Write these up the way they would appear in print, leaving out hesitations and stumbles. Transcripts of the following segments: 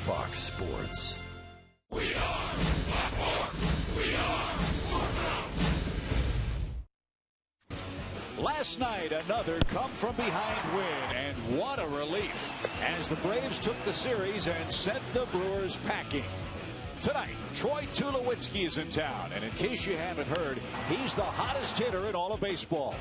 Fox Sports. We are Fox. We are Sports Zone. Last night, another come-from-behind win, and what a relief as the Braves took the series and sent the Brewers packing. Tonight, Troy Tulowitzki is in town, and in case you haven't heard, he's the hottest hitter in all of baseball.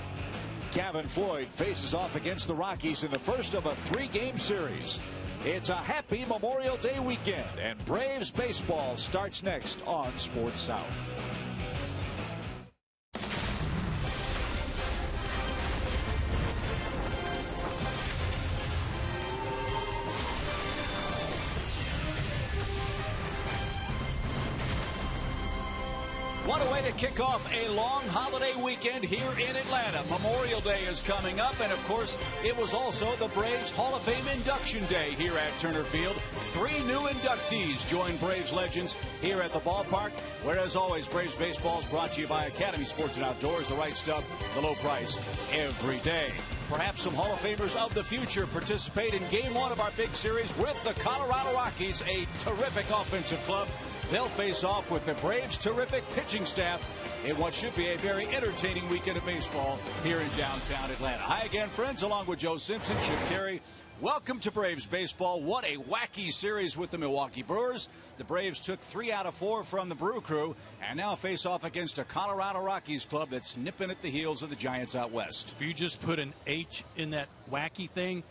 Gavin Floyd faces off against the Rockies in the first of a 3-game series. It's a happy Memorial Day weekend, and Braves baseball starts next on Sports South. What a way to kick off a long holiday weekend here in Atlanta. Memorial Day is coming up, and of course, it was also the Braves Hall of Fame induction day here at Turner Field. 3 new inductees join Braves legends here at the ballpark, where, as always, Braves baseball is brought to you by Academy Sports and Outdoors, the right stuff, the low price every day. Perhaps some Hall of Famers of the future participate in Game 1 of our big series with the Colorado Rockies, a terrific offensive club. They'll face off with the Braves' terrific pitching staff in what should be a very entertaining weekend of baseball here in downtown Atlanta. Hi again, friends, along with Joe Simpson, Chip Carey. Welcome to Braves baseball. What a wacky series with the Milwaukee Brewers. The Braves took 3 out of 4 from the Brew Crew and now face off against a Colorado Rockies club that's nipping at the heels of the Giants out west. If you just put an H in that wacky thing,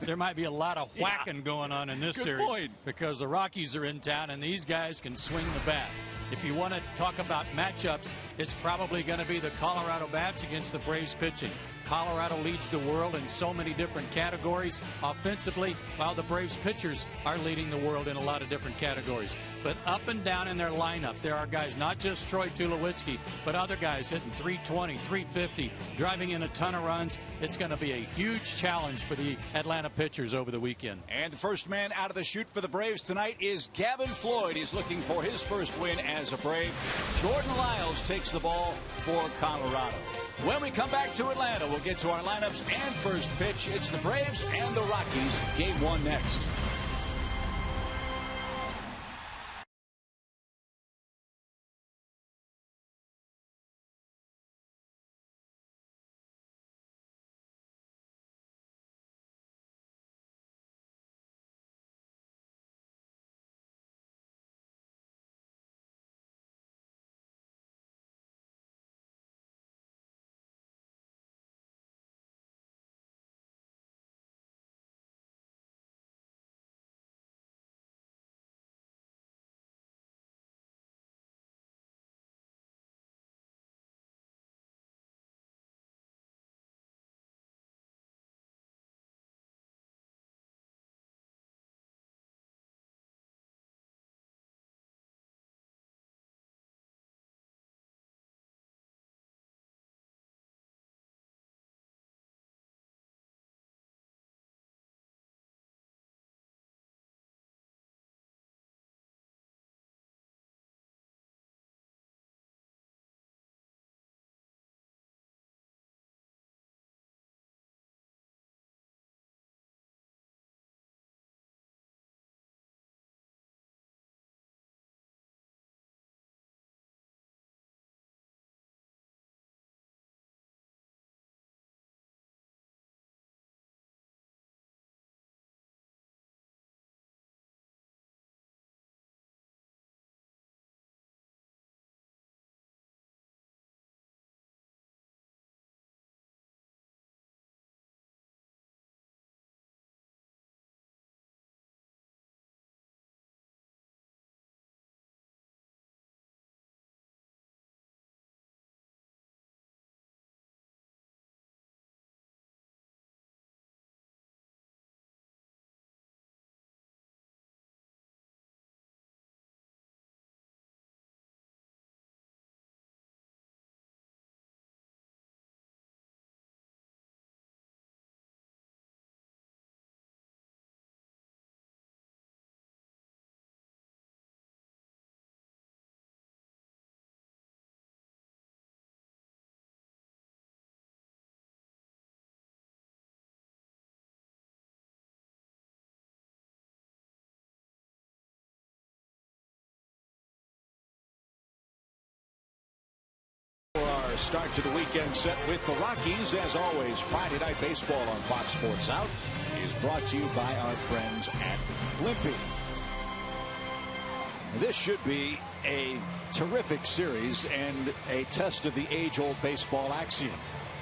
there might be a lot of whacking going on in this series. Point. Because the Rockies are in town and these guys can swing the bat. If you want to talk about matchups, it's probably going to be the Colorado bats against the Braves pitching. Colorado leads the world in so many different categories offensively, while the Braves pitchers are leading the world in a lot of different categories. But up and down in their lineup, there are guys, not just Troy Tulowitzki, but other guys hitting 320, 350, driving in a ton of runs. It's going to be a huge challenge for the Atlanta pitchers over the weekend. And the first man out of the chute for the Braves tonight is Gavin Floyd. He's looking for his first win as a Brave. Jordan Lyles takes the ball for Colorado. When we come back to Atlanta, we'll get to our lineups and first pitch. It's the Braves and the Rockies. Game 1 next. For our start to the weekend set with the Rockies, as always, Friday Night Baseball on Fox Sports Out is brought to you by our friends at Blimpie. This should be a terrific series and a test of the age-old baseball axiom.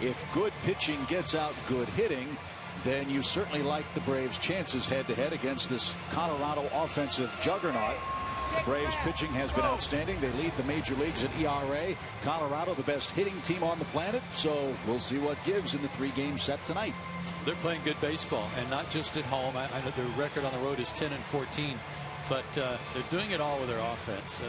If good pitching gets out good hitting, then you certainly like the Braves' chances head-to-head against this Colorado offensive juggernaut. The Braves pitching has been outstanding. They lead the major leagues in ERA. Colorado, the best hitting team on the planet. So we'll see what gives in the three-game set tonight. They're playing good baseball, and not just at home. I know their record on the road is 10-14, but they're doing it all with their offense.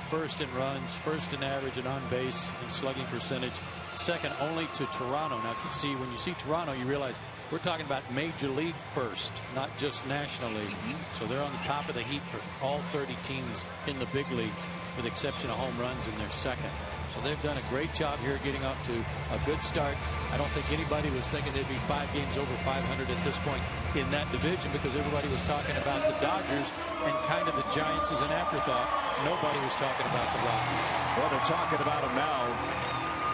First in runs, first in average and on base and slugging percentage, second only to Toronto. Now, when you see Toronto, you realize we're talking about major league first, not just national league. So they're on the top of the heap for all 30 teams in the big leagues, with the exception of home runs in their second. So they've done a great job here getting off to a good start. I don't think anybody was thinking they'd be 5 games over 500 at this point in that division, because everybody was talking about the Dodgers and kind of the Giants as an afterthought. Nobody was talking about the Rockies. Well, they're talking about them now,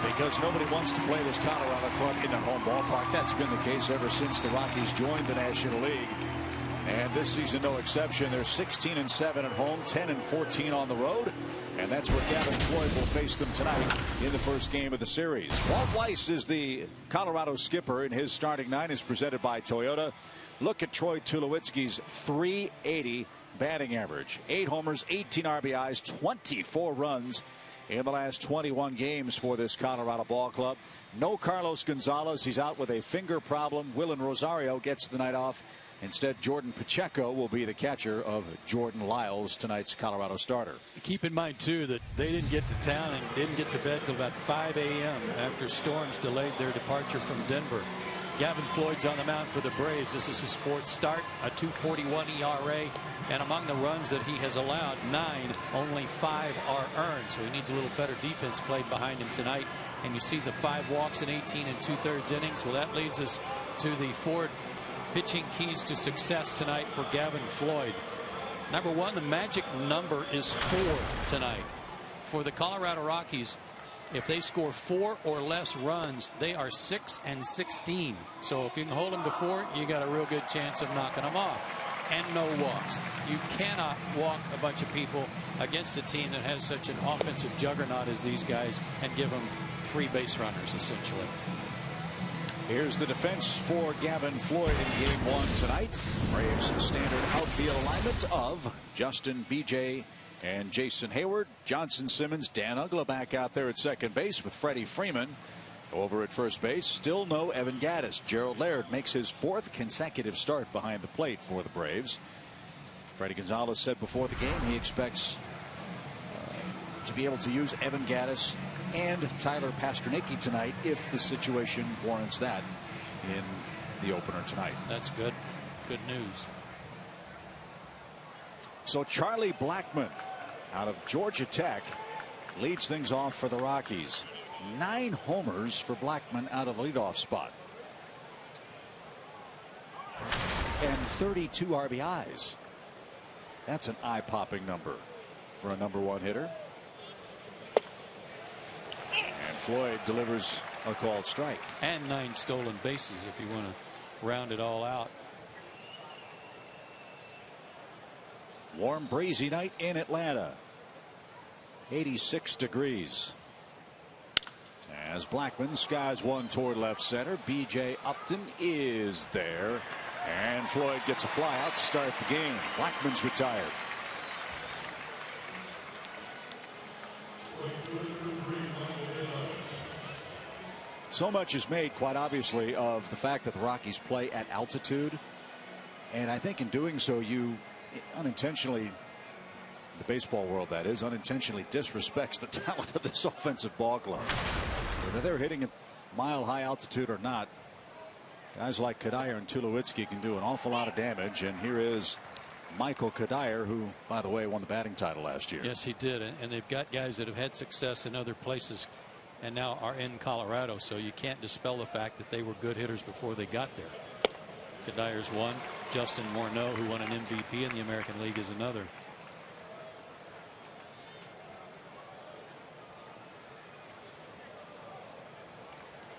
because nobody wants to play this Colorado club in their home ballpark. That's been the case ever since the Rockies joined the National League. And this season, no exception. They're 16-7 at home, 10-14 on the road. And that's where Gavin Floyd will face them tonight in the first game of the series. Walt Weiss is the Colorado skipper, and his starting nine is presented by Toyota. Look at Troy Tulowitzki's .380 batting average. 8 homers, 18 RBIs, 24 runs in the last 21 games for this Colorado ball club. No Carlos Gonzalez. He's out with a finger problem. Willen Rosario gets the night off. Instead, Jordan Pacheco will be the catcher of Jordan Lyles, tonight's Colorado starter. Keep in mind, too, that they didn't get to town and didn't get to bed till about 5 a.m. after storms delayed their departure from Denver. Gavin Floyd's on the mound for the Braves. This is his 4th start, a .241 ERA, and among the runs that he has allowed, 9, only 5 are earned. So he needs a little better defense played behind him tonight. And you see the 5 walks in 18 2/3 innings. Well, that leads us to the 4 pitching keys to success tonight for Gavin Floyd. Number 1, the magic number is 4 tonight. For the Colorado Rockies, if they score 4 or less runs, they are 6-16. So if you can hold them to 4, you got a real good chance of knocking them off. And no walks. You cannot walk a bunch of people against a team that has such an offensive juggernaut as these guys and give them free base runners, essentially. Here's the defense for Gavin Floyd in game 1 tonight. Braves standard outfield alignment of Justin, BJ, and Jason Hayward. Johnson, Simmons, Dan Uggla back out there at second base with Freddie Freeman over at first base. Still no Evan Gattis. Gerald Laird makes his 4th consecutive start behind the plate for the Braves. Freddie Gonzalez said before the game he expects to be able to use Evan Gattis and Tyler Pastornicky tonight if the situation warrants that in the opener tonight. That's good. Good news. So Charlie Blackmon out of Georgia Tech leads things off for the Rockies. 9 homers for Blackmon out of leadoff spot. And 32 RBIs. That's an eye-popping number for a number 1 hitter. And Floyd delivers a called strike. And 9 stolen bases if you want to round it all out. Warm, breezy night in Atlanta. 86 degrees. As Blackmon skies one toward left center, B.J. Upton is there. And Floyd gets a fly out to start the game. Blackman's retired. So much is made, quite obviously, of the fact that the Rockies play at altitude. And I think in doing so, you unintentionally, the baseball world that is, unintentionally disrespects the talent of this offensive ball club. Whether they're hitting at mile-high altitude or not, guys like Kadire and Tulowitzki can do an awful lot of damage. And here is Michael Kadire, who, by the way, won the batting title last year. Yes, he did. And they've got guys that have had success in other places and now are in Colorado. So you can't dispel the fact that they were good hitters before they got there. Kadire's one. Justin Morneau, who won an MVP in the American League, is another.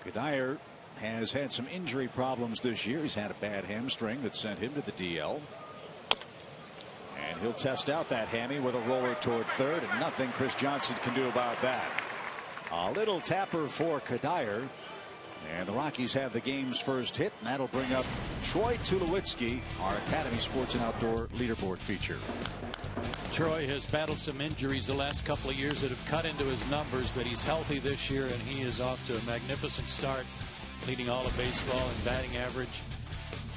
Cuddyer has had some injury problems this year. He's had a bad hamstring that sent him to the DL. And he'll test out that hammy with a roller toward third, and nothing Chris Johnson can do about that. A little tapper for Cuddyer. And the Rockies have the game's first hit, and that'll bring up Troy Tulowitzki, our Academy Sports and Outdoor leaderboard feature. Troy has battled some injuries the last couple of years that have cut into his numbers, but he's healthy this year, and he is off to a magnificent start, leading all of baseball in batting average,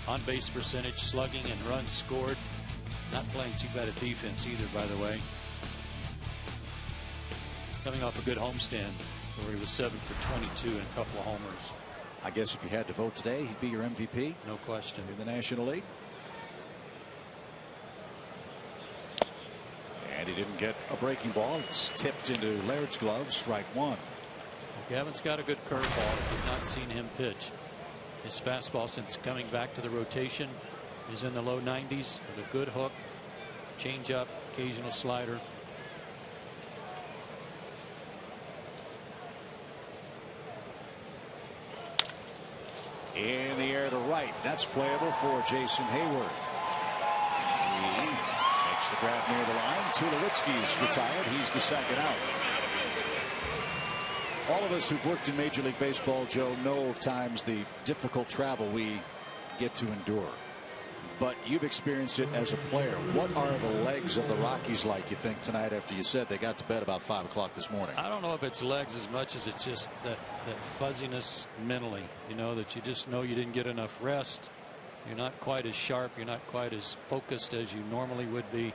on base percentage, slugging, and runs scored. Not playing too bad at defense either, by the way. Coming off a good homestand where he was 7 for 22 and a couple of homers. I guess if you had to vote today, he'd be your MVP. No question. In the National League. And he didn't get a breaking ball. It's tipped into Laird's glove. Strike one. Gavin's got a good curveball. I've not seen him pitch. His fastball, since coming back to the rotation, is in the low 90s with a good hook, changeup, occasional slider. In the air to right. That's playable for Jason Hayward. He makes the grab near the line. Tulowitzki's retired. He's the second out. All of us who've worked in Major League Baseball, Joe, know of times the difficult travel we get to endure. But you've experienced it as a player. What are the legs of the Rockies like, you think, tonight after you said they got to bed about 5 o'clock this morning? I don't know if it's legs as much as it's just that fuzziness mentally, you know, that you just know you didn't get enough rest. You're not quite as sharp. You're not quite as focused as you normally would be,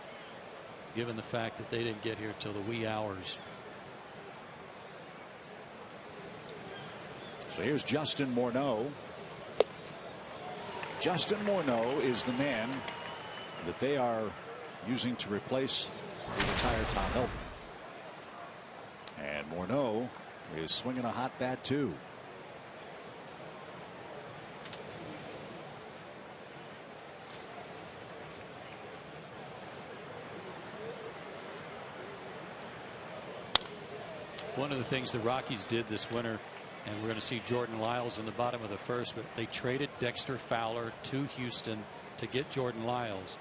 given the fact that they didn't get here till the wee hours. So here's Justin Morneau. Justin Morneau is the man that they are using to replace the retired Tom Hilton. And Morneau is swinging a hot bat too. One of the things the Rockies did this winter, and we're going to see Jordan Lyles in the bottom of the first, but they traded Dexter Fowler to Houston to get Jordan Lyles.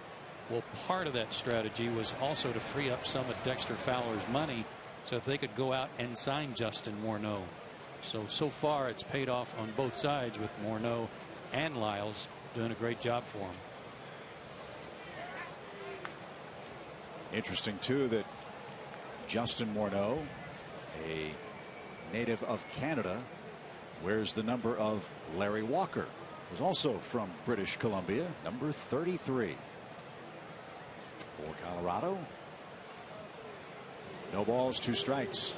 Well, part of that strategy was also to free up some of Dexter Fowler's money so that they could go out and sign Justin Morneau. So far it's paid off on both sides, with Morneau and Lyles doing a great job for him. Interesting too that Justin Morneau, a native of Canada, wears the number of Larry Walker, who's also from British Columbia, number 33 for Colorado. No balls, 2 strikes.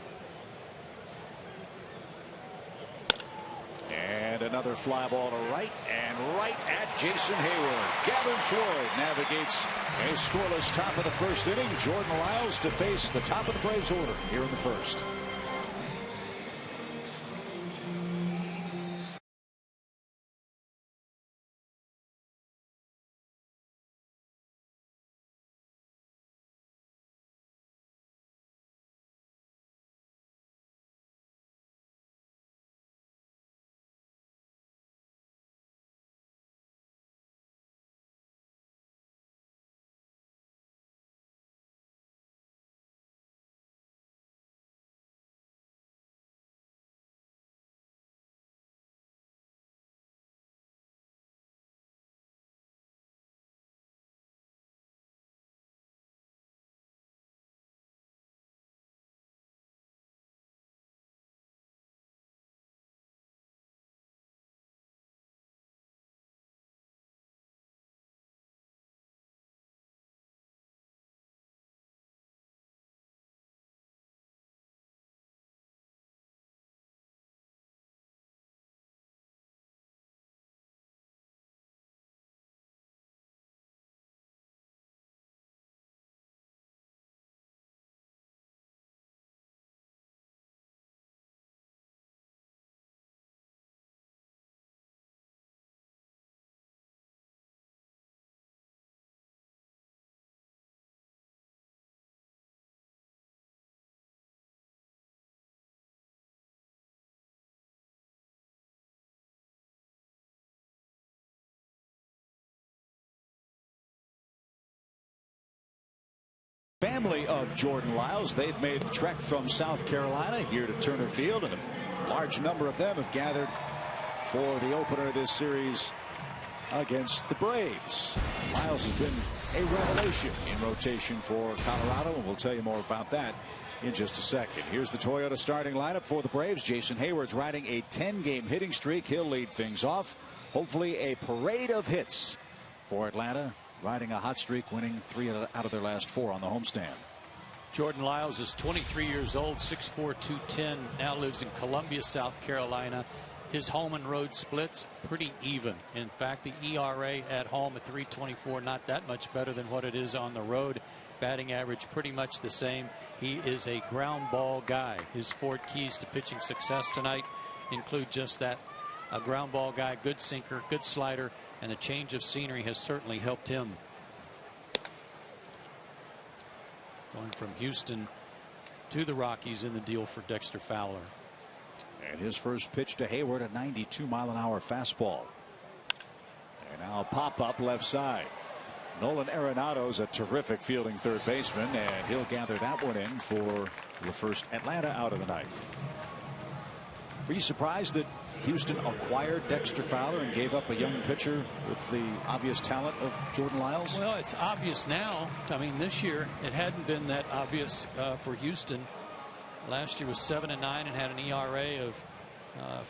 And another fly ball to right, and right at Jason Hayward. Gavin Floyd navigates a scoreless top of the first inning. Jordan Lyles to face the top of the Braves order here in the first. Family of Jordan Lyles. They've made the trek from South Carolina here to Turner Field, and a large number of them have gathered for the opener of this series against the Braves. Lyles has been a revelation in rotation for Colorado, and we'll tell you more about that in just a second. Here's the Toyota starting lineup for the Braves. Jason Hayward's riding a 10-game hitting streak. He'll lead things off. Hopefully a parade of hits for Atlanta, riding a hot streak, winning 3 out of their last 4 on the homestand. Jordan Lyles is 23 years old, 6'4", 210, now lives in Columbia, South Carolina. His home and road splits pretty even. In fact, the ERA at home at 3.24, not that much better than what it is on the road. Batting average pretty much the same. He is a ground ball guy. His 4 keys to pitching success tonight include just that. A ground ball guy, good sinker, good slider, and a change of scenery has certainly helped him. Going from Houston to the Rockies in the deal for Dexter Fowler. And his first pitch to Hayward, a 92-mile-an-hour fastball. And now a pop-up left side. Nolan Arenado's a terrific fielding third baseman, and he'll gather that one in for the first Atlanta out of the night. Were you surprised that Houston acquired Dexter Fowler and gave up a young pitcher with the obvious talent of Jordan Lyles? Well, it's obvious now. I mean, this year it hadn't been that obvious for Houston. Last year was 7-9 and had an ERA of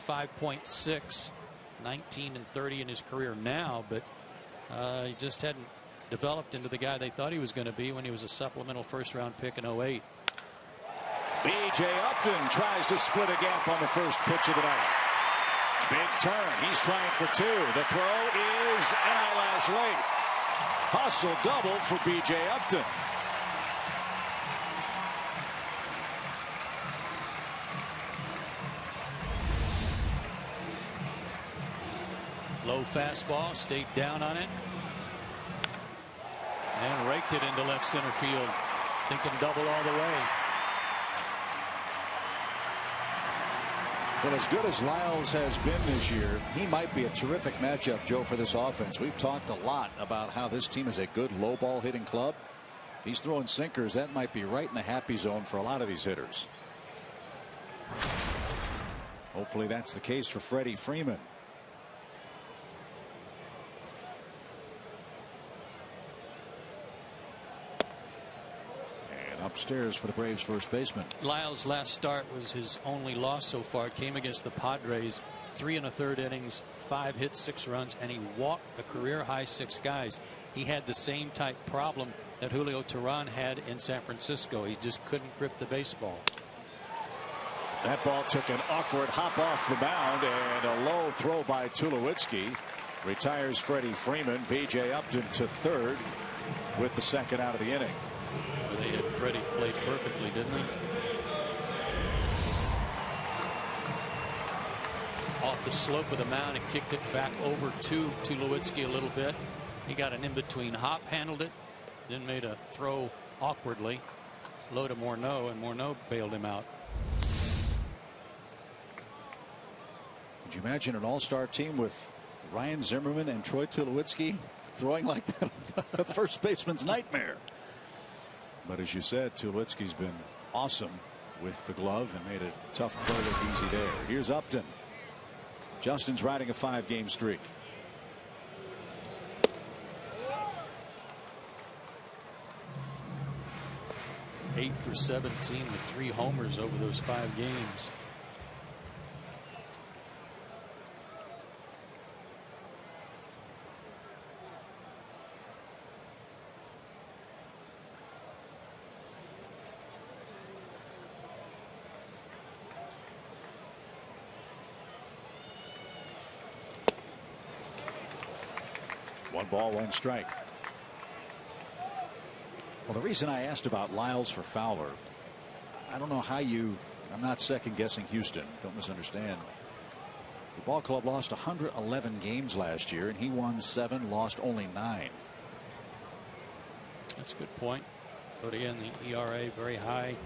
5.6, 19-30 in his career now, but he just hadn't developed into the guy they thought he was going to be when he was a supplemental first-round pick in 08. B.J. Upton tries to split a gap on the first pitch of the night. Big turn. He's trying for 2. The throw is an eyelash late. Hustle double for B.J. Upton. Low fastball, stayed down on it, and raked it into left center field. Thinking double all the way. Well, as good as Lyles has been this year, he might be a terrific matchup, Joe, for this offense. We've talked a lot about how this team is a good low ball hitting club. He's throwing sinkers. That might be right in the happy zone for a lot of these hitters. Hopefully that's the case for Freddie Freeman. Upstairs for the Braves first baseman. Lyles' last start was his only loss so far. It came against the Padres. 3 1/3 innings, 5 hits, 6 runs, and he walked a career high 6 guys. He had the same type problem that Julio Teheran had in San Francisco. He just couldn't grip the baseball. That ball took an awkward hop off the mound, and a low throw by Tulowitzki retires Freddie Freeman. B.J. Upton to third with the second out of the inning. They had Freddie played perfectly, didn't they? Off the slope of the mound and kicked it back over to Tulowitzki a little bit. He got an in-between hop, handled it, then made a throw awkwardly. Low to Morneau, and Morneau bailed him out. Could you imagine an all-star team with Ryan Zimmerman and Troy Tulowitzki throwing like that? A first baseman's nightmare. But as you said, Tulowitzki's been awesome with the glove and made a tough play look easy there. Here's Upton. Justin's riding a 5-game streak. Eight for 17 with 3 homers over those 5 games. One ball, one strike. Well, the reason I asked about Lyles for Fowler, I don't know how I'm not second guessing Houston. Don't misunderstand. The ball club lost 111 games last year, and he won 7, lost only 9. That's a good point. But again, the ERA very high,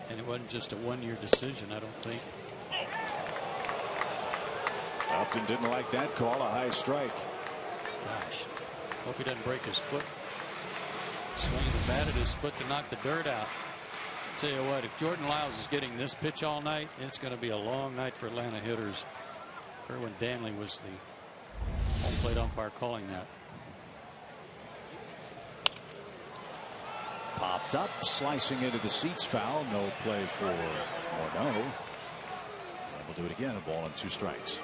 and it wasn't just a 1-year decision, I don't think. Upton didn't like that call, a high strike. Gosh, hope he doesn't break his foot. Swinging the bat at his foot to knock the dirt out. Tell you what, if Jordan Lyles is getting this pitch all night, it's going to be a long night for Atlanta hitters. Kerwin Danley was the home plate umpire calling that. Popped up, slicing into the seats, foul. No play for Morneau. And we'll do it again. A ball and 2 strikes.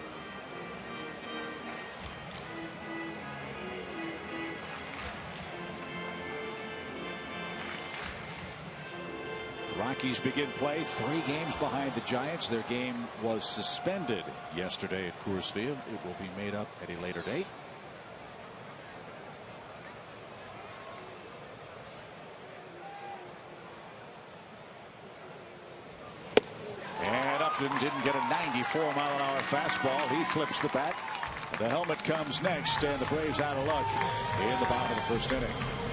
The Rockies begin play 3 games behind the Giants. Their game was suspended yesterday at Coors Field. It will be made up at a later date. And Upton didn't get a 94-mile-an-hour fastball. He flips the bat. The helmet comes next, and the Braves out of luck in the bottom of the 1st inning.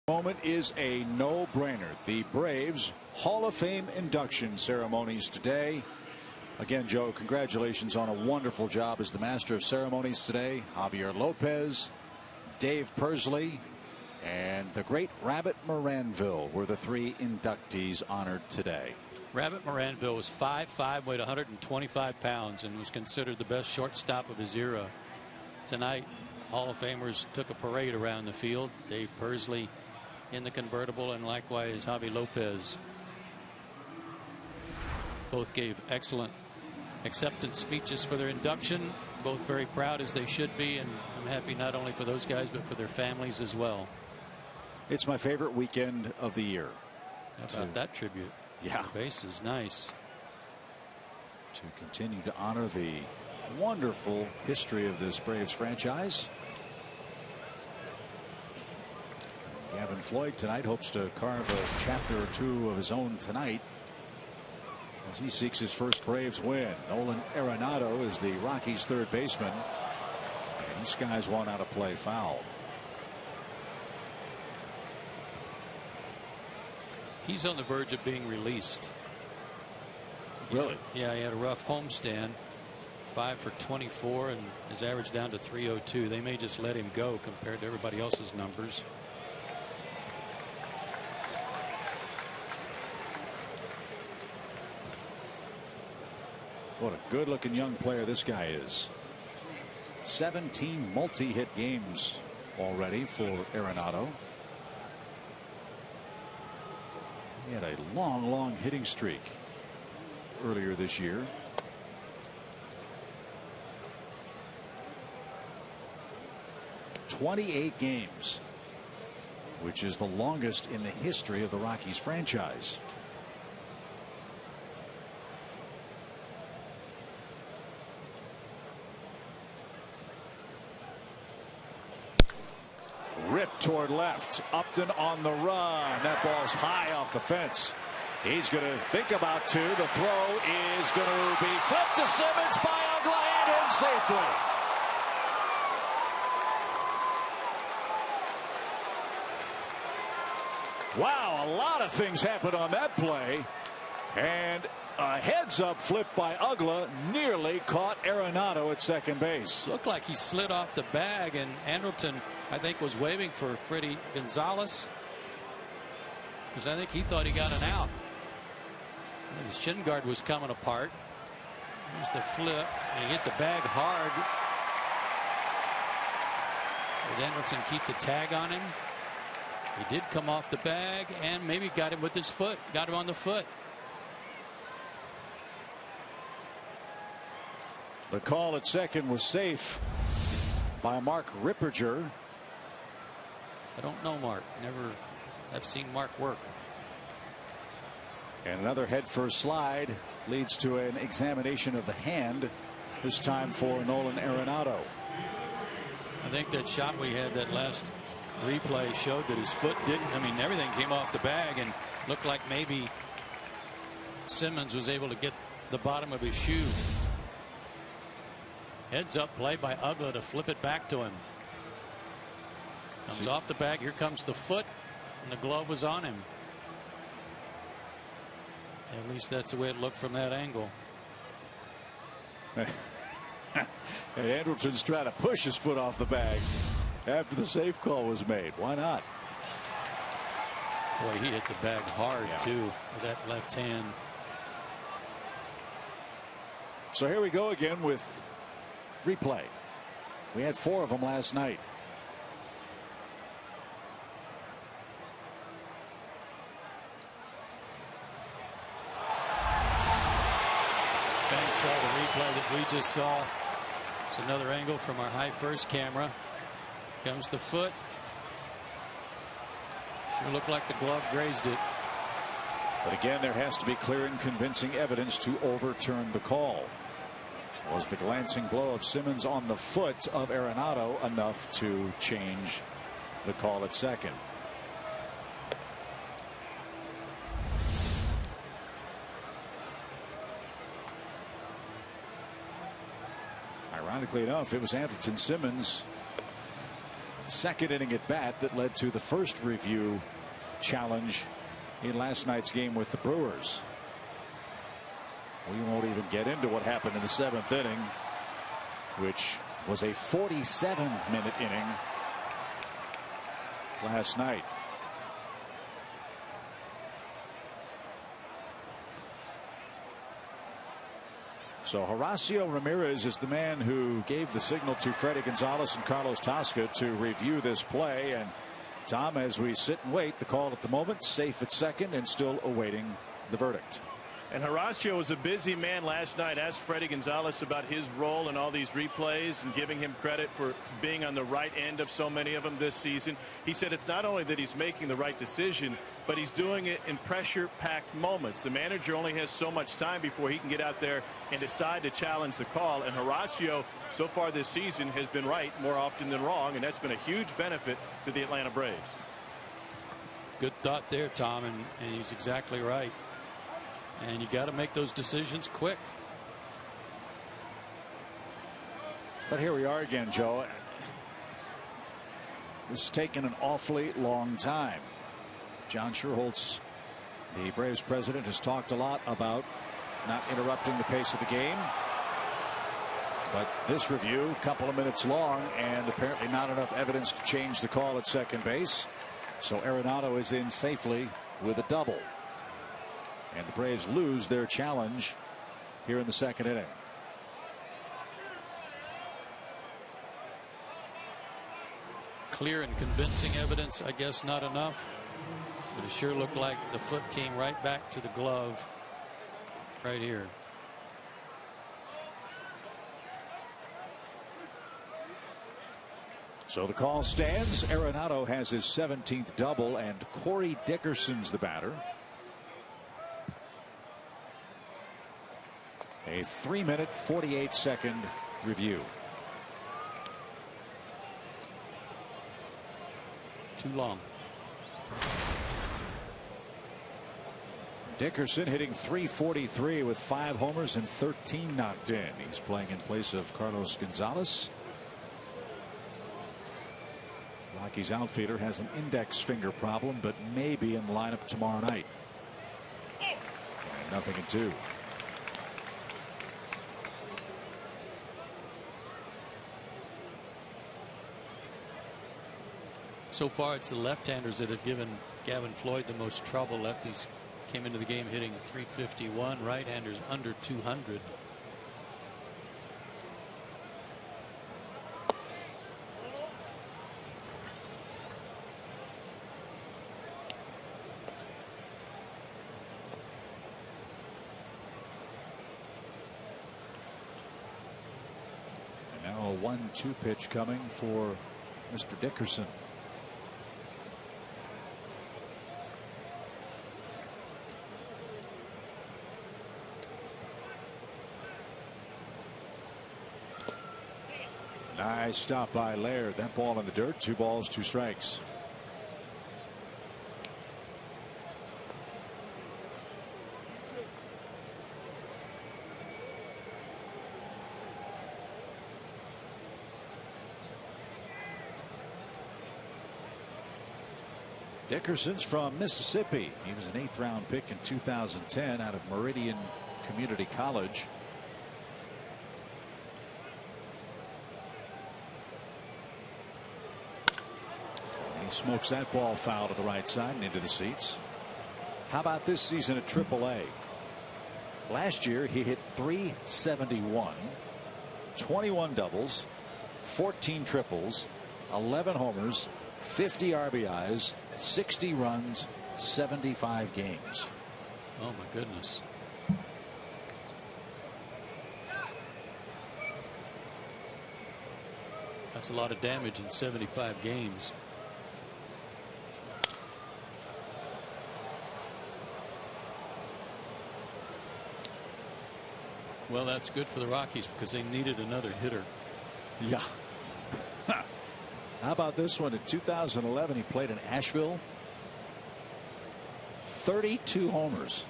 Moment is a no-brainer. The Braves Hall of Fame induction ceremonies today. Again, Joe, congratulations on a wonderful job as the master of ceremonies today. Javier Lopez, Dave Pursley, and the great Rabbit Moranville were the 3 inductees honored today. Rabbit Moranville was 5'5", weighed 125 pounds, and was considered the best shortstop of his era. Tonight, Hall of Famers took a parade around the field. Dave Pursley in the convertible, and likewise Javi Lopez. Both gave excellent acceptance speeches for their induction. Both very proud, as they should be, and I'm happy not only for those guys but for their families as well. It's my favorite weekend of the year. How about that tribute? Yeah. The base is nice. To continue to honor the wonderful history of this Braves franchise. Gavin Floyd tonight hopes to carve a chapter or 2 of his own tonight as he seeks his first Braves win. Nolan Arenado is the Rockies' 3rd baseman, and he skies one out of play foul. He's on the verge of being released. Really? Yeah, he had a rough homestand. 5 for 24, and his average down to 302. They may just let him go compared to everybody else's numbers. What a good-looking young player this guy is. 17 multi-hit games already for Arenado. He had a long hitting streak earlier this year. "28 games, which is the longest in the history of the Rockies franchise. Ripped toward left. Upton on the run. That ball's high off the fence. He's going to think about two. The throw is going to be flipped to Simmons by Ugla and in safely. Wow, a lot of things happened on that play. And a heads-up flip by Ugla nearly caught Arenado at second base. Looked like he slid off the bag, and Andrelton, I think, was waving for Freddie Gonzalez, because I think he thought he got an out. His shin guard was coming apart. Here's the flip, and he hit the bag hard. Did Andrelton keep the tag on him? He did come off the bag and maybe got him with his foot, got him on the foot. The call at second was safe by Mark Ripperger. I don't know Mark. Never have seen Mark work. And another head-first slide leads to an examination of the hand, this time for Nolan Arenado. I think that shot we had, that last replay, showed that his foot didn't. I mean, everything came off the bag and looked like maybe Simmons was able to get the bottom of his shoe. Heads up play by Ugla to flip it back to him. Comes off the bag. Here comes the foot, and the glove was on him. At least that's the way it looked from that angle. And Andrelton's trying to push his foot off the bag after the safe call was made. Why not? Boy, he hit the bag hard too with that left hand. So here we go again with replay. We had 4 of them last night. Banks saw the replay that we just saw. It's another angle from our high first camera. Comes the foot. Sure looked like the glove grazed it. But again, there has to be clear and convincing evidence to overturn the call. Was the glancing blow of Simmons on the foot of Arenado enough to change the call at second? Ironically enough, it was Andrelton Simmons' second inning at bat that led to the first review challenge in last night's game with the Brewers. We won't even get into what happened in the 7th inning, which was a 47-minute inning last night. So Horacio Ramirez is the man who gave the signal to Freddie Gonzalez and Carlos Tosca to review this play. And Tom, as we sit and wait, the call at the moment, safe at second and still awaiting the verdict. And Horacio was a busy man last night. Asked Freddie Gonzalez about his role in all these replays and giving him credit for being on the right end of so many of them this season. He said it's not only that he's making the right decision, but he's doing it in pressure-packed moments. The manager only has so much time before he can get out there and decide to challenge the call. And Horacio, so far this season, has been right more often than wrong, and that's been a huge benefit to the Atlanta Braves. Good thought there, Tom, and he's exactly right. And you got to make those decisions quick. But here we are again, Joe. This has taken an awfully long time. John Schuerholz, the Braves president, has talked a lot about not interrupting the pace of the game. But this review, a couple of minutes long, and apparently not enough evidence to change the call at second base. So Arenado is in safely with a double. And the Braves lose their challenge here in the 2nd inning. Clear and convincing evidence, I guess not enough. But it sure looked like the foot came right back to the glove right here. So the call stands. Arenado has his 17th double, and Corey Dickerson's the batter. A 3-minute 48-second review. Too long. Dickerson hitting .343 with 5 homers and 13 knocked in. He's playing in place of Carlos Gonzalez. Rockies outfielder has an index finger problem, but may be in the lineup tomorrow night. And 0-2. So far, it's the left-handers that have given Gavin Floyd the most trouble. Lefties came into the game hitting .351. Right-handers under .200. And now a 1-2 pitch coming for Mr. Dickerson. Nice stop by Laird. That ball in the dirt. 2 balls, 2 strikes. Dickerson's from Mississippi. He was an 8th round pick in 2010 out of Meridian Community College. He smokes that ball foul to the right side and into the seats. How about this season at AAA? Last year he hit .371, 21 doubles, 14 triples, 11 homers, 50 RBIs, 60 runs, 75 games. Oh my goodness. That's a lot of damage in 75 games. Well, that's good for the Rockies because they needed another hitter. Yeah. How about this one? In 2011, he played in Asheville. 32 homers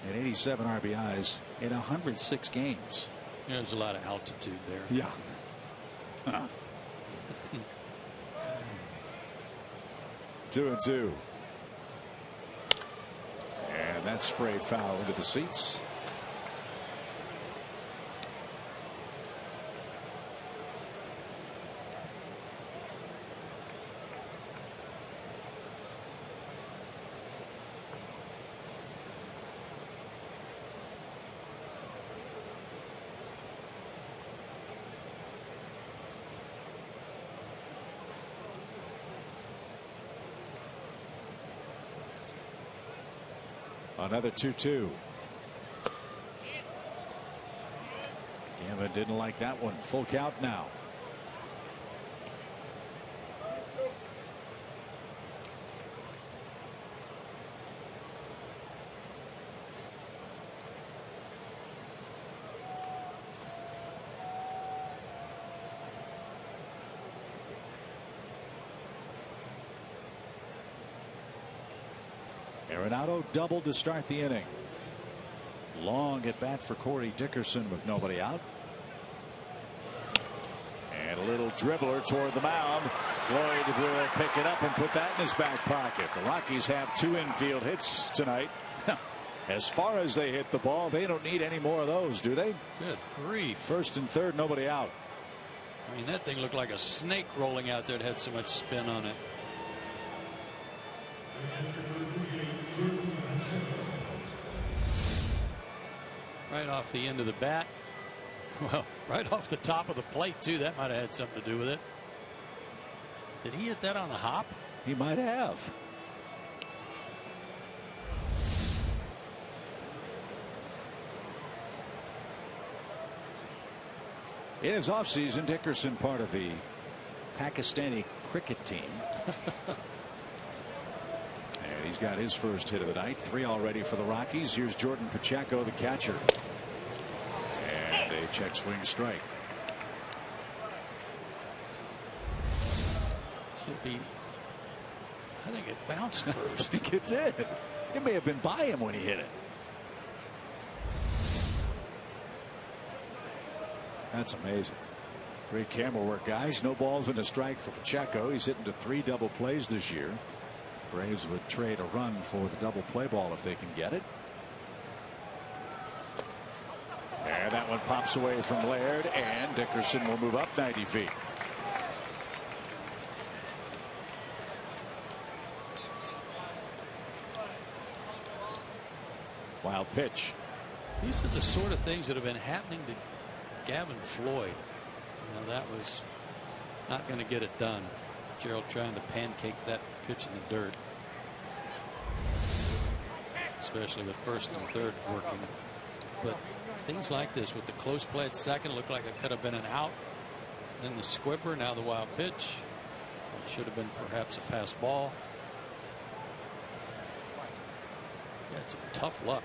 and 87 RBIs in 106 games. Yeah, there's a lot of altitude there. Yeah. Huh. 2-2. And that's sprayed foul into the seats. Another 2-2. Gavin didn't like that one. Full count now. Arenado doubled to start the inning. Long at bat for Corey Dickerson with nobody out. And a little dribbler toward the mound. Floyd will pick it up and put that in his back pocket. The Rockies have 2 infield hits tonight. As far as they hit the ball, they don't need any more of those, do they? Good grief. First and third, nobody out. I mean, that thing looked like a snake rolling out there. It had so much spin on it. Right off the end of the bat. Well, right off the top of the plate, too. That might have had something to do with it. Did he hit that on the hop? He might have. In his offseason, Dickerson part of the Pakistani cricket team. And he's got his first hit of the night. 3 already for the Rockies. Here's Jordan Pacheco, the catcher. And a check swing strike. See if he, I think it bounced first. I think it did. It may have been by him when he hit it. That's amazing. Great camera work, guys. No balls and a strike for Pacheco. He's hitting to 3 double plays this year. Braves would trade a run for the double play ball if they can get it. And that one pops away from Laird, and Dickerson will move up 90 feet. Wild pitch. These are the sort of things that have been happening to Gavin Floyd. You know, that was not going to get it done. Gerald trying to pancake that pitch in the dirt, especially with first and third working. But things like this with the close play at second, looked like it could have been an out. Then the squibber, now the wild pitch. It should have been perhaps a pass ball. Had some tough luck.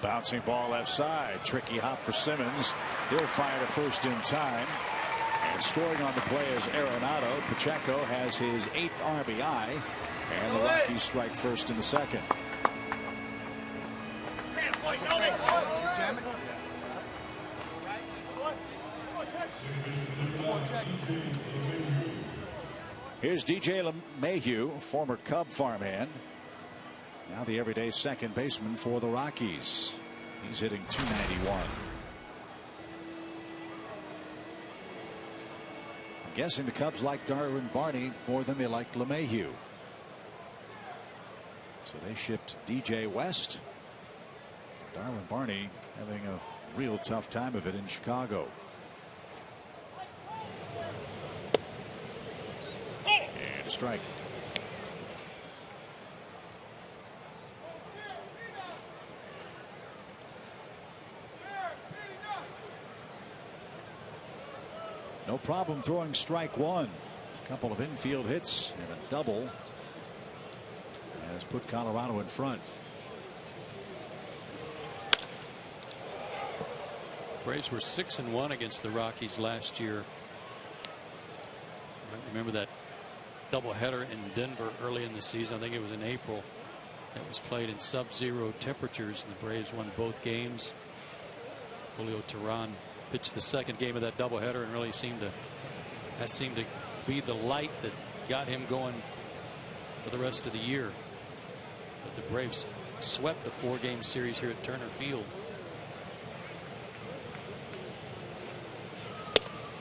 Bouncing ball left side. Tricky hop for Simmons. He'll fire to first in time. And scoring on the play is Arenado. Pacheco has his 8th RBI. And the Rockies strike first in the second. Here's DJ LeMahieu, former Cub farmhand. Now the everyday second baseman for the Rockies. He's hitting .291. I'm guessing the Cubs like Darwin Barney more than they liked LeMahieu. So they shipped DJ West. Darwin Barney having a real tough time of it in Chicago. And a strike. No problem throwing strike one. A couple of infield hits and a double has put Colorado in front. Braves were 6-1 against the Rockies last year. Remember that doubleheader in Denver early in the season? I think it was in April. That was played in sub-zero temperatures, and the Braves won both games. Julio Teheran pitched the second game of that doubleheader and really seemed to be the light that got him going for the rest of the year. But the Braves swept the 4-game series here at Turner Field.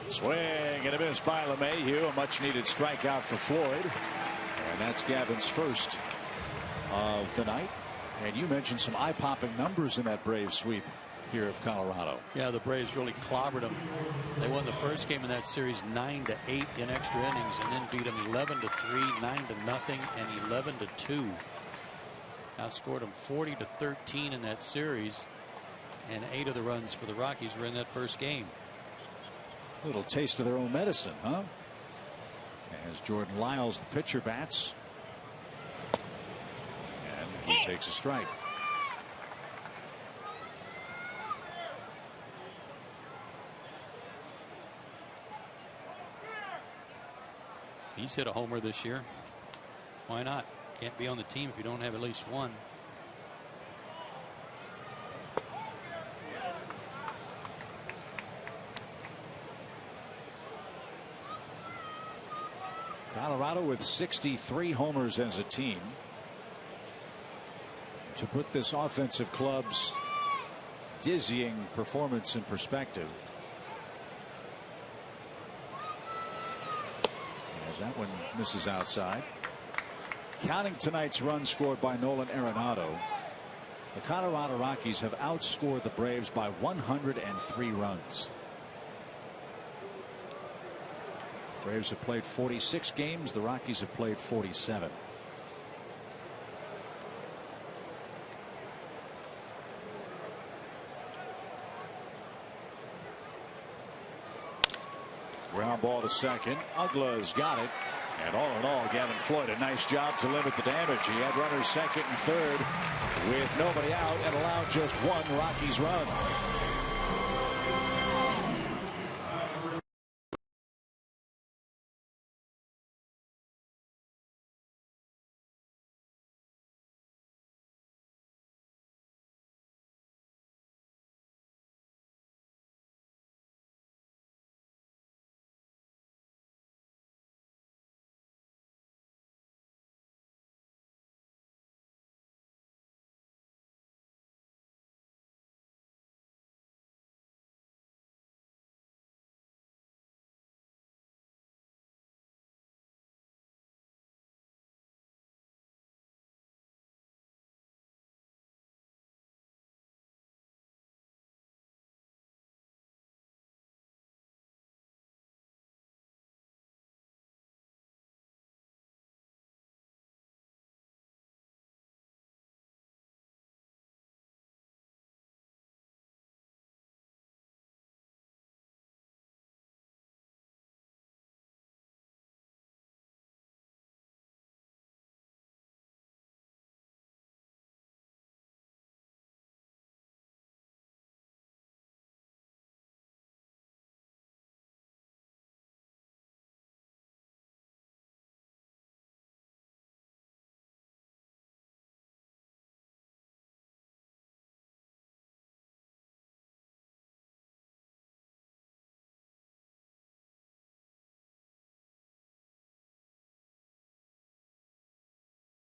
Swing and a miss by LeMahieu. A much needed strikeout for Floyd. And that's Gavin's first of the night. And you mentioned some eye-popping numbers in that Braves sweep here of Colorado. Yeah, the Braves really clobbered them. They won the first game in that series 9-8 in extra innings, and then beat them 11-3, 9-0, and 11-2. Outscored them 40-13 in that series, and 8 of the runs for the Rockies were in that first game. A little taste of their own medicine, huh? As Jordan Lyles, the pitcher, bats, and he takes a strike. He's hit a homer this year. Why not? Can't be on the team if you don't have at least one. Colorado with 63 homers as a team. To put this offensive club's dizzying performance in perspective. As that one misses outside. Counting tonight's run scored by Nolan Arenado, the Colorado Rockies have outscored the Braves by 103 runs. Braves have played 46 games. The Rockies have played 47. Ground ball to second. Ugla's got it. And all in all, Gavin Floyd, a nice job to limit the damage. He had runners second and third with nobody out and allowed just one Rockies run.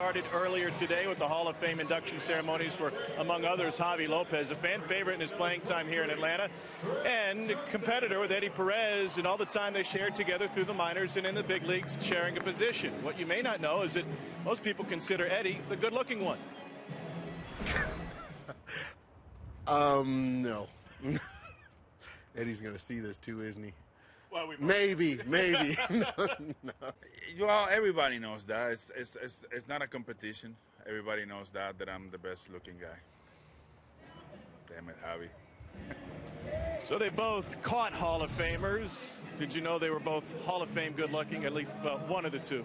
Started earlier today with the Hall of Fame induction ceremonies for, among others, Javi Lopez, a fan favorite in his playing time here in Atlanta, and competitor with Eddie Perez, and all the time they shared together through the minors and in the big leagues, sharing a position. What you may not know is that most people consider Eddie the good-looking one. No. Eddie's going to see this too, isn't he? Well, maybe. No. Well, everybody knows that. It's not a competition. Everybody knows that I'm the best looking guy. Damn it, Javi. So they both caught Hall of Famers. Did you know they were both Hall of Fame good looking? At least, well, one of the two.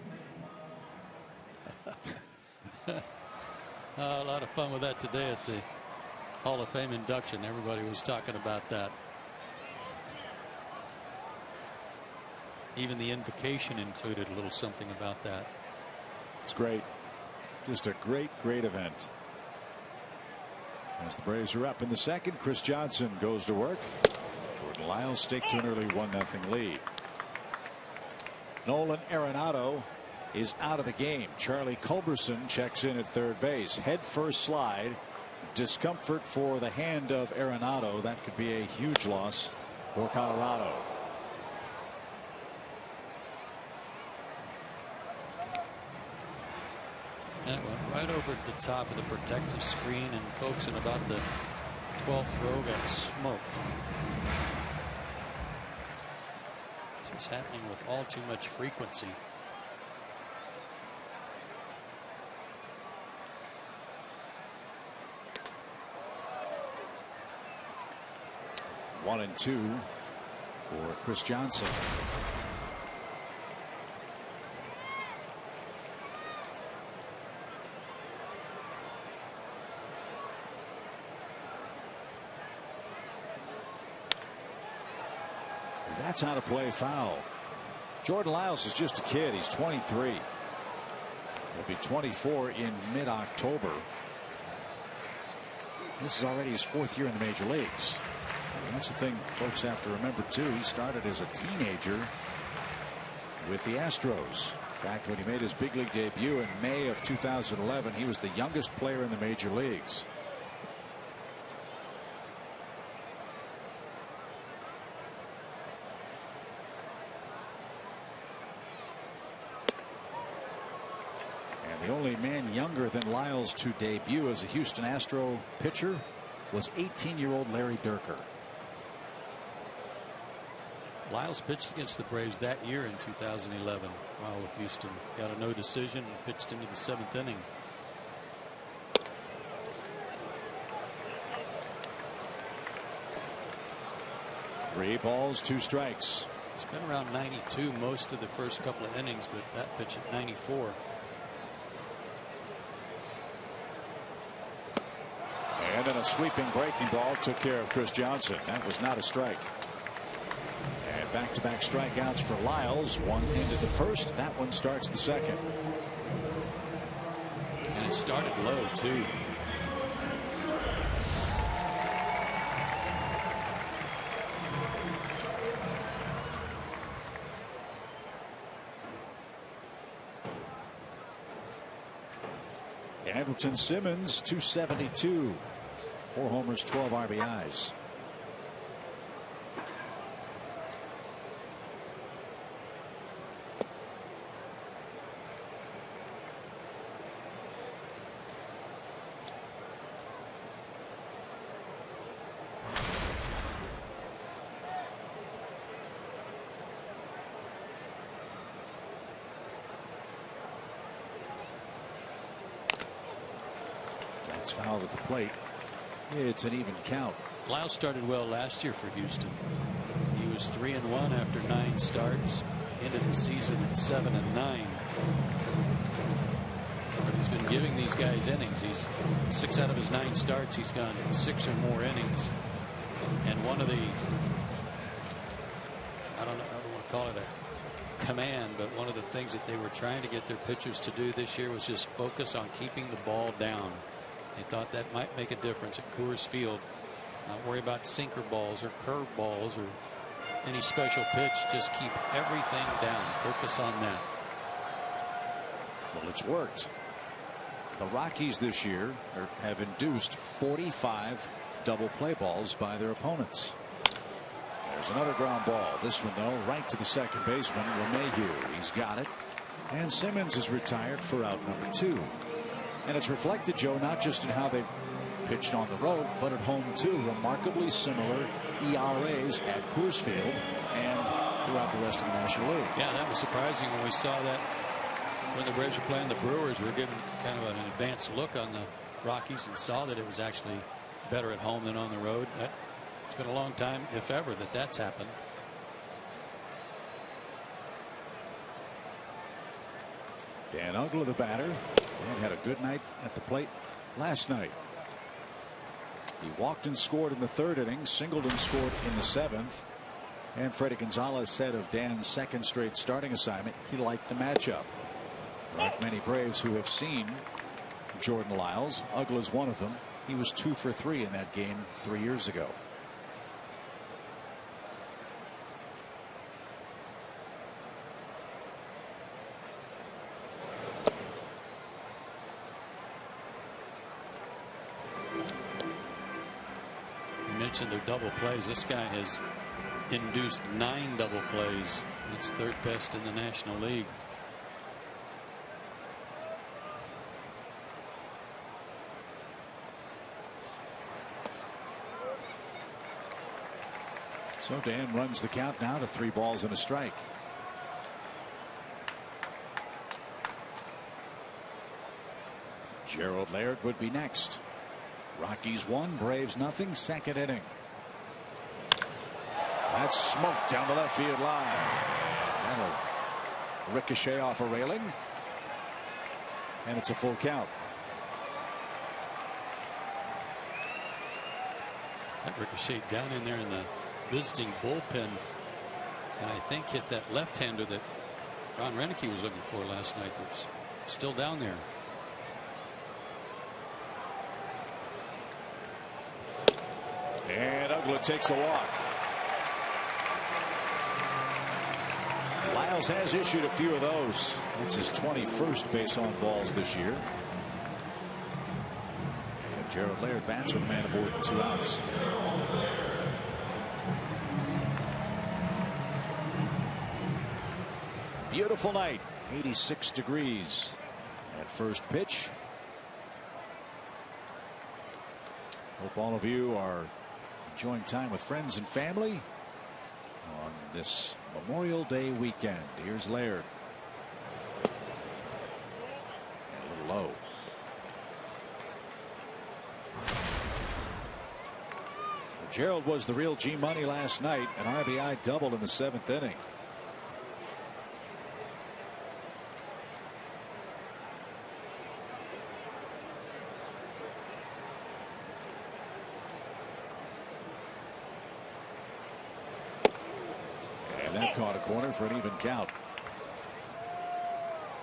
A lot of fun with that today at the Hall of Fame induction. Everybody was talking about that. Even the invocation included a little something about that. It's great. Just a great event. As the Braves are up in the second, Chris Johnson goes to work. Jordan Lyles stake to an early 1-0 lead. Nolan Arenado is out of the game. Charlie Culberson checks in at third base. Head first slide. Discomfort for the hand of Arenado. That could be a huge loss for Colorado. That went right over the top of the protective screen, and folks in about the 12th row got smoked. This is happening with all too much frequency. One and two for Chris Johnson. That's how to play foul. Jordan Lyles is just a kid. He's 23. He'll be 24 in mid-October. This is already his 4th year in the major leagues. And that's the thing folks have to remember too. He started as a teenager with the Astros. In fact, when he made his big league debut in May of 2011, he was the youngest player in the major leagues. The only man younger than Lyles to debut as a Houston Astro pitcher was 18-year-old Larry Dierker. Lyles pitched against the Braves that year in 2011 while with Houston. Got a no decision and pitched into the 7th inning. Three balls, 2 strikes. He's been around 92 most of the first couple of innings, but that pitch at 94. And then a sweeping breaking ball took care of Chris Johnson. That was not a strike. And back-to-back strikeouts for Lyles. One ended the first. That one starts the second. And it started low too. Andrelton Simmons, 272. 4 homers, 12 RBIs. That's fouled at the plate. It's an even count. Lyles started well last year for Houston. He was 3-1 after 9 starts. Ended the season at 7-9. But he's been giving these guys innings. He's 6 out of his 9 starts. He's gone 6 or more innings. And one of the, I don't want to call it a command, but one of the things that they were trying to get their pitchers to do this year was just focus on keeping the ball down. They thought that might make a difference at Coors Field. Not worry about sinker balls or curve balls or any special pitch. Just keep everything down. Focus on that. Well, it's worked. The Rockies this year have induced 45 double play balls by their opponents. There's another ground ball. This one, though, right to the second baseman, LeMahieu. He's got it. And Simmons is retired for out number 2. And it's reflected, Joe, not just in how they've pitched on the road, but at home, too. Remarkably similar ERAs at Coors Field and throughout the rest of the National League. Yeah, that was surprising when we saw that. When the Braves were playing the Brewers, we were given kind of an advanced look on the Rockies and saw that it was actually better at home than on the road. It's been a long time, if ever, that's happened. Dan Uggla, the batter, and had a good night at the plate last night. He walked and scored in the 3rd inning, singled and scored in the 7th. And Freddie Gonzalez said of Dan's second straight starting assignment, he liked the matchup. Like many Braves who have seen Jordan Lyles, Uggla's one of them. He was 2 for 3 in that game 3 years ago. You mentioned their double plays. This guy has induced 9 double plays. It's 3rd best in the National League. So Dan runs the count now to 3 balls and a strike. Gerald Laird would be next. Rockies 1, Braves nothing, 2nd inning. That's smoke down the left field line. That'll ricochet off a railing. And it's a full count. That ricocheted down in there in the visiting bullpen, and I think hit that left-hander that Ron Renicky was looking for last night. That's still down there. And Uggla takes a walk. Lyles has issued a few of those. It's his 21st base on balls this year. And Gerald Laird bats with a man aboard and 2 outs. Beautiful night, 86 degrees at first pitch. Hope all of you are enjoying time with friends and family on this Memorial Day weekend. Here's Laird. And a little low. Gerald was the real G money last night. An RBI double in the 7th inning. Caught a corner for an even count.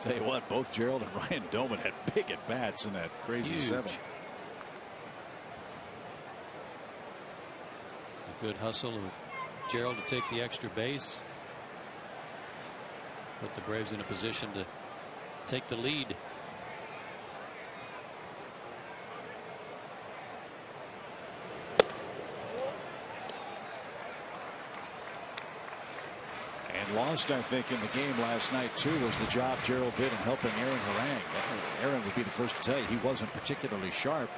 Tell you what, both Gerald and Ryan Doman had big at bats in that crazy 7th. A good hustle of Gerald to take the extra base. Put the Braves in a position to take the lead. Lost, I think, in the game last night, too, was the job Gerald did in helping Aaron Harang. Aaron would be the first to tell you he wasn't particularly sharp.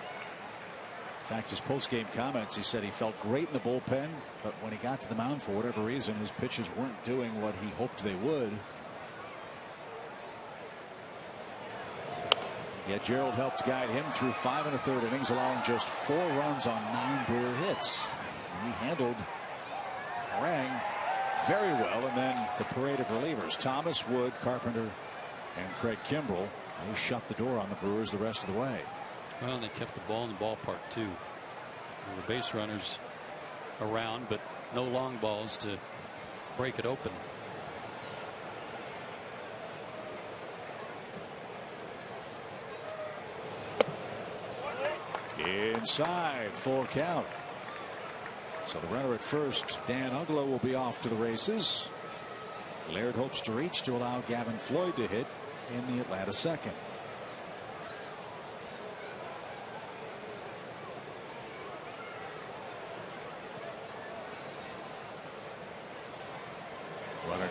In fact, his post-game comments, he said he felt great in the bullpen, but when he got to the mound, for whatever reason, his pitches weren't doing what he hoped they would. Yet Gerald helped guide him through 5 1/3 innings, allowing just 4 runs on 9 Brewer hits. And he handled Harang very well, and then the parade of relievers, Thomas, Wood, Carpenter, and Craig Kimbrell, they shut the door on the Brewers the rest of the way. Well, they kept the ball in the ballpark too. There were base runners around, but no long balls to break it open. Inside, full count. So the runner at first, Dan Uggla, will be off to the races. Laird hopes to reach to allow Gavin Floyd to hit in the Atlanta 2nd.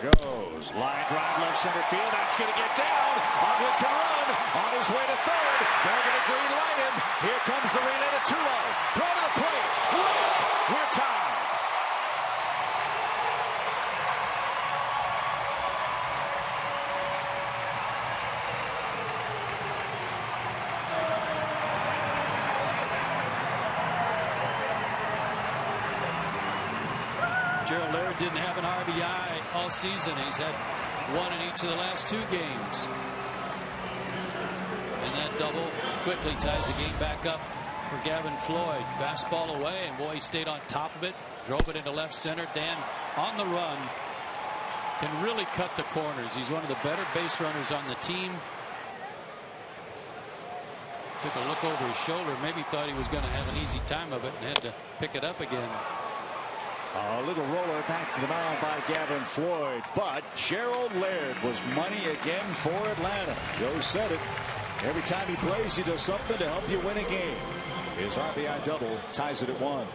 There goes. Line drive left center field. That's going to get down. Oakland can run on his way to third. They're going to green light him. Here comes the relay to Tulo. Throw to the plate. Late. We're tied. Gerald Laird didn't have an RBI all season. He's had one in each of the last 2 games. And that double quickly ties the game back up for Gavin Floyd. Fastball away, and boy, he stayed on top of it. Drove it into left center. Dan on the run can really cut the corners. He's one of the better base runners on the team. Took a look over his shoulder. Maybe thought he was going to have an easy time of it and had to pick it up again. A little roller back to the mound by Gavin Floyd, but Gerald Laird was money again for Atlanta. Joe said it. Every time he plays, he does something to help you win a game. His RBI double ties it at 1.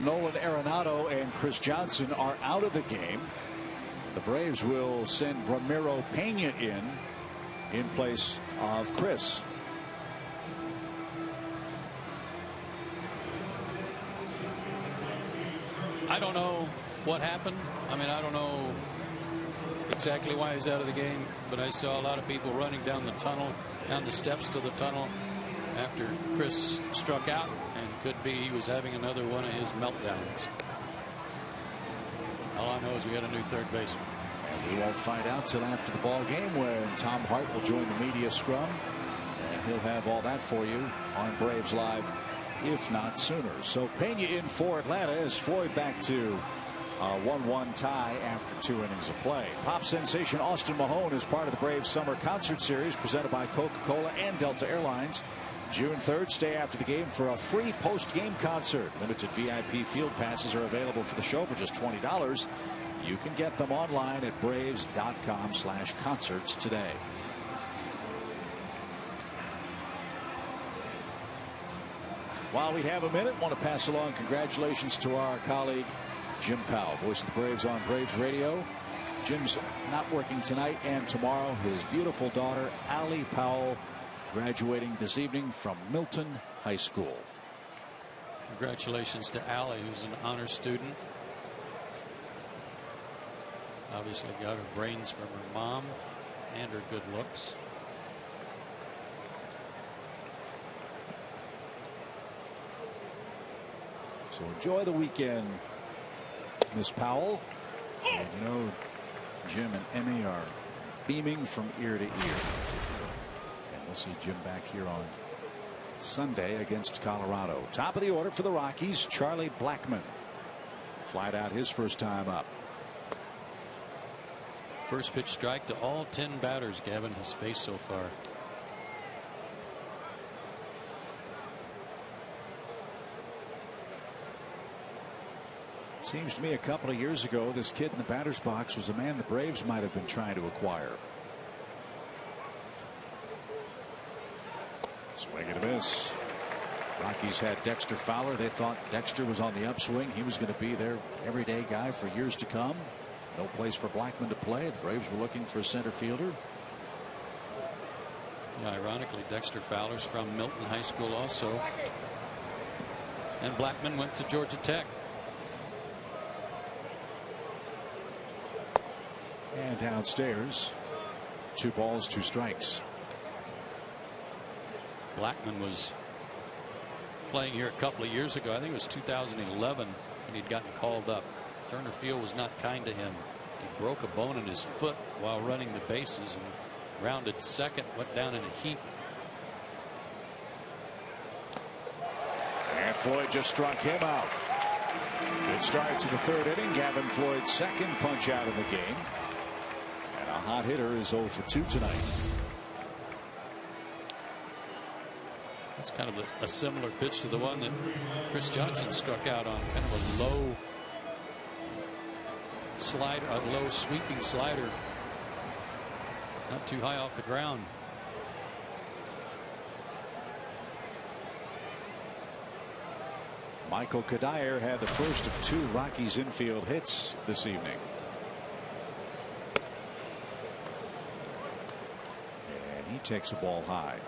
Nolan Arenado and Chris Johnson are out of the game. The Braves will send Ramiro Pena in place of Chris. I don't know what happened. I mean, I don't know exactly why he's out of the game, but I saw a lot of people running down the tunnel, down the steps to the tunnel after Chris struck out, and could be he was having another one of his meltdowns. All I know is we got a new third baseman. And we won't find out till after the ball game, when Tom Hart will join the media scrum, and he'll have all that for you on Braves Live, if not sooner. So Pena in for Atlanta as Floyd back to a 1-1 tie after 2 innings of play. Pop sensation Austin Mahone is part of the Braves Summer Concert Series presented by Coca-Cola and Delta Airlines. June 3rd, stay after the game for a free post-game concert. Limited VIP field passes are available for the show for just $20. You can get them online at braves.com/concerts today. While we have a minute, want to pass along congratulations to our colleague Jim Powell, voice of the Braves on Braves Radio. Jim's not working tonight and tomorrow. His beautiful daughter Allie Powell graduating this evening from Milton High School. Congratulations to Allie, who's an honor student. Obviously got her brains from her mom and her good looks. So enjoy the weekend, Miss Powell. And you know, Jim and Emmy are beaming from ear to ear. We'll see Jim back here on Sunday against Colorado. Top of the order for the Rockies, Charlie Blackmon. Flied out his first time up. First pitch strike to all 10 batters Gavin has faced so far. Seems to me a couple of years ago, this kid in the batter's box was a man the Braves might have been trying to acquire. Swing and a miss. Rockies had Dexter Fowler. They thought Dexter was on the upswing. He was going to be their everyday guy for years to come. No place for Blackmon to play. The Braves were looking for a center fielder. Yeah, ironically, Dexter Fowler's from Milton High School also. And Blackmon went to Georgia Tech. And downstairs, 2 balls, 2 strikes. Blackmon was playing here a couple of years ago. I think it was 2011 when he'd gotten called up. Turner Field was not kind to him. He broke a bone in his foot while running the bases and rounded second, went down in a heap. And Floyd just struck him out. Good start to the 3rd inning. Gavin Floyd's 2nd punch out of the game. And a hot hitter is 0 for 2 tonight. It's kind of a similar pitch to the one that Chris Johnson struck out on. Kind of a low slider, a low sweeping slider. Not too high off the ground. Michael Kadire had the first of 2 Rockies infield hits this evening. And he takes a ball high.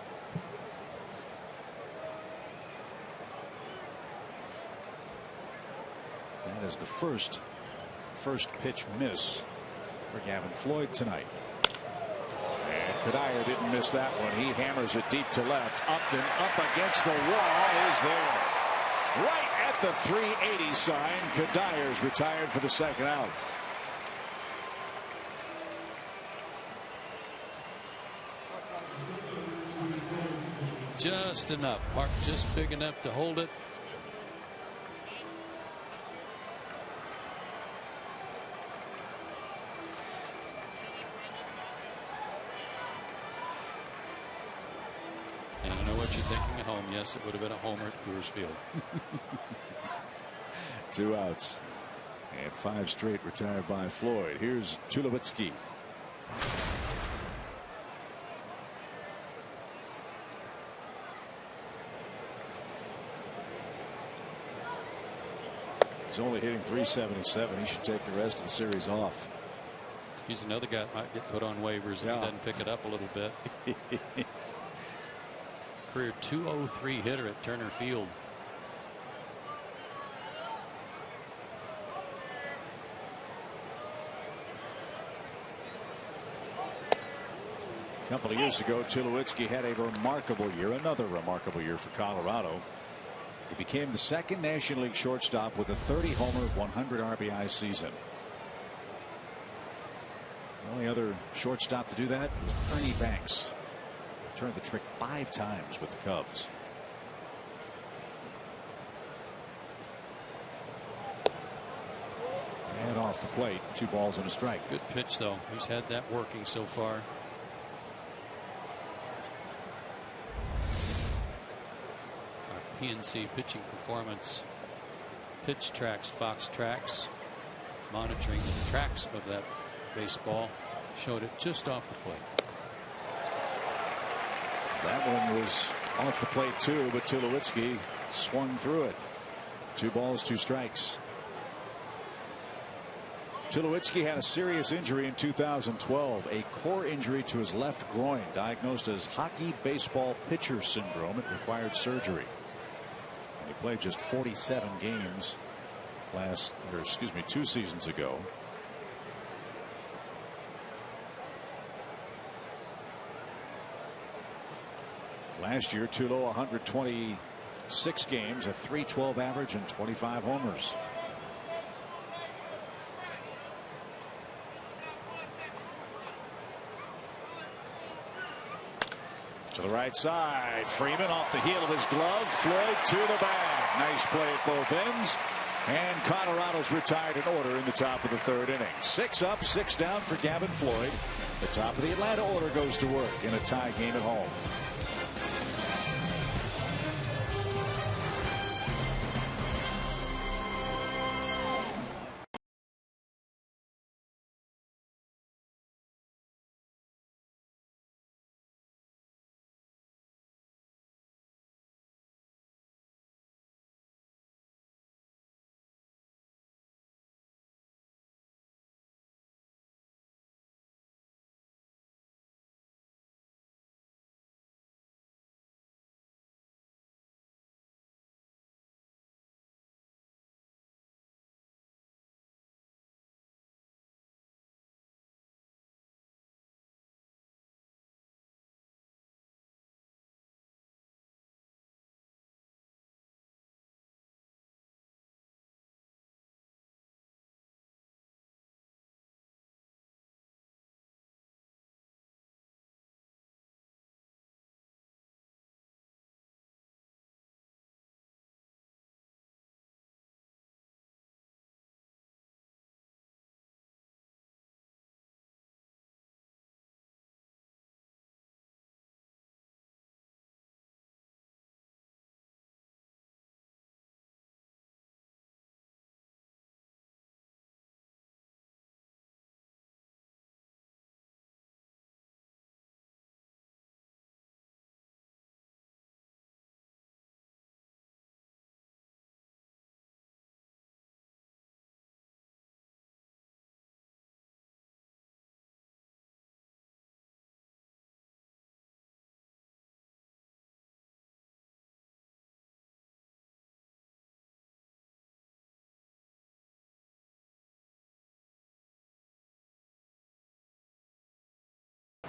That is the first pitch miss for Gavin Floyd tonight. And Kadire didn't miss that one. He hammers it deep to left. Upton up against the wall is there. Right at the 380 sign. Kadire's retired for the 2nd out. Just enough. Park just big enough to hold it. And I know what you're thinking at home. Yes, it would have been a homer at Coors Field. 2 outs. And 5 straight retired by Floyd. Here's Tulowitzki. He's only hitting .377. He should take the rest of the series off. He's another guy that might get put on waivers if he doesn't pick it up a little bit. Career .203 hitter at Turner Field. A couple of years ago, Tulowitzki had a remarkable year, another remarkable year for Colorado. He became the 2nd National League shortstop with a 30-homer, 100 RBI season. The only other shortstop to do that was Ernie Banks. Turned the trick 5 times with the Cubs. And off the plate, 2 balls and a strike. Good pitch, though. He's had that working so far. PNC pitching performance pitch tracks, Fox tracks, monitoring the tracks of that baseball, showed it just off the plate. That one was off the plate too, but Tulowitzki swung through it. 2 balls, 2 strikes. Tulowitzki had a serious injury in 2012, a core injury to his left groin, diagnosed as hockey baseball pitcher syndrome. It required surgery. He played just 47 games 2 seasons ago. Last year, Tulo 126 games, a .312 average, and 25 homers. To the right side, Freeman off the heel of his glove. Floyd to the bag. Nice play at both ends. And Colorado's retired in order in the top of the 3rd inning. 6 up, 6 down for Gavin Floyd. The top of the Atlanta order goes to work in a tie game at home.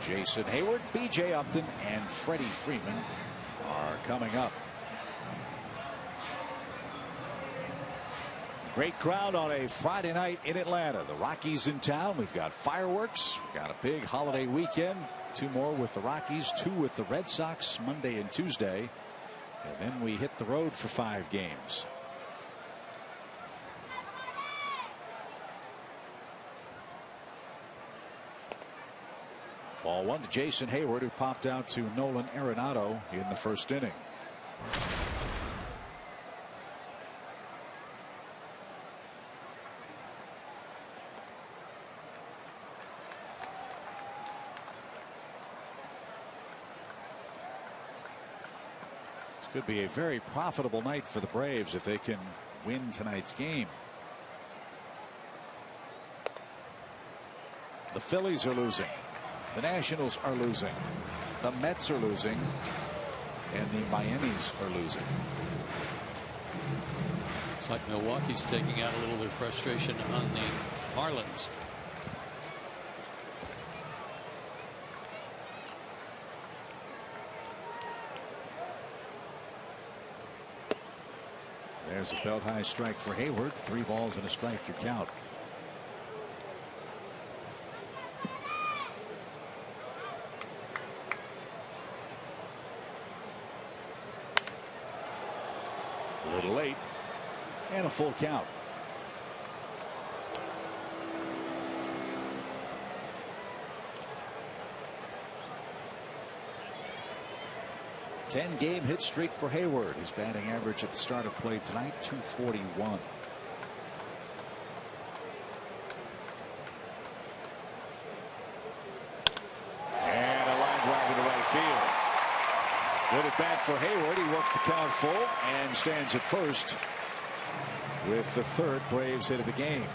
Jason Hayward, B.J. Upton, and Freddie Freeman are coming up. Great crowd on a Friday night in Atlanta. The Rockies in town. We've got fireworks. We've got a big holiday weekend. 2 more with the Rockies, 2 with the Red Sox Monday and Tuesday. And then we hit the road for 5 games. Ball 1 to Jason Hayward, who popped out to Nolan Arenado in the first inning. This could be a very profitable night for the Braves if they can win tonight's game. The Phillies are losing. The Nationals are losing. The Mets are losing. And the Miamis are losing. It's like Milwaukee's taking out a little bit of frustration on the Marlins. There's a belt high strike for Hayward. 3 balls and a strike, your count. A little late, and a full count. Ten-game hit streak for Hayward. His batting average at the start of play tonight, .241. And a line drive into right field. Good at bat for Hayward. He worked the count full and stands at first with the 3rd Braves hit of the game.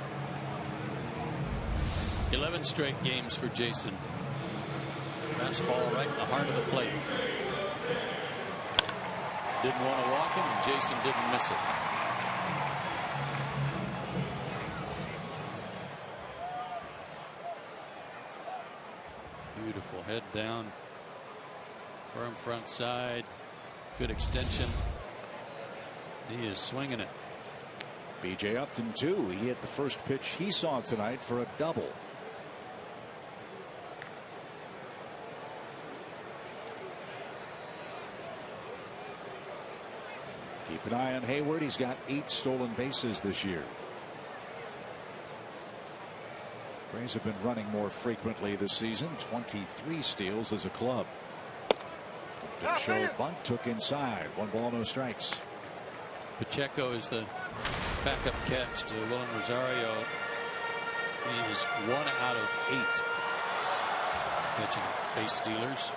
11 straight games for Jason. Fastball right in the heart of the plate. Didn't want to walk him, and Jason didn't miss it. Beautiful head down. Firm front side. Good extension. He is swinging it. B.J. Upton, too. He hit the first pitch he saw tonight for a double. Keep an eye on Hayward. He's got 8 stolen bases this year. Braves have been running more frequently this season. 23 steals as a club. Didn't show a bunt, took inside. 1 ball, no strikes. Pacheco is the backup catch to William Rosario. He is 1 out of 8 catching base stealers.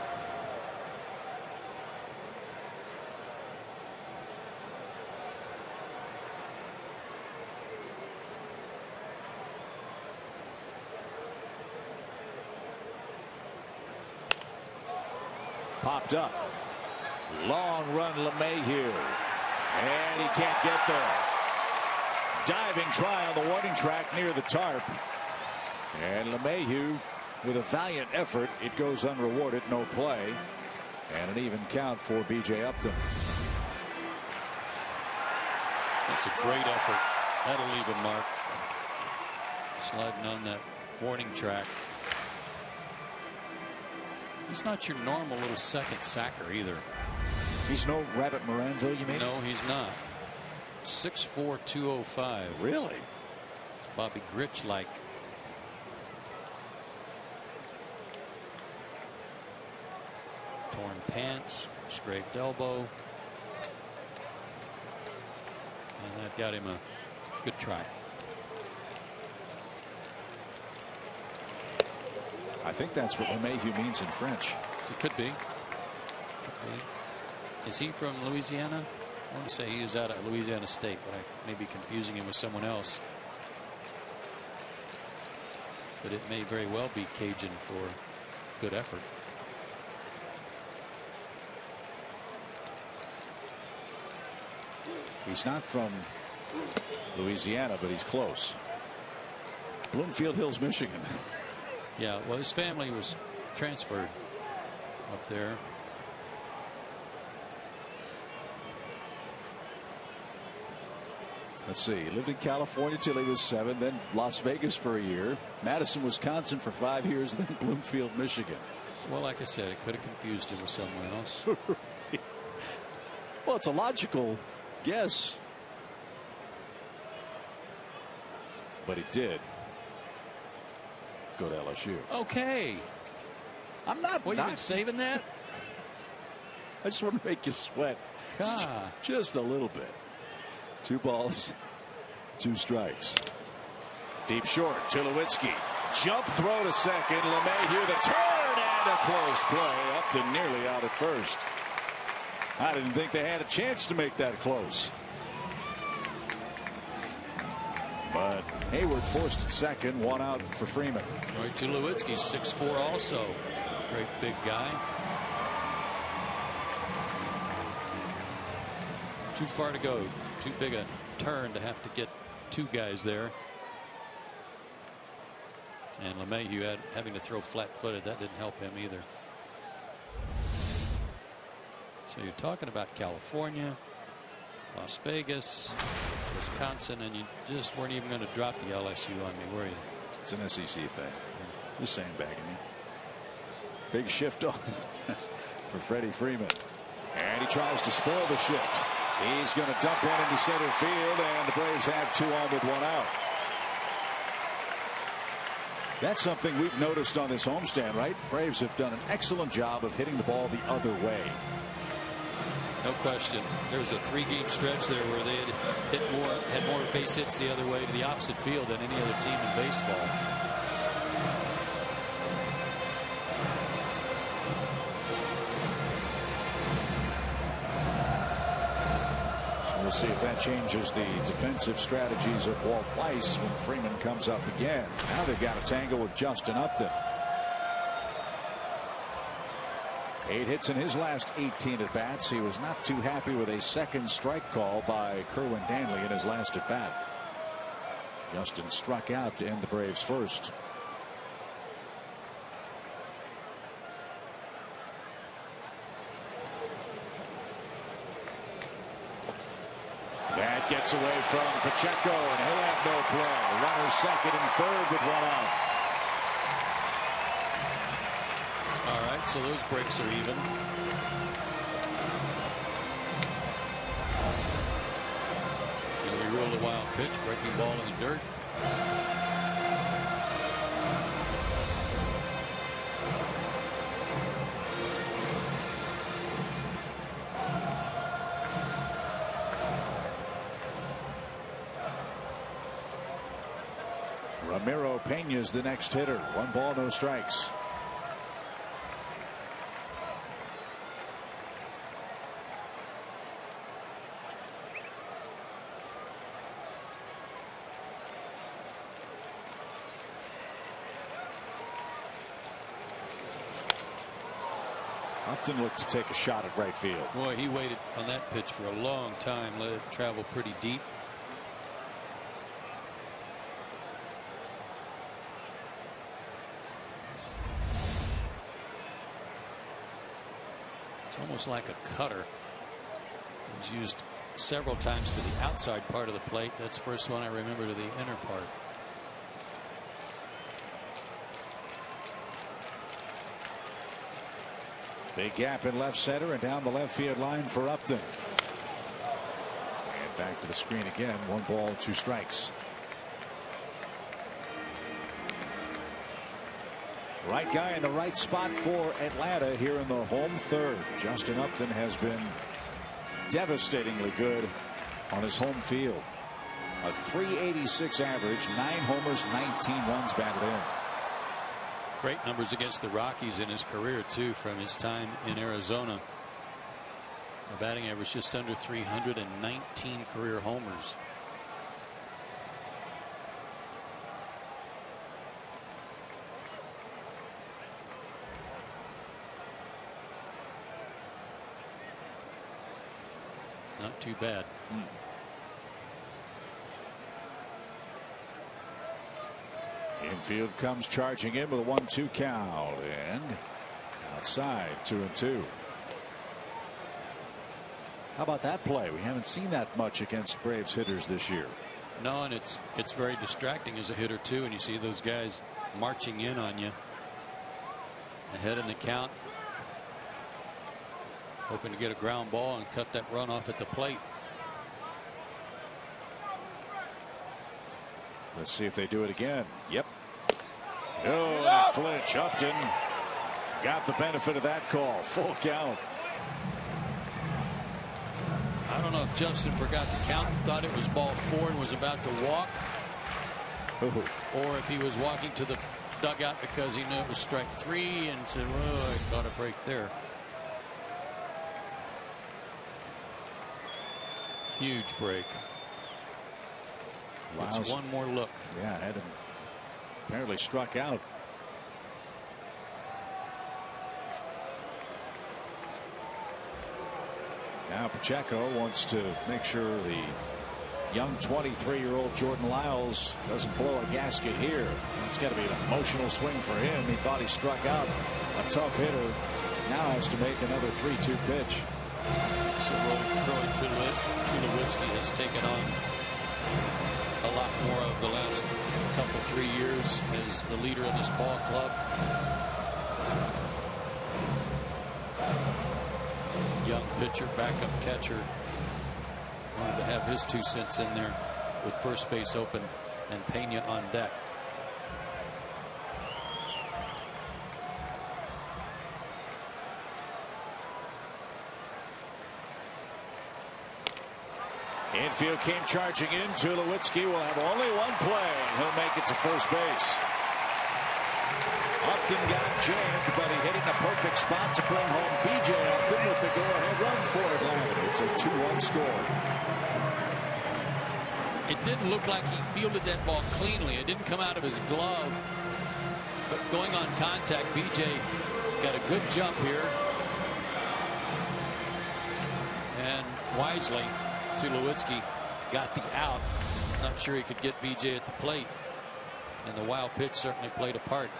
Popped up. Long run LeMahieu. And he can't get there. Diving try on the warning track near the tarp. And LeMahieu with a valiant effort. It goes unrewarded. No play. And an even count for B.J. Upton. That's a great effort. That'll leave a mark. Sliding on that warning track. He's not your normal little second sacker either. He's no Rabbit Moranville, you mean? No, he's not. 6'4", 205. Really? It's Bobby Grich like. Torn pants, scraped elbow. And that got him a good try. I think that's what LeMahieu means in French. It could be. Is he from Louisiana? I want to say he is out of Louisiana State, but I may be confusing him with someone else. But it may very well be Cajun for good effort. He's not from Louisiana, but he's close. Bloomfield Hills, Michigan. Yeah, well, his family was transferred up there. Let's see. He lived in California till he was 7, then Las Vegas for a year, Madison, Wisconsin for 5 years, then Bloomfield, Michigan. Well, like I said, it could have confused him with someone else. Well, it's a logical guess. But he did go to LSU. Okay. I'm not. Well, you've been saving that? I just want to make you sweat. Just a little bit. 2 balls, 2 strikes. Deep short, Tulowitzki. Jump throw to second. LeMahieu the turn and a close play. Upton nearly out at first. I didn't think they had a chance to make that close. But Hayward forced at second. 1 out for Freeman. Roy Tulowitzki's 6'4" also. Great big guy. Too far to go. Too big a turn to have to get 2 guys there. And LeMahieu having to throw flat-footed, that didn't help him either. So you're talking about California, Las Vegas, Wisconsin, and you just weren't even going to drop the LSU on me, were you? It's an SEC thing. You're sandbagging me. Big shift on for Freddie Freeman. And he tries to spoil the shift. He's going to dump one into center field, and the Braves have 2 on with 1 out. That's something we've noticed on this homestand, right? Braves have done an excellent job of hitting the ball the other way. No question. There was a 3-game stretch there where they had more base hits the other way to the opposite field than any other team in baseball. We'll see if that changes the defensive strategies of Walt Weiss when Freeman comes up again. Now they've got a tangle with Justin Upton. 8 hits in his last 18 at bats. He was not too happy with a second strike call by Kerwin Danley in his last at bat. Justin struck out to end the Braves' first. That gets away from Pacheco, and he'll have no play. Runner second and third with 1 out. All right, so those breaks are even. And we ruled a wild pitch, breaking ball in the dirt. Ramiro Pena's the next hitter. 1 ball, no strikes. Upton looked to take a shot at right field. Boy, he waited on that pitch for a long time, let it travel pretty deep. Almost like a cutter. He's used several times to the outside part of the plate. That's the first one I remember to the inner part. Big gap in left center and down the left field line for Upton. And back to the screen again. 1 ball, 2 strikes. Right guy in the right spot for Atlanta here in the home third. Justin Upton has been devastatingly good on his home field. A .386 average, 9 homers, 19 runs batted in. Great numbers against the Rockies in his career too, from his time in Arizona. A batting average just under 319 career homers. Not too bad. Infield comes charging in with a 1-2 count, and outside 2-2. How about that play? We haven't seen that much against Braves hitters this year. No, and it's very distracting as a hitter too, and you see those guys marching in on you ahead in the count, hoping to get a ground ball and cut that run off at the plate. Let's see if they do it again. Yep. Oh, and flinch. Upton got the benefit of that call. Full count. I don't know if Justin forgot the count, thought it was ball 4 and was about to walk, or if he was walking to the dugout because he knew it was strike 3 and said, "Oh, I got a break there." Huge break. It's one more look. Yeah, had him apparently struck out. Now Pacheco wants to make sure the young 23-year-old Jordan Lyles doesn't blow a gasket here. It's got to be an emotional swing for him. He thought he struck out a tough hitter. Now has to make another 3-2 pitch. So Troy Tulowitzki has taken on a lot more of the last couple 3 years as the leader of this ball club. Young pitcher, backup catcher, wanted to have his 2 cents in there with first base open and Pena on deck. Infield came charging in. Tulowitzki will have only one play, and he'll make it to first base. Upton got jammed, but he hit it in a perfect spot to bring home B.J. Upton with the go-ahead run for Atlanta. It's a 2-1 score. It didn't look like he fielded that ball cleanly. It didn't come out of his glove, but going on contact, B.J. got a good jump here, and wisely Tulowitzki got the out. Not sure he could get B.J. at the plate, and the wild pitch certainly played a part.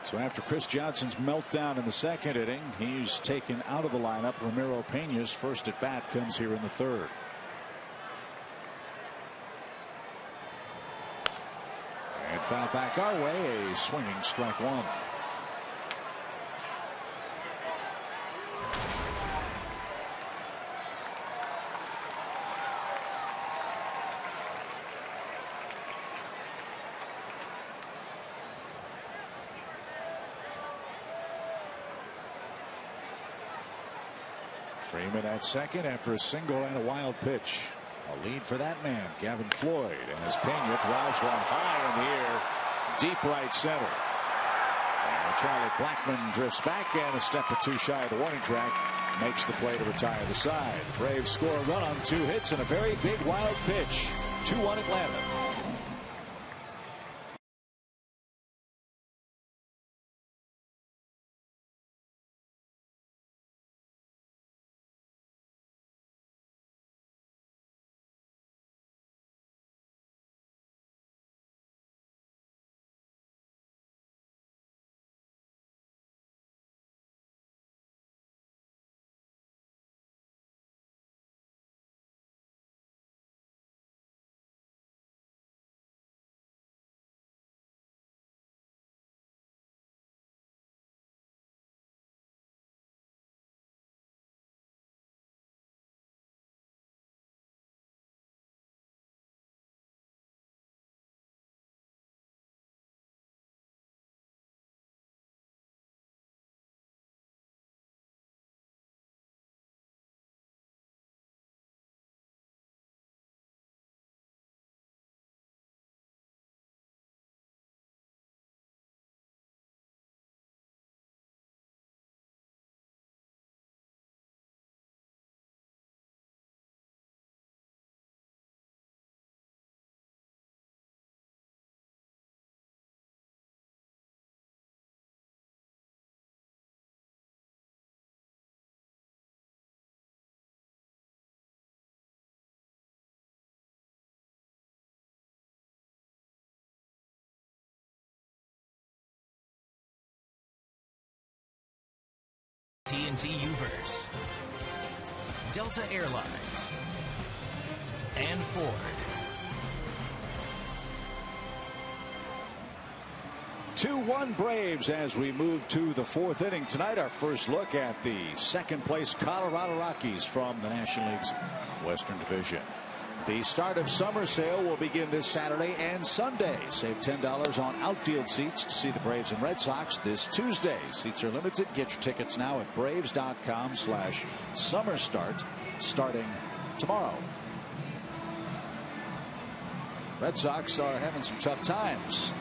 So after Chris Johnson's meltdown in the second inning, he's taken out of the lineup. Ramiro Pena's first at bat comes here in the third. And foul back our way, a swinging strike 1. Freeman at second after a single and a wild pitch. A lead for that man, Gavin Floyd, and as Pena drives one high in the air, deep right center. And Charlie Blackmon drifts back, and a step or 2 shy of the warning track, makes the play to retire the side. Braves score a run on 2 hits and a very big wild pitch. 2-1 Atlanta. AT&T Uverse, Delta Airlines, and Ford. 2-1 Braves as we move to the fourth inning. Tonight, our first look at the second place Colorado Rockies from the National League's Western Division. The start of summer sale will begin this Saturday and Sunday. Save $10 on outfield seats to see the Braves and Red Sox this Tuesday. Seats are limited. Get your tickets now at braves.com/summerstart starting tomorrow. Red Sox are having some tough times.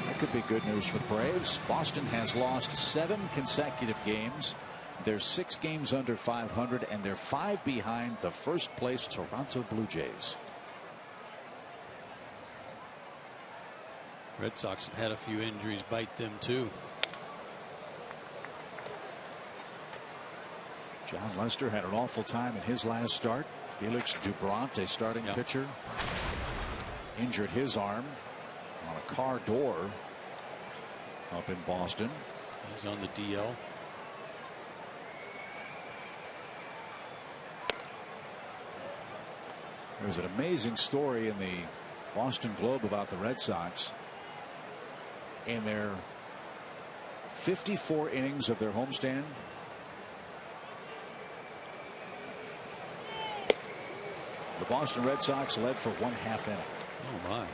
That could be good news for the Braves. Boston has lost 7 consecutive games. They're 6 games under 500, and they're 5 behind the first place Toronto Blue Jays. Red Sox have had a few injuries bite them too. John Lester had an awful time in his last start. Felix Dubront, a starting pitcher, injured his arm on a car door up in Boston. He's on the DL. There was an amazing story in the Boston Globe about the Red Sox. In their 54 innings of their homestand, the Boston Red Sox led for 1/2 inning. Oh my.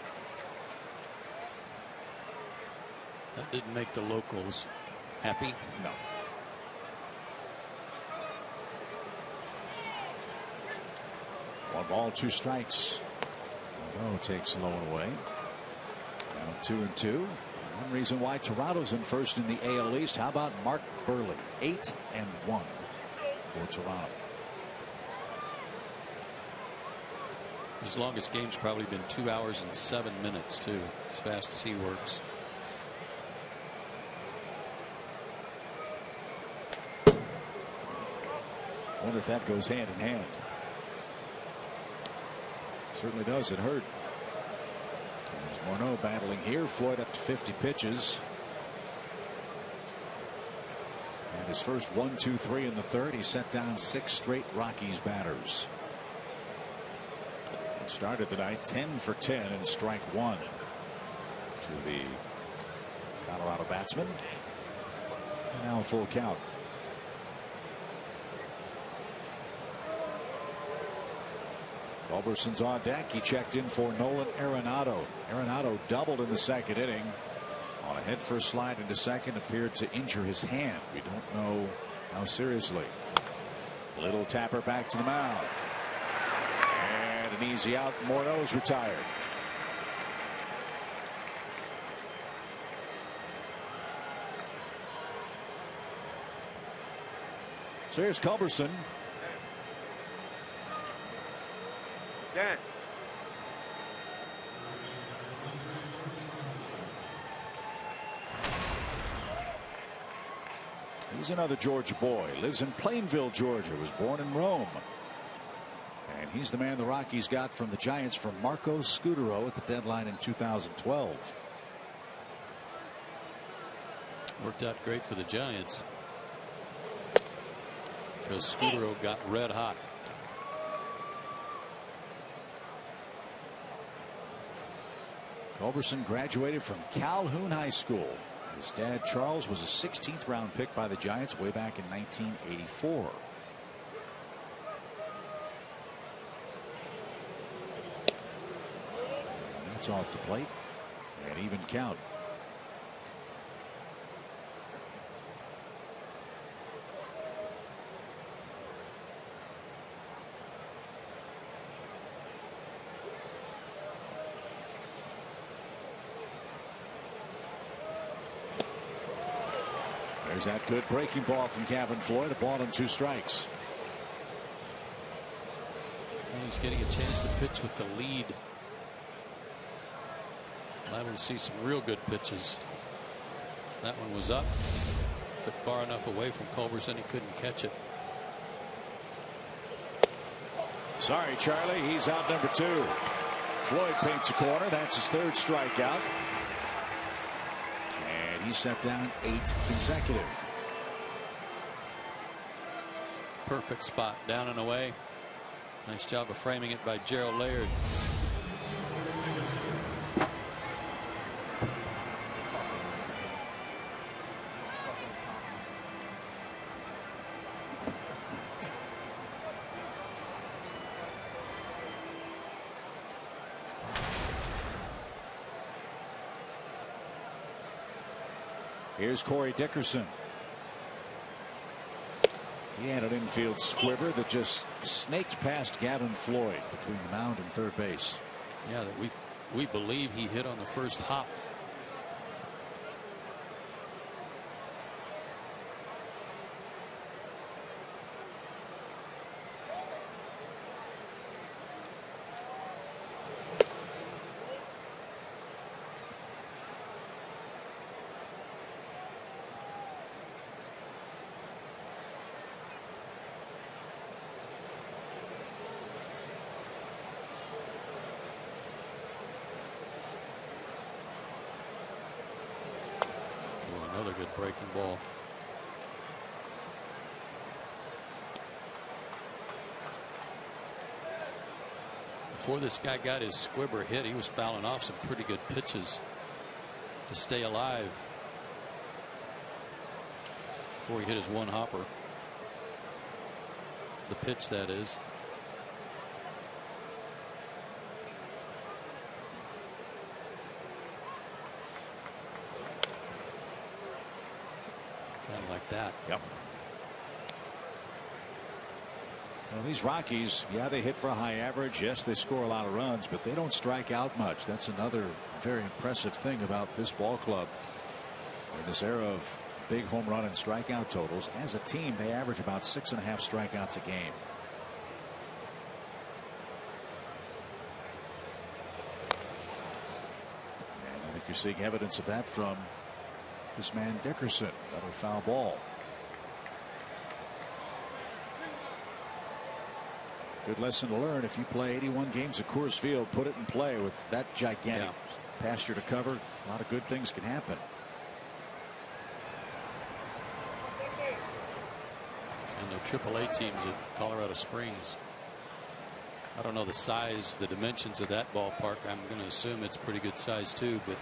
That didn't make the locals happy. No. One ball, 2 strikes. Monroe takes low and away. Now 2-2. One reason why Toronto's in first in the AL East. How about Mark Burley? 8-1 for Toronto. His longest game's probably been 2 hours and 7 minutes too, as fast as he works. I wonder if that goes hand in hand. Certainly does. It hurt. There's Morneau battling here. Floyd up to 50 pitches. And his first 1, 2, 3 in the third. He set down 6 straight Rockies batters. He started the night 10 for 10 and strike 1 to the Colorado batsman. And now a full count. Culberson's on deck. He checked in for Nolan Arenado. Arenado doubled in the second inning on a head-first slide into second. Appeared to injure his hand. We don't know how seriously. Little tapper back to the mound. And an easy out. Morneau's retired. So here's Culberson. Dan. He's another Georgia boy. Lives in Plainville, Georgia. Was born in Rome. And he's the man the Rockies got from the Giants for Marco Scutaro at the deadline in 2012. Worked out great for the Giants because Scutaro got red hot. Culberson graduated from Calhoun High School. His dad Charles was a 16th round pick by the Giants way back in 1984. That's off the plate. An even count. There's that good breaking ball from Gavin Floyd. A ball and 2 strikes. And he's getting a chance to pitch with the lead. Liable to see some real good pitches. That one was up, but far enough away from Culberson he couldn't catch it. Sorry, Charlie. He's out number 2. Floyd paints a corner. That's his 3rd strikeout. And he set down 8 consecutive. perfect spot, down and away. Nice job of framing it by Gerald Laird. Here's Corey Dickerson. He had an infield squibber that just snaked past Gavin Floyd between the mound and third base. Yeah, that we believe he hit on the first hop. Another good breaking ball. Before this guy got his squibber hit, he was fouling off some pretty good pitches to stay alive before he hit his one hopper. The pitch, that is. Kind of like that. Yep. Well, these Rockies, yeah, they hit for a high average. Yes, they score a lot of runs, but they don't strike out much. That's another very impressive thing about this ball club. In this era of big home run and strikeout totals, as a team, they average about 6.5 strikeouts a game. And I think you're seeing evidence of that from this man Dickerson. Another foul ball. Good lesson to learn. If you play 81 games at Coors Field, put it in play with that gigantic pasture to cover. A lot of good things can happen. And their AAA teams at Colorado Springs. I don't know the size, the dimensions of that ballpark. I'm going to assume it's pretty good size too, but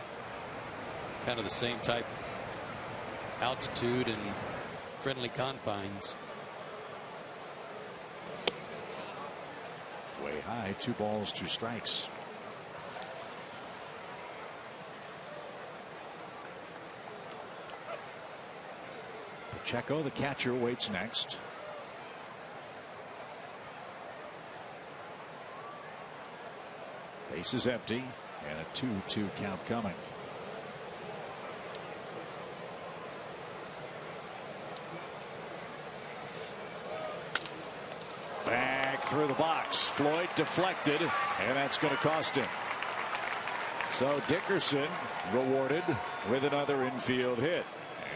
kind of the same type altitude and friendly confines. Way high, 2 balls, 2 strikes. Pacheco, the catcher, waits next. Base is empty and a 2-2 count coming. Back through the box. Floyd deflected, and that's going to cost him. So Dickerson rewarded with another infield hit.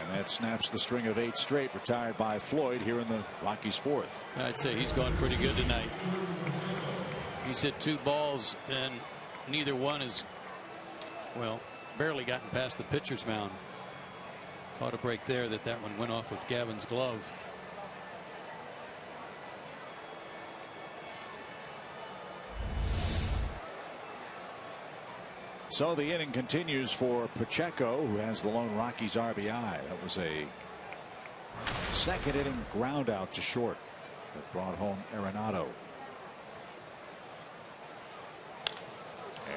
And that snaps the string of 8 straight retired by Floyd here in the Rockies' 4th. I'd say he's gone pretty good tonight. He's hit 2 balls, and neither one has, well, barely gotten past the pitcher's mound. Caught a break there that one went off of Gavin's glove. So the inning continues for Pacheco, who has the lone Rockies RBI. That was a second inning ground out to short that brought home Arenado.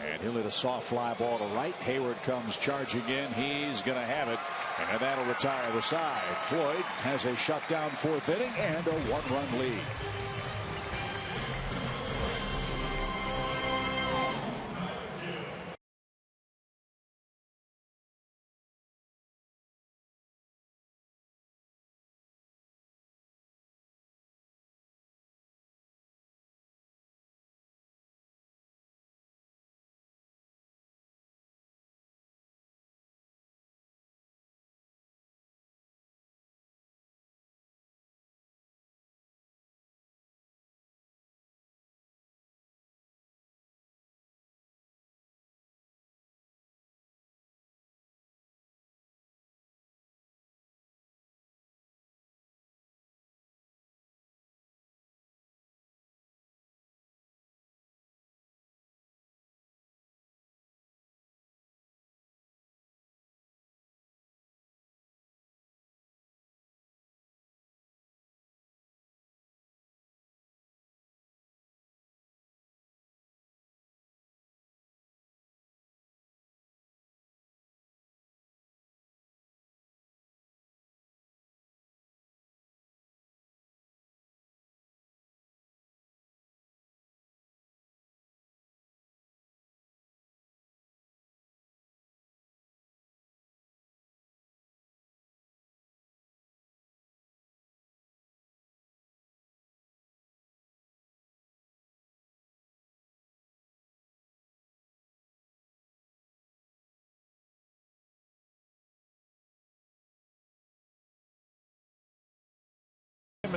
And he'll hit a soft fly ball to right. Hayward comes charging in. He's going to have it, and that'll retire the side. Floyd has a shutdown 4th inning and a 1-run lead.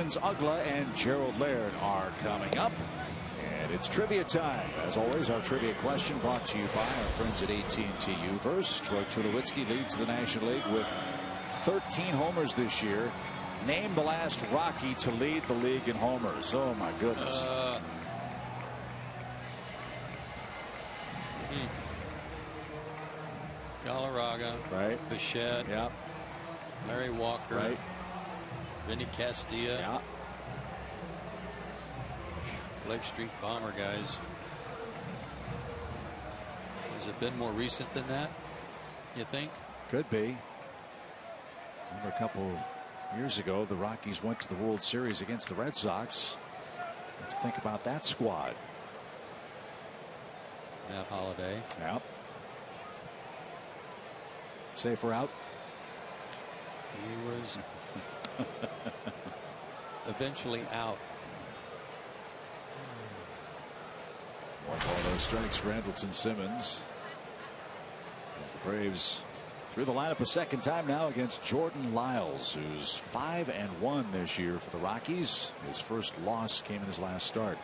Simmons Ugla and Gerald Laird are coming up. And it's trivia time. As always, our trivia question brought to you by our friends at AT&T Uverse. Troy Tulowitzki leads the National League with 13 homers this year. Name the last Rocky to lead the league in homers. Oh, my goodness. Galarraga. Right. Bichette. Yep. Larry Walker. Right. Vinny Castilla. Yeah. Lake Street Bomber guys. Has it been more recent than that, you think? Could be. Remember a couple of years ago, the Rockies went to the World Series against the Red Sox. Think about that squad. Matt Holliday. Yep. Safer out. He was eventually out. One ball, those strikes for Andrelton Simmons. As the Braves through the lineup a second time now against Jordan Lyles, who's 5-1 this year for the Rockies. His first loss came in his last start.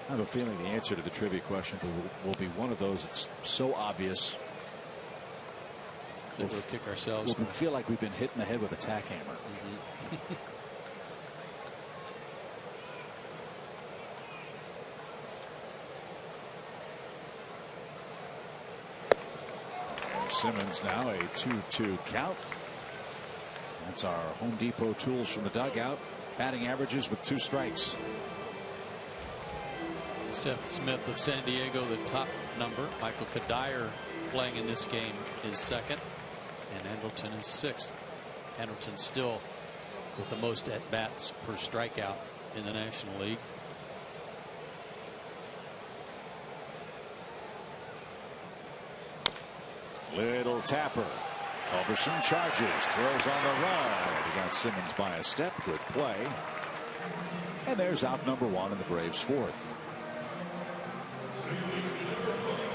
I have a feeling the answer to the trivia question will be one of those that's so obvious that we'll kick ourselves. We'll feel like we've been hit in the head with a tack hammer. And Simmons now a 2-2 count. That's our Home Depot tools from the dugout. Batting averages with 2 strikes. Seth Smith of San Diego, the top number. Michael Kadire playing in this game is second, and Andrelton is 6th. Andrelton still with the most at bats per strikeout in the National League. Little tapper. Culberson charges, throws on the run. He got Simmons by a step. Good play. And there's out number 1 in the Braves' 4th.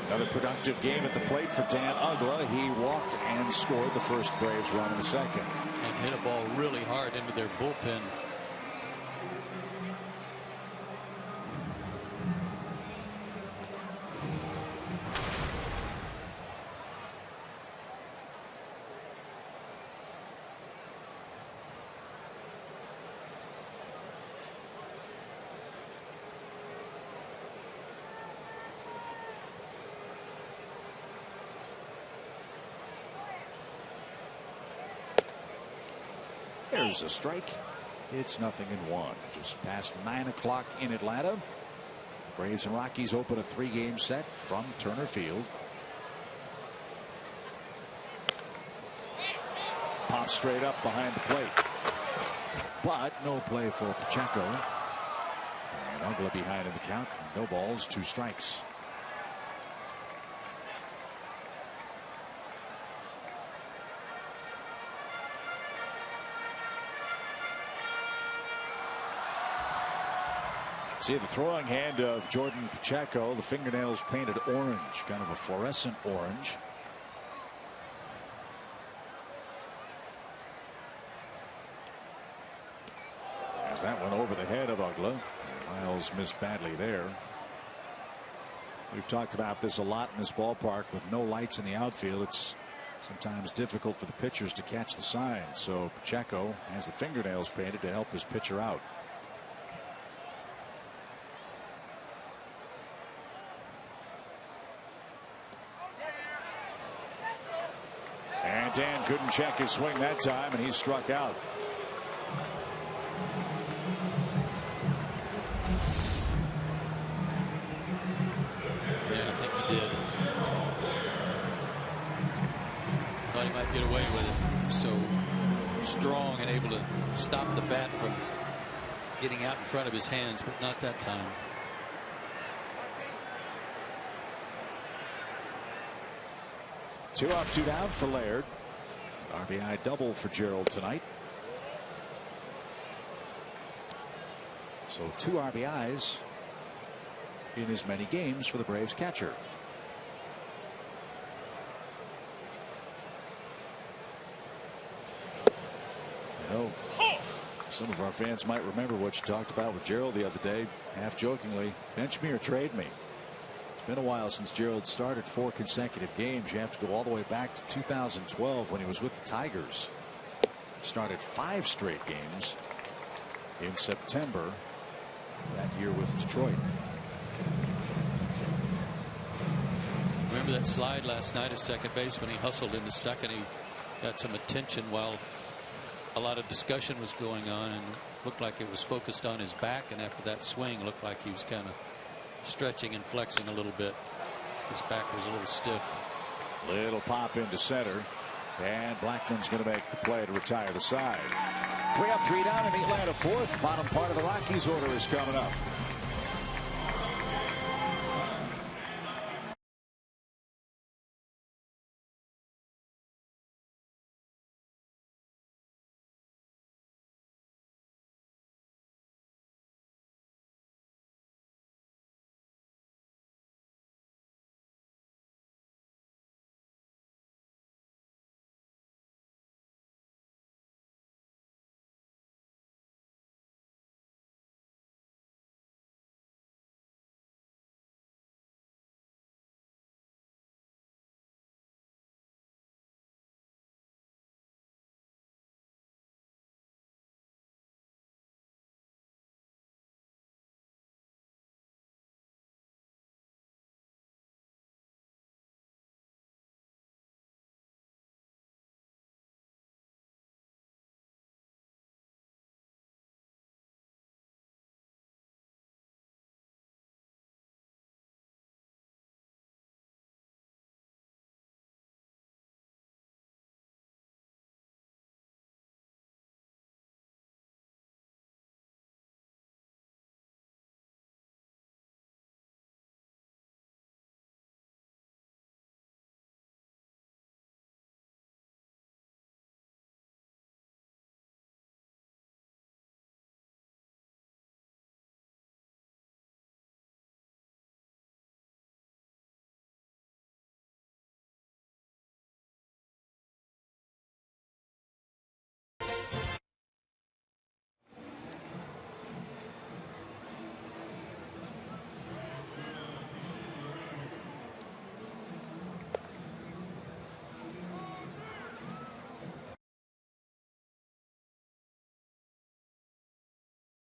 Another productive game at the plate for Dan Ugla. He walked and scored the first Braves run in the second. And hit a ball really hard into their bullpen. There's a strike. It's 0-1. Just past 9 o'clock in Atlanta. Braves and Rockies open a 3-game set from Turner Field. Pop straight up behind the plate. But no play for Pacheco. And Ugla behind in the count. No balls, 2 strikes. See the throwing hand of Jordan Pacheco, the fingernails painted orange, kind of a fluorescent orange. As that went over the head of Ugla. Miles missed badly there. We've talked about this a lot in this ballpark. With no lights in the outfield, it's sometimes difficult for the pitchers to catch the sign. So Pacheco has the fingernails painted to help his pitcher out. And Dan couldn't check his swing that time, and he struck out. Yeah, I think he did. Thought he might get away with it. So strong and able to stop the bat from getting out in front of his hands, but not that time. 2 up, 2 down for Laird. RBI double for Gerald tonight. So 2 RBIs in as many games for the Braves catcher. You know, some of our fans might remember what you talked about with Gerald the other day, half jokingly, bench me or trade me. It's been a while since Gerald started 4 consecutive games. You have to go all the way back to 2012 when he was with the Tigers. Started 5 straight games in September that year with Detroit. Remember that slide last night at second base when he hustled into second? He got some attention while a lot of discussion was going on, and looked like it was focused on his back, and after that swing looked like he was kind of stretching and flexing a little bit. His back was a little stiff. Little pop into center, and Blackman's going to make the play to retire the side. 3 up, 3 down in the Atlanta 4th. Bottom part of the Rockies order is coming up.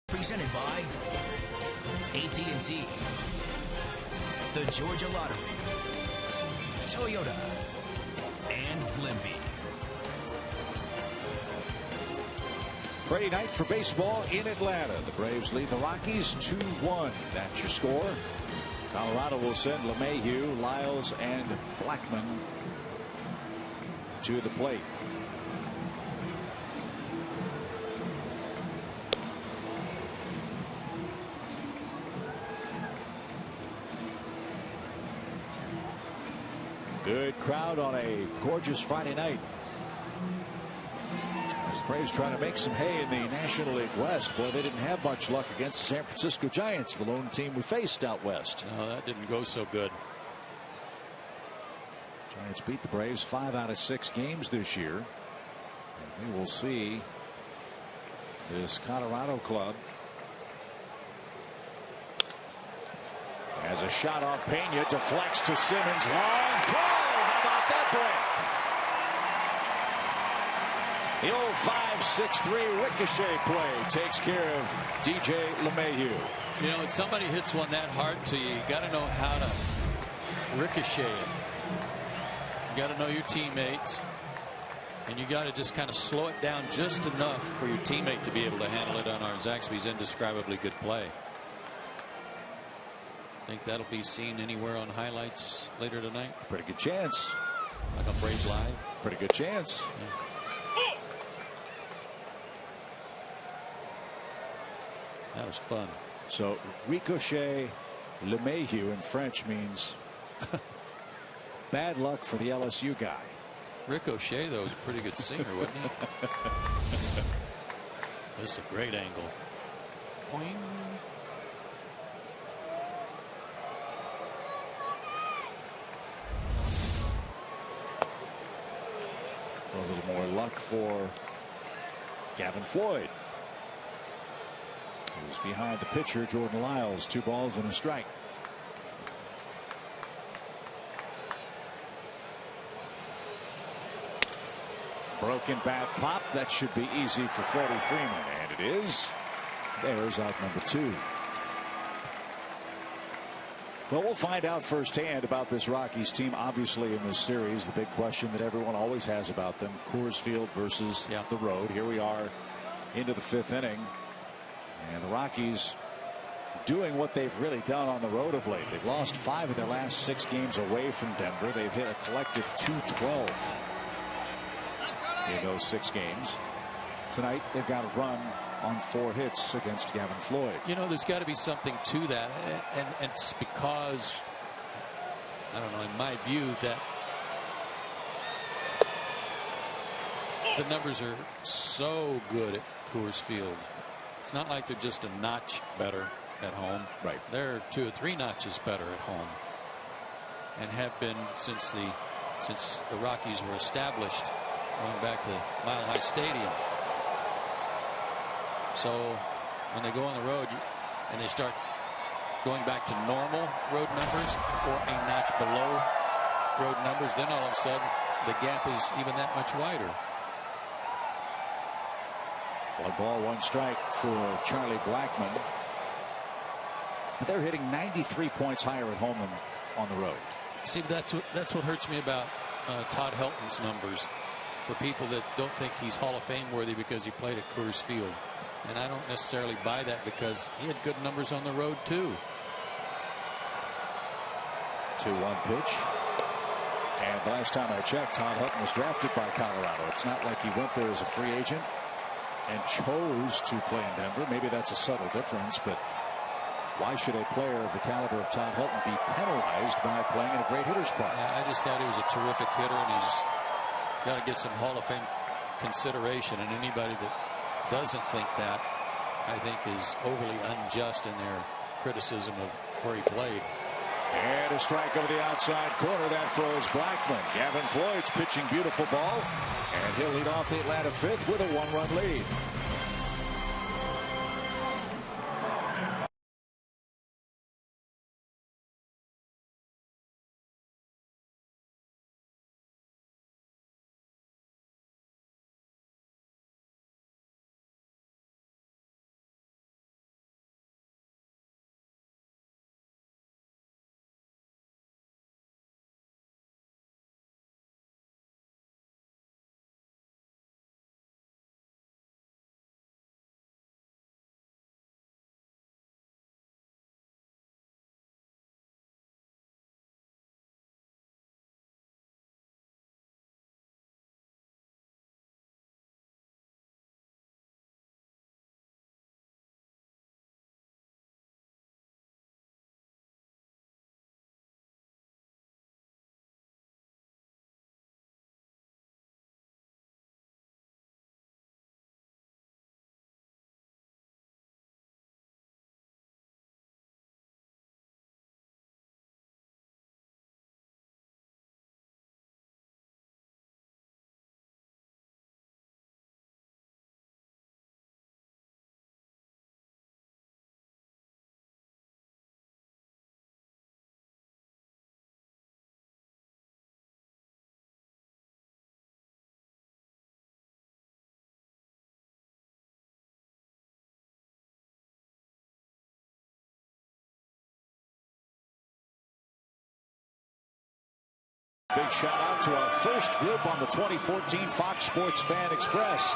Presented by AT&T, the Georgia Lottery, Toyota, and Blimpie. Friday night for baseball in Atlanta. The Braves lead the Rockies 2-1. That's your score. Colorado will send LeMahieu, Lyles, and Blackman to the plate. Good crowd on a gorgeous Friday night. As the Braves trying to make some hay in the National League West. Boy, they didn't have much luck against the San Francisco Giants, the lone team we faced out west. No, that didn't go so good. Giants beat the Braves 5 out of 6 games this year. And we will see this Colorado club as a shot off Pena deflects to Simmons. Long throw. How about that break? The old 5-6-3 ricochet play takes care of DJ LeMahieu. You know, when somebody hits one that hard to you, you got to know how to ricochet it. You got to know your teammates, and you got to just kind of slow it down just enough for your teammate to be able to handle it on our Zaxby's indescribably good play. Think that'll be seen anywhere on highlights later tonight? Pretty good chance. Like on Braves Live? Pretty good chance. Yeah. That was fun. So ricochet LeMahieu in French means bad luck for the LSU guy. Ricochet, though, was a pretty good singer, wasn't he? This is a great angle. Boing. A little more luck for Gavin Floyd, who's behind the pitcher Jordan Lyles. 2 balls and a strike. Broken bat pop. That should be easy for Freddie Freeman, and it is. There's out number 2. Well, we'll find out firsthand about this Rockies team. Obviously, in this series, the big question that everyone always has about them: Coors Field versus the road. Here we are into the 5th inning, and the Rockies doing what they've really done on the road of late. They've lost 5 of their last 6 games away from Denver. They've hit a collective .212 in those 6 games. Tonight, they've got a run on 4 hits against Gavin Floyd. You know, there's got to be something to that, and it's because, I don't know, in my view, that the numbers are so good at Coors Field. It's not like they're just a notch better at home. Right. They're 2 or 3 notches better at home, and have been since the Rockies were established, going back to Mile High Stadium. So when they go on the road and they start going back to normal road numbers or a notch below road numbers, then all of a sudden the gap is even that much wider. 1 ball, 1 strike for Charlie Blackmon. But they're hitting 93 points higher at home than on the road. See, that's what hurts me about Todd Helton's numbers. For people that don't think he's Hall of Fame worthy because he played at Coors Field. And I don't necessarily buy that, because he had good numbers on the road too. 2-1 pitch. And the last time I checked, Todd Helton was drafted by Colorado. It's not like he went there as a free agent and chose to play in Denver. Maybe that's a subtle difference, but why should a player of the caliber of Todd Helton be penalized by playing in a great hitter's park? Yeah, I just thought he was a terrific hitter, and he's got to get some Hall of Fame consideration, and anybody that doesn't think that, I think, is overly unjust in their criticism of where he played. And a strike over the outside corner. That froze Blackmon. Gavin Floyd's pitching beautiful ball, and he'll lead off the Atlanta 5th with a 1-run lead. Big shout out to our first group on the 2014 Fox Sports Fan Express.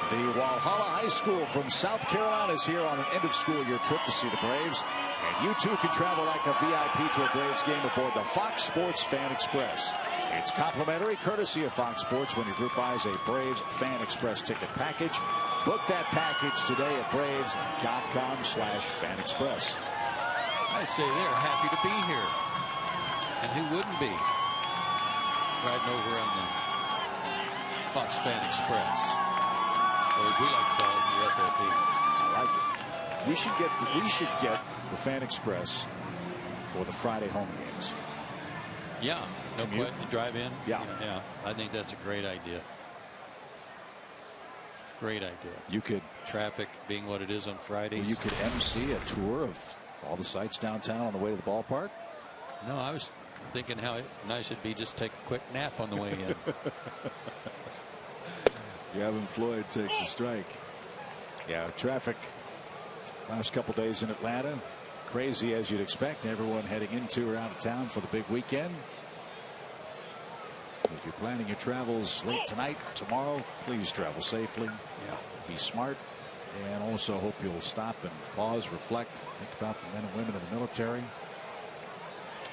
The Walhalla High School from South Carolina is here on an end of school year trip to see the Braves. And you too can travel like a VIP to a Braves game aboard the Fox Sports Fan Express. It's complimentary, courtesy of Fox Sports, when your group buys a Braves Fan Express ticket package. Book that package today at riding over on the Fox Fan Express, or as we like to call it, the FFE. I like it. We should get the Fan Express for the Friday home games. Yeah, no question. Drive in. Yeah. I think that's a great idea. Great idea. You could, traffic being what it is on Fridays. Well, you could MC a tour of all the sites downtown on the way to the ballpark. No, I was thinking how nice it'd be just take a quick nap on the way in. Gavin Floyd takes a strike. Yeah, traffic last couple days in Atlanta, crazy as you'd expect. Everyone heading into or out of town for the big weekend. If you're planning your travels late tonight, tomorrow, please travel safely. Yeah. Be smart, and also hope you'll stop and pause, reflect, think about the men and women in the military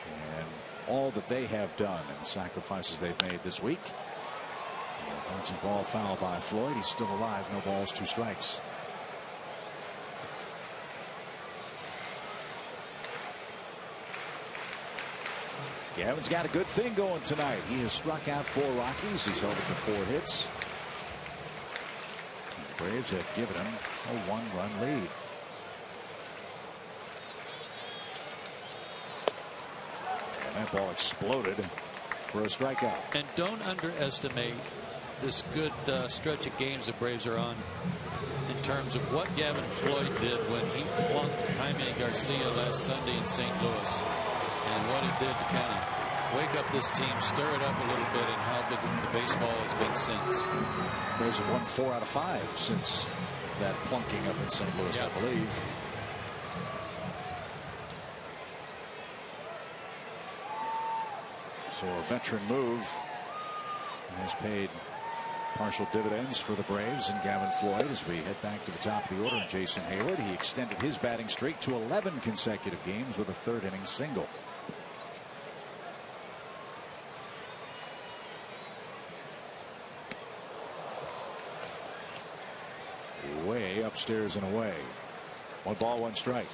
and all that they have done and the sacrifices they've made this week. Bouncing ball foul by Floyd. He's still alive. No balls, 2 strikes. Gavin's got a good thing going tonight. He has struck out 4 Rockies. He's held it to 4 hits. The Braves have given him a 1-run lead. And that ball exploded for a strikeout. And don't underestimate this good stretch of games the Braves are on in terms of what Gavin Floyd did when he plunked Jaime Garcia last Sunday in St. Louis, and what it did to kind of wake up this team, stir it up a little bit, and how good the baseball has been since. Braves have won 4 out of 5 since that plunking up in St. Louis, I believe. So a veteran move has paid partial dividends for the Braves and Gavin Floyd as we head back to the top of the order. And Jason Hayward, he extended his batting streak to 11 consecutive games with a 3rd inning single. Way upstairs and away. 1 ball, 1 strike.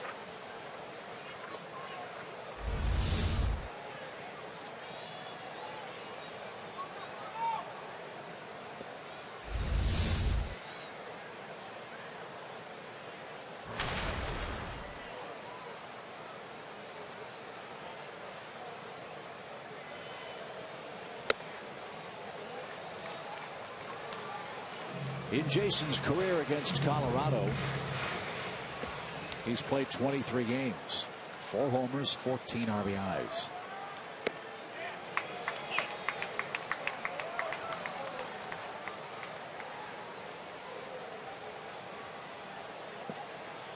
In Jason's career against Colorado, he's played 23 games, 4 homers, 14 RBIs.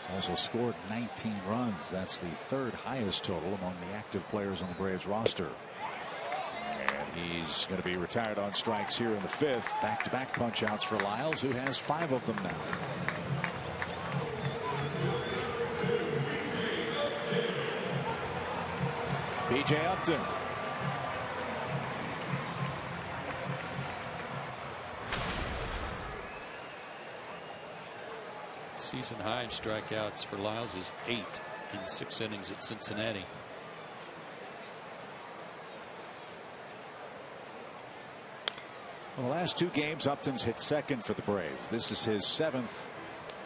He's also scored 19 runs. That's the 3rd highest total among the active players on the Braves roster. He's going to be retired on strikes here in the 5th. Back-to-back punch-outs for Lyles, who has 5 of them now. B.J. Upton. Season high in strikeouts for Lyles is 8 in 6 innings at Cincinnati. Well, the last 2 games, Upton's hit 2nd for the Braves. This is his 7th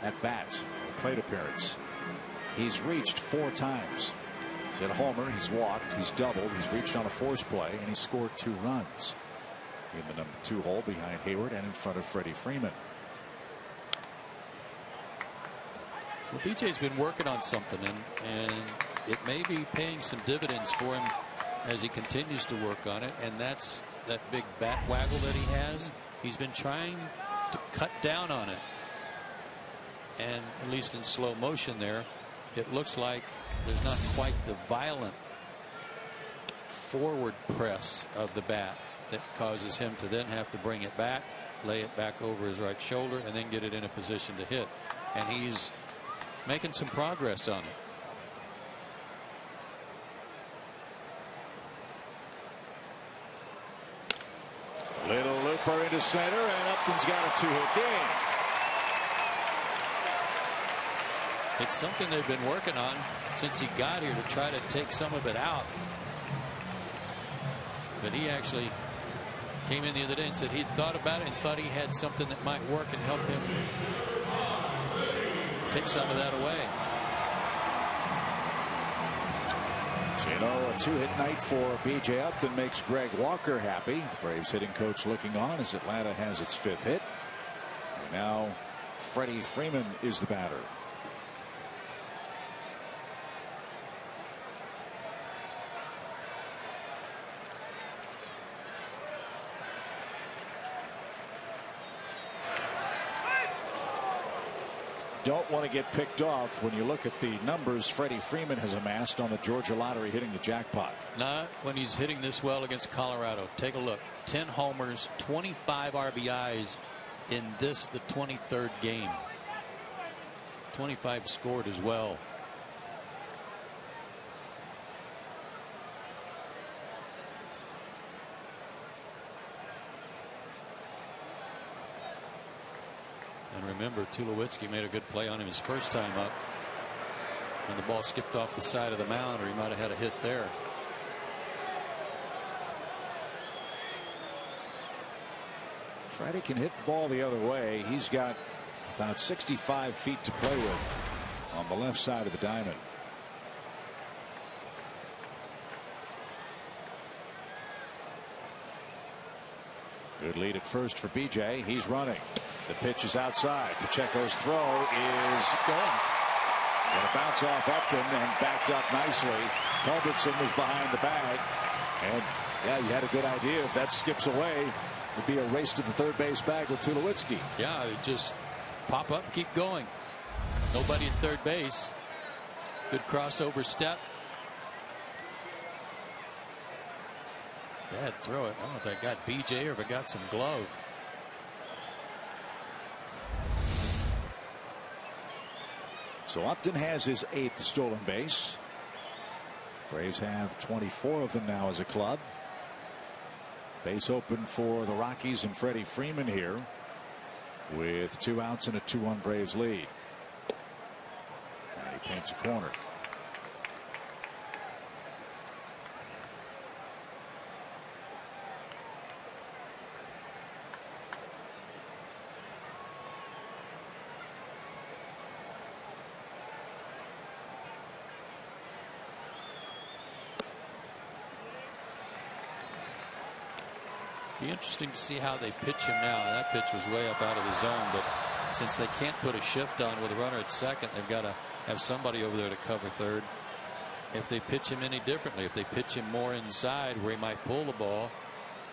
at bat, plate appearance. He's reached 4 times. He's hit a homer, he's walked, he's doubled, he's reached on a force play, and he scored 2 runs in the number 2 hole behind Hayward and in front of Freddie Freeman. Well, BJ's been working on something, and it may be paying some dividends for him as he continues to work on it, and that's that big bat waggle that he has. He's been trying to cut down on it, and at least in slow motion there, it looks like there's not quite the violent forward press of the bat that causes him to then have to bring it back, lay it back over his right shoulder, and then get it in a position to hit. And he's making some progress on it. Little looper into center, and Upton's got a 2-hit game. It's something they've been working on since he got here to try to take some of it out. But he actually came in the other day and said he'd thought about it and thought he had something that might work and help him take some of that away. So, you know, a 2-hit night for B.J. Upton makes Greg Walker happy. The Braves hitting coach looking on as Atlanta has its 5th hit. And now Freddie Freeman is the batter. Don't want to get picked off when you look at the numbers Freddie Freeman has amassed on the Georgia lottery hitting the jackpot. Not when he's hitting this well against Colorado. Take a look. 10 homers, 25 RBIs in this, the 23rd game. 25 scored as well. And remember, Tulowitzki made a good play on him his first time up. And the ball skipped off the side of the mound, or he might have had a hit there. Freddie can hit the ball the other way. He's got about 65 feet to play with on the left side of the diamond. Good lead at first for BJ. He's running. The pitch is outside. Pacheco's throw is going. Going to bounce off Upton and backed up nicely. Culbertson was behind the bag. And yeah, you had a good idea. If that skips away, it'd be a race to the third base bag with Tulowitzki. Yeah, it just pop up, keep going. Nobody at third base. Good crossover step. Bad throw it. I don't know if that got BJ or if it got some glove. So Upton has his 8th stolen base. Braves have 24 of them now as a club. Base open for the Rockies and Freddie Freeman here with 2 outs and a 2-1 Braves lead. And he paints a corner. Be interesting to see how they pitch him now. That pitch was way up out of the zone, but since they can't put a shift on with a runner at second, they've got to have somebody over there to cover third. If they pitch him any differently, if they pitch him more inside where he might pull the ball,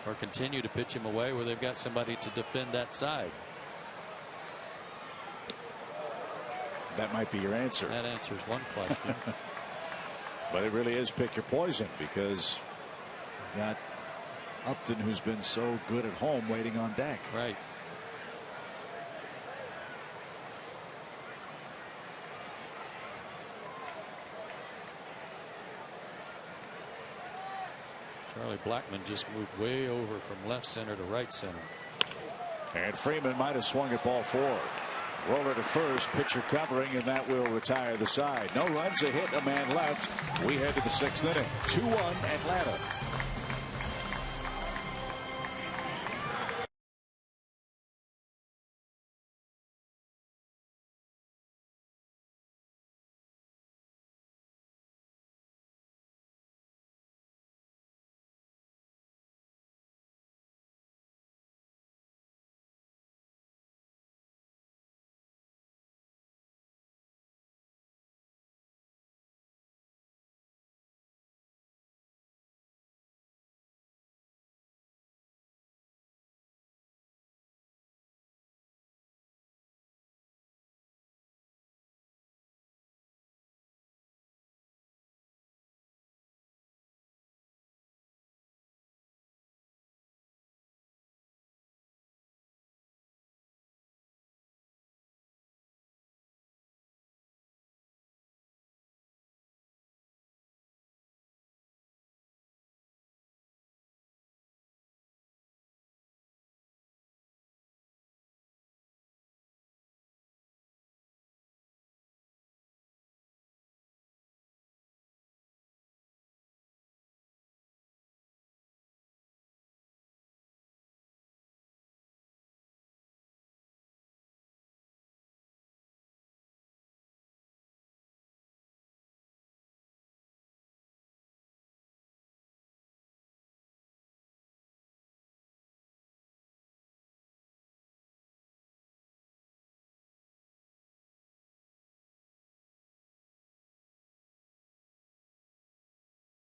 or continue to pitch him away where they've got somebody to defend that side. That might be your answer. That answers one question. But it really is pick your poison, because you got Upton, who's been so good at home, waiting on deck. Right. Charlie Blackmon just moved way over from left center to right center. And Freeman might have swung at ball 4. Roller to first, pitcher covering, and that will retire the side. No runs, a hit, a man left. We head to the 6th inning. 2-1 Atlanta.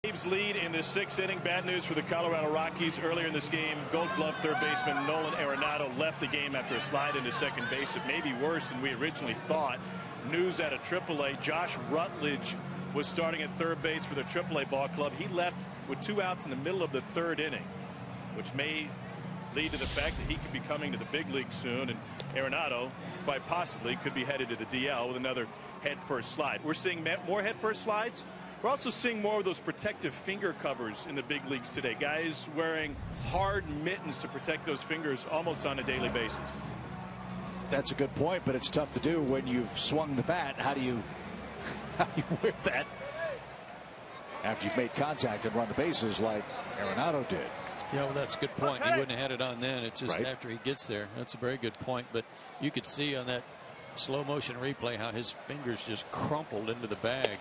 Braves lead in the sixth inning. Bad news for the Colorado Rockies. Earlier in this game, Gold Glove third baseman Nolan Arenado left the game after a slide into second base. It may be worse than we originally thought. News out of AAA. Josh Rutledge was starting at third base for the AAA ball club. He left with 2 outs in the middle of the third inning, which may lead to the fact that he could be coming to the big league soon. And Arenado, quite possibly, could be headed to the DL with another head-first slide. We're seeing more head-first slides. We're also seeing more of those protective finger covers in the big leagues today. Guys wearing hard mittens to protect those fingers almost on a daily basis. That's a good point, but it's tough to do when you've swung the bat. How do you wear that after you've made contact and run the bases like Arenado did? Yeah, well, that's a good point. He wouldn't have had it on then. It's just after he gets there. That's a very good point. But you could see on that slow motion replay how his fingers just crumpled into the bag.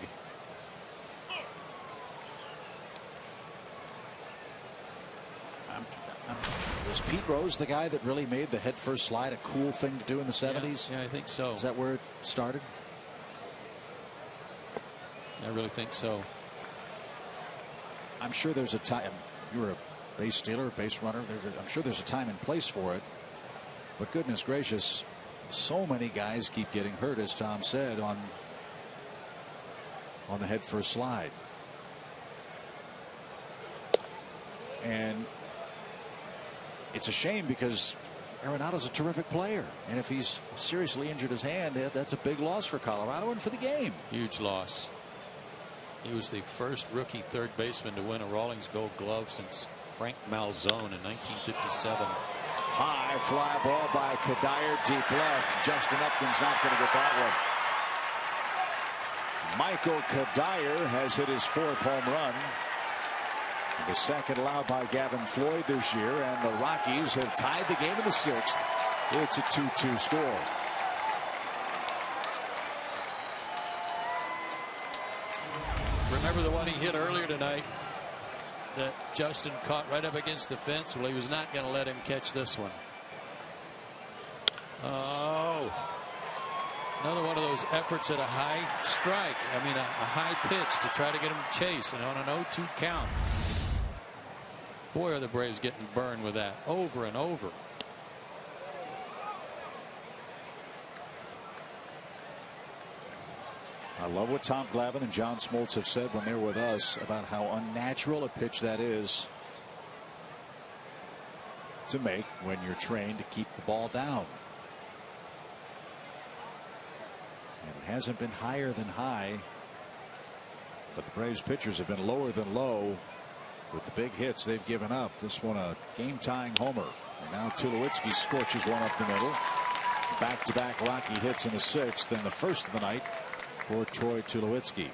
Was Pete Rose the guy that really made the head-first slide a cool thing to do in the 70s? Yeah, I think so. Is that where it started? I really think so. I'm sure there's a time. You were a base stealer, base runner. I'm sure there's a time and place for it. But goodness gracious, so many guys keep getting hurt, as Tom said, on the head-first slide. And it's a shame because Arenado's a terrific player, and if he's seriously injured his hand, that's a big loss for Colorado and for the game. Huge loss. He was the first rookie third baseman to win a Rawlings Gold Glove since Frank Malzone in 1957. High fly ball by Kadire, deep left. Justin Upton's not going to get that one. Michael Kadire has hit his 4th home run. The second allowed by Gavin Floyd this year, and the Rockies have tied the game in the 6th. It's a 2-2 score. Remember the one he hit earlier tonight that Justin caught right up against the fence? Well, he was not going to let him catch this one. Oh, another one of those efforts at a high strike. I mean, a high pitch to try to get him to chase, and on an 0-2 count. Boy, are the Braves getting burned with that over and over. I love what Tom Glavine and John Smoltz have said when they're with us about how unnatural a pitch that is to make when you're trained to keep the ball down. And it hasn't been higher than high, but the Braves pitchers have been lower than low with the big hits they've given up. This one a game-tying homer. And now Tulowitzki scorches one up the middle. Back-to-back Rocky hits in the 6th, and the first of the night for Troy Tulowitzki.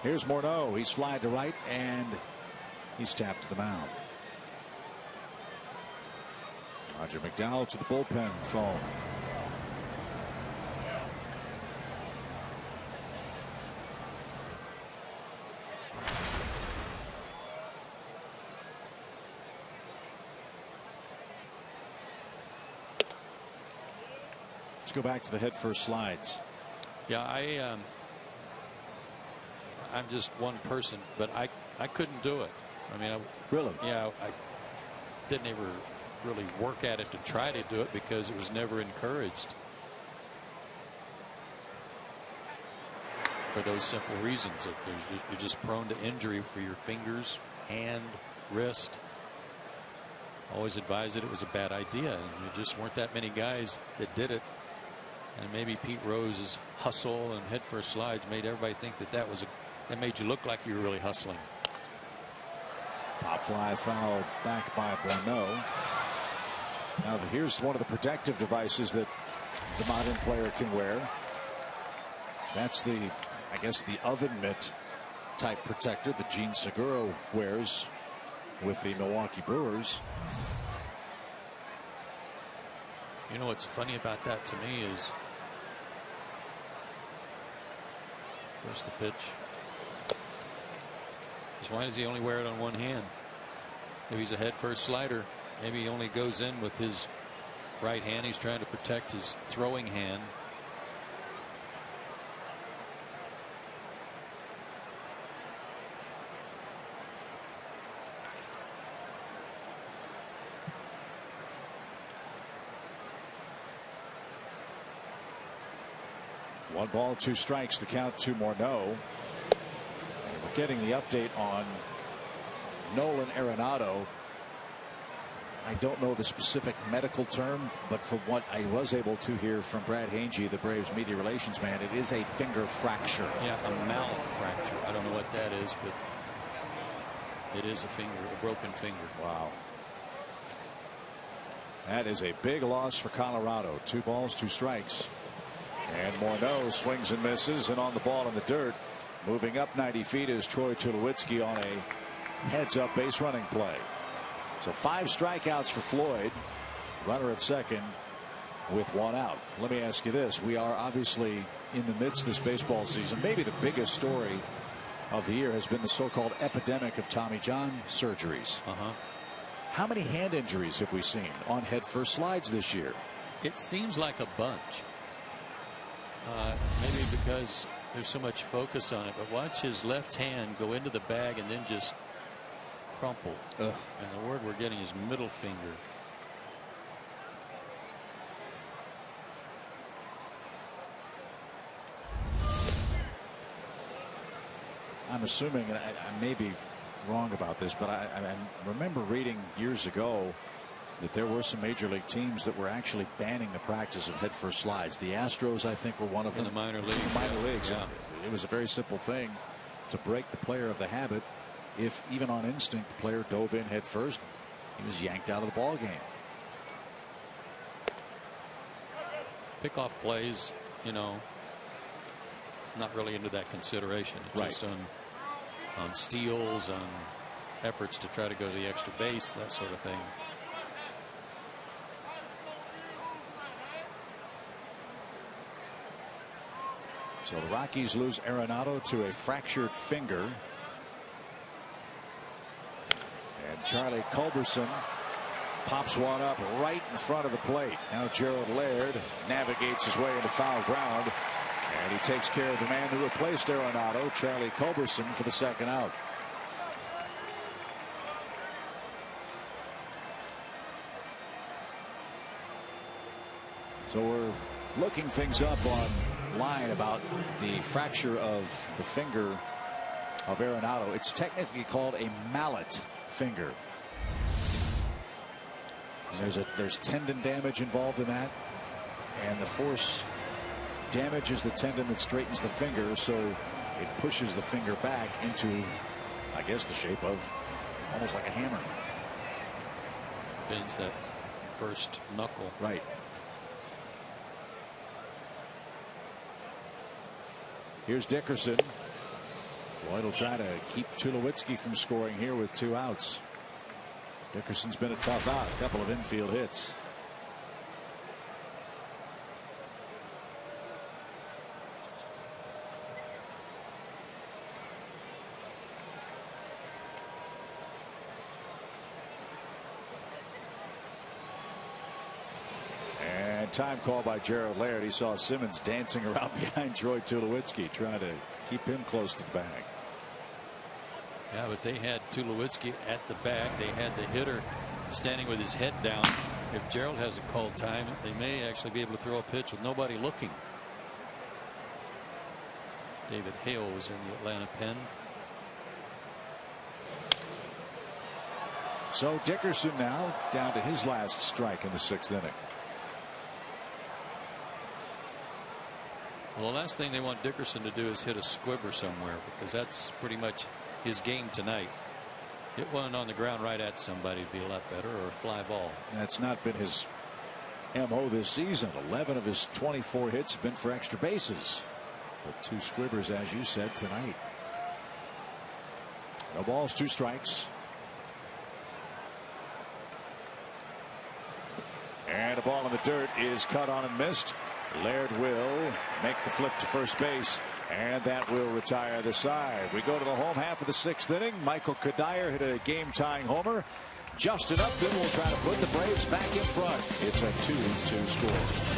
Here's Morneau. He's flied to right, and he's tapped to the mound. Roger McDowell to the bullpen phone. Let's go back to the head-first slides. Yeah, I'm just one person, but I couldn't do it. I mean, really? Yeah, I didn't ever really work at it to try to do it because it was never encouraged. For those simple reasons that you're just prone to injury for your fingers, hand, wrist. Always advised that it was a bad idea, and there just weren't that many guys that did it. And maybe Pete Rose's hustle and head-first slides made everybody think that that made you look like you were really hustling. Pop fly fouled back by Morneau. Now here's one of the protective devices that the modern player can wear. That's I guess the oven mitt type protector that Gene Segura wears with the Milwaukee Brewers. You know what's funny about that to me is, first the pitch. Why does he only wear it on one hand? If he's a head-first slider, Maybe he only goes in with his right hand. He's trying to protect his throwing hand. One ball, 2 strikes, the count, 2 more no. And we're getting the update on Nolan Arenado. I don't know the specific medical term, but from what I was able to hear from Brad Hange, the Braves media relations man, it is a finger fracture. Yeah, a mallet fracture. I don't know what that is, but it is a broken finger. Wow. That is a big loss for Colorado. 2 balls, 2 strikes. And Morneau swings and misses, and on the ball in the dirt, moving up 90 feet is Troy Tulowitzki on a heads-up base running play. So 5 strikeouts for Floyd. Runner at second with 1 out. Let me ask you this. We are obviously in the midst of this baseball season. Maybe the biggest story of the year has been the so-called epidemic of Tommy John surgeries. How many hand injuries have we seen on head-first slides this year? It seems like a bunch. Maybe because there's so much focus on it, but watch his left hand go into the bag and then just crumple. And the word we're getting is middle finger. I'm assuming, and I may be wrong about this, but I remember reading years ago that there were some major league teams that were actually banning the practice of head-first slides. The Astros, I think, were one of them. In the minor leagues. Minor leagues. Yeah. It was a very simple thing to break the player of the habit. If even on instinct the player dove in head first, he was yanked out of the ball game. Pickoff plays, you know, not really into that consideration. It's just on steals, on efforts to try to go to the extra base, that sort of thing. So the Rockies lose Arenado to a fractured finger. And Charlie Culberson pops one up right in front of the plate. Now Gerald Laird navigates his way into foul ground. And he takes care of the man who replaced Arenado, Charlie Culberson, for the second out. So we're looking things up online about the fracture of the finger of Arenado. It's technically called a mallet finger. There's tendon damage involved in that, and the force damages the tendon that straightens the finger, so it pushes the finger back into, I guess, the shape of almost like a hammer. Bends that first knuckle. Right. Here's Dickerson. Floyd will try to keep Tulowitzki from scoring here with 2 outs. Dickerson's been a tough out. A couple of infield hits. Time call by Gerald Laird. He saw Simmons dancing around behind Troy Tulowitzki, trying to keep him close to the bag. Yeah, but they had Tulowitzki at the bag. They had the hitter standing with his head down. If Gerald has a called time, they may actually be able to throw a pitch with nobody looking. David Hale was in the Atlanta pen. So Dickerson now down to his last strike in the 6th inning. Well, the last thing they want Dickerson to do is hit a squibber somewhere, because that's pretty much his game tonight. Hit one on the ground right at somebody would be a lot better, or a fly ball. That's not been his MO this season. 11 of his 24 hits have been for extra bases. But 2 squibbers, as you said, tonight. No balls, 2 strikes. And a ball in the dirt is cut on and missed. Laird will make the flip to first base, and that will retire the side. We go to the home half of the 6th inning. Michael Kadire hit a game-tying homer. Justin Upton will try to put the Braves back in front. It's a 2-2 score.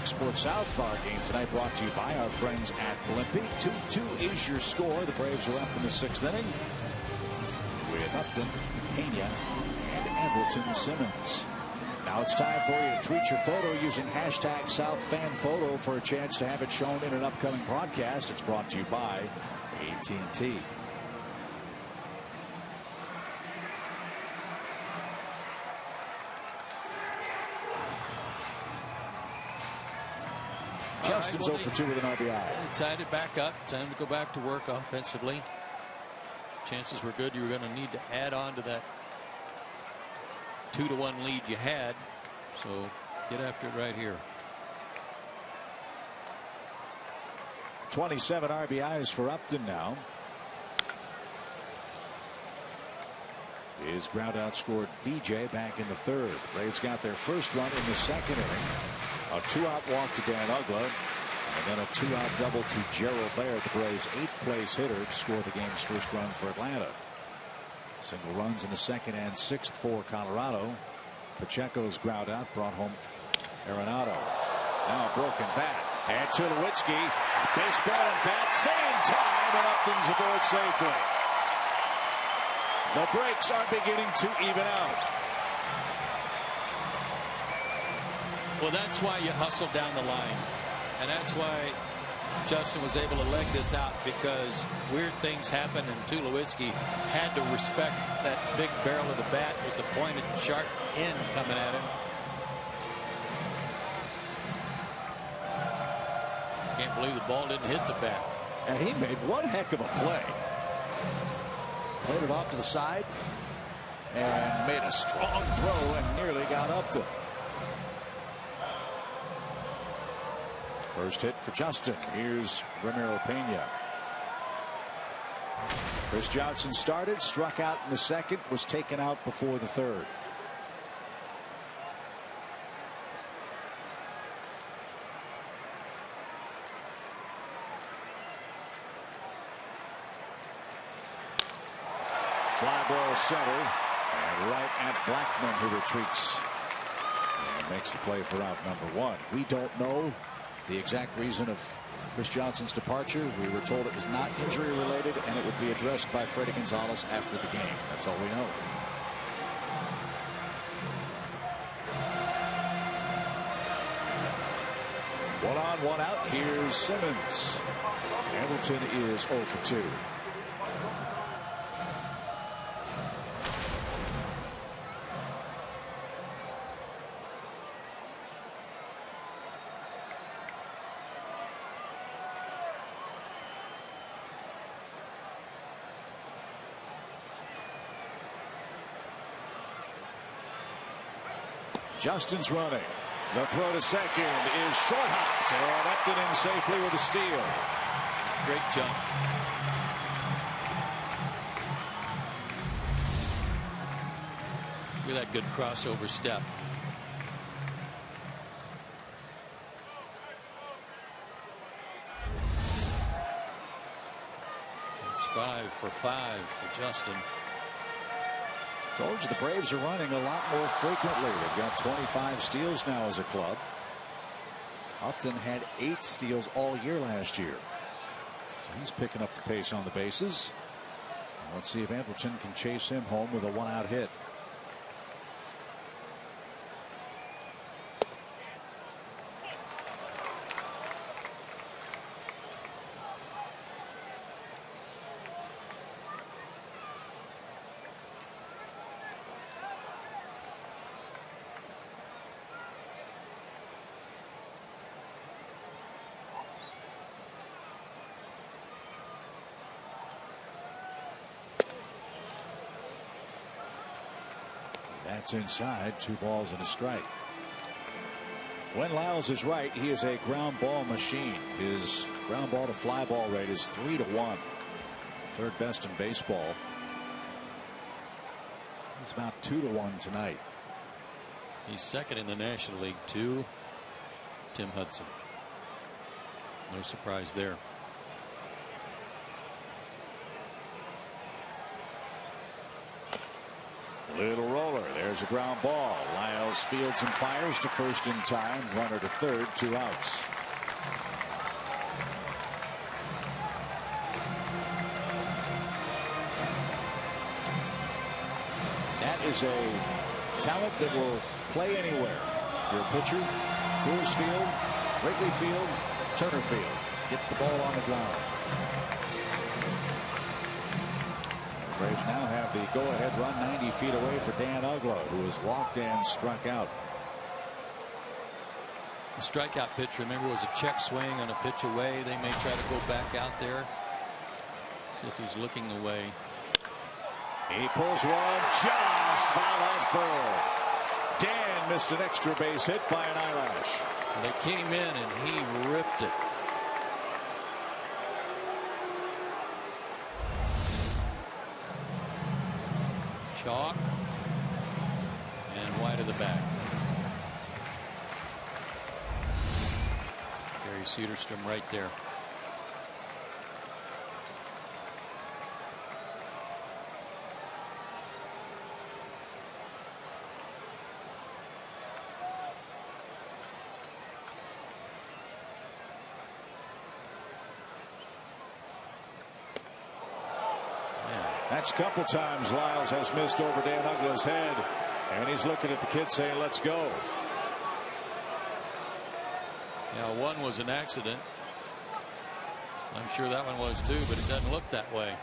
Sports South Bar game tonight brought to you by our friends at Blimpie. 2-2 is your score. The Braves are up in the 6th inning with Upton, Pena, and Everton Simmons. Now it's time for you to tweet your photo using hashtag SouthFanPhoto for a chance to have it shown in an upcoming broadcast. It's brought to you by AT&T. Justin's 0 for 2 with an RBI. Tied it back up. Time to go back to work offensively. Chances were good. You were going to need to add on to that 2-1 lead you had. So get after it right here. 27 RBIs for Upton now. His ground out scored BJ back in the 3rd. Braves got their first run in the 2nd inning. A 2-out walk to Dan Uggla, and then a 2-out double to GERALD LAIRD, the Braves' 8th place hitter, to score the game's first run for Atlanta. Single runs in the 2nd and 6th for Colorado. Pacheco's ground out brought home Arenado. Now a broken bat, and Tulowitzki, baseball and bat, same time, and Upton's aboard safely. The breaks are beginning to even out. Well, that's why you hustle down the line. And that's why Justin was able to leg this out, because weird things happen, and Tulowitzki had to respect that big barrel of the bat with the pointed sharp end coming at him. Can't believe the ball didn't hit the bat. And he made one heck of a play. Played it off to the side and made a strong throw and nearly got up to it. First hit for Justin. Here's Ramiro Pena. Chris Johnson started, struck out in the 2nd, was taken out before the 3rd. Fly ball center, and right at Blackman, who retreats and makes the play for out number 1. We don't know the exact reason of Chris Johnson's departure. We were told it was not injury related, and it would be addressed by Fredi Gonzalez after the game. That's all we know. One on, one out. Here's Simmons. Hamilton is 0 for 2. Justin's running. The throw to second is short hop and Upton in safely with a steal. Great jump. Look at that good crossover step. It's 5 for 5 for Justin. Told you the Braves are running a lot more frequently. They've got 25 steals now as a club. Upton had 8 steals all year last year. So he's picking up the pace on the bases. Let's see if Andrelton can chase him home with a 1-out hit. That's inside. 2 balls and a strike. When Lyles is right, he is a ground ball machine. His ground ball to fly ball rate is 3-1. Third best in baseball. He's about 2-1 tonight. He's second in the National League to Tim Hudson. No surprise there. Little roller. There's a ground ball. Lyles fields and fires to first in time. Runner to third. 2 outs. That is a talent that will play anywhere. If you're a pitcher, Coors Field, Wrigley Field, Turner Field. Get the ball on the ground. Braves now have the go-ahead run 90 feet away for Dan Uglow, who was walked and struck out. The strikeout pitch, remember, was a check swing on a pitch away. They may try to go back out there. See if he's looking away. He pulls one, just foul on third. Dan missed an extra base hit by an eyelash. They came in and he ripped it. Chalk and wide of the back. Gary Cedarstrom right there. That's a couple times Lyles has missed over Dan Uglow's head, and he's looking at the kid saying, let's go. Yeah, one was an accident. I'm sure that one was too, but it doesn't look that way.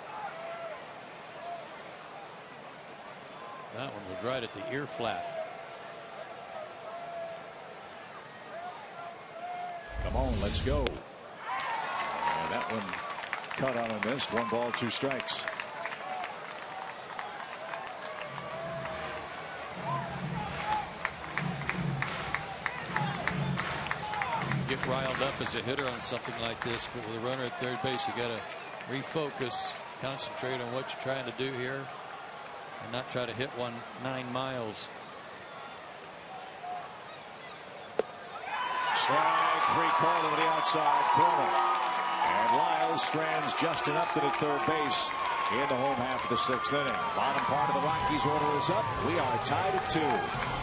That one was right at the ear flap. Come on, let's go. And that one cut on and missed. 1 ball, 2 strikes. Get riled up as a hitter on something like this, but with a runner at third base, you got to refocus, concentrate on what you're trying to do here, and not try to hit one 9 miles. Strike 3 called over the outside corner, and Lyles strands Justin Upton at third base in the home half of the 6th inning. Bottom part of the Rockies order is up. We are tied at 2.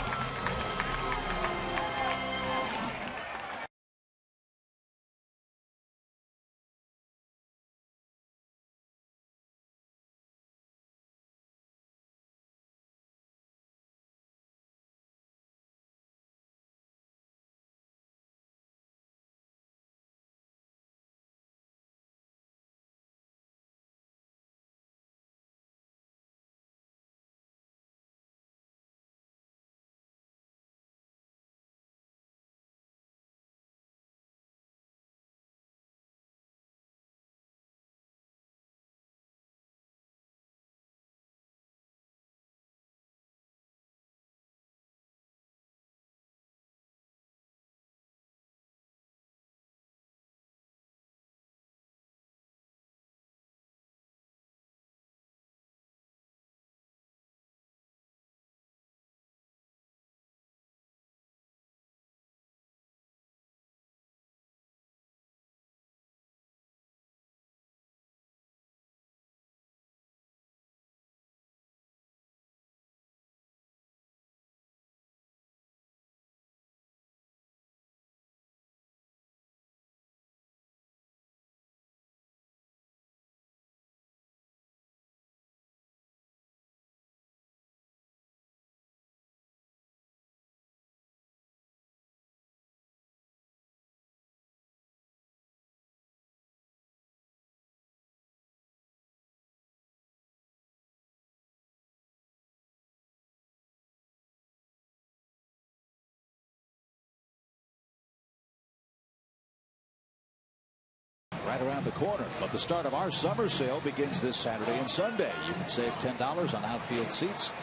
right around the corner. But the start of our summer sale begins this Saturday and Sunday. You can save $10 on outfield seats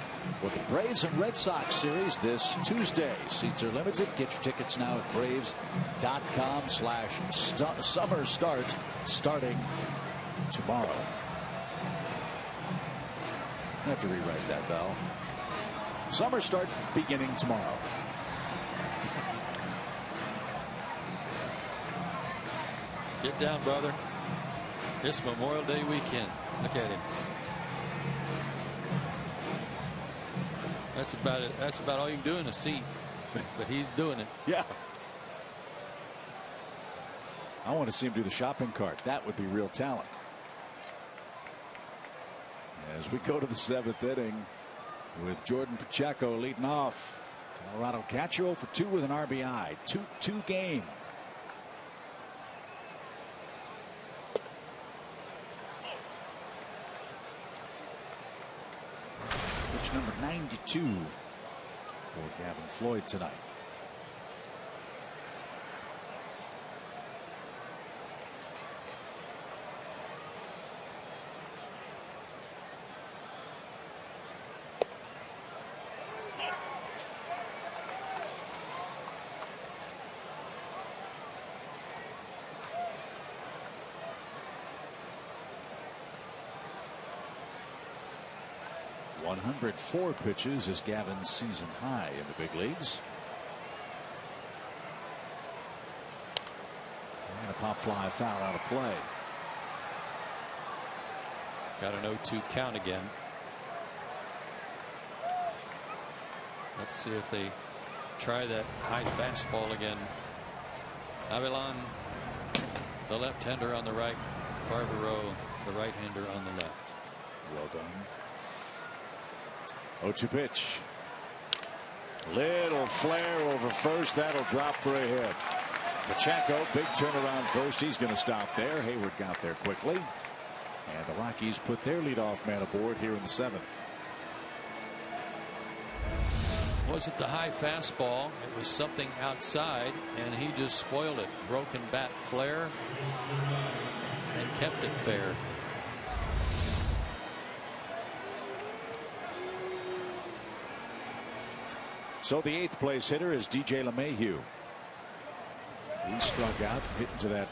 for the Braves and Red Sox series this Tuesday. Seats are limited. Get your tickets now at braves.com/summer start starting tomorrow. I have to rewrite that, Val. Summer start beginning tomorrow. Get down, brother. It's Memorial Day weekend. Look at him. That's about it. That's about all you can do in a seat. But he's doing it. Yeah. I want to see him do the shopping cart. That would be real talent. As we go to the 7th inning with Jordan Pacheco leading off. Colorado catcher 0 for 2 with an RBI. 2-2 game. Pitch number 92 for Gavin Floyd tonight. .104 pitches is Gavin's season high in the big leagues. And a pop fly foul out of play. Got an 0-2 count again. Let's see if they try that high fastball again. Avilan, the left-hander on the right. Barbaro, the right-hander on the left. Well done. 0-2 pitch. Little flare over first. That'll drop for a hit. Pacheco, big turnaround first. He's going to stop there. Hayward got there quickly. And the Rockies put their leadoff man aboard here in the 7th. Wasn't the high fastball. It was something outside, and he just spoiled it. Broken bat flare and kept it fair. So the 8th place hitter is DJ LeMahieu. He struck out, hit into that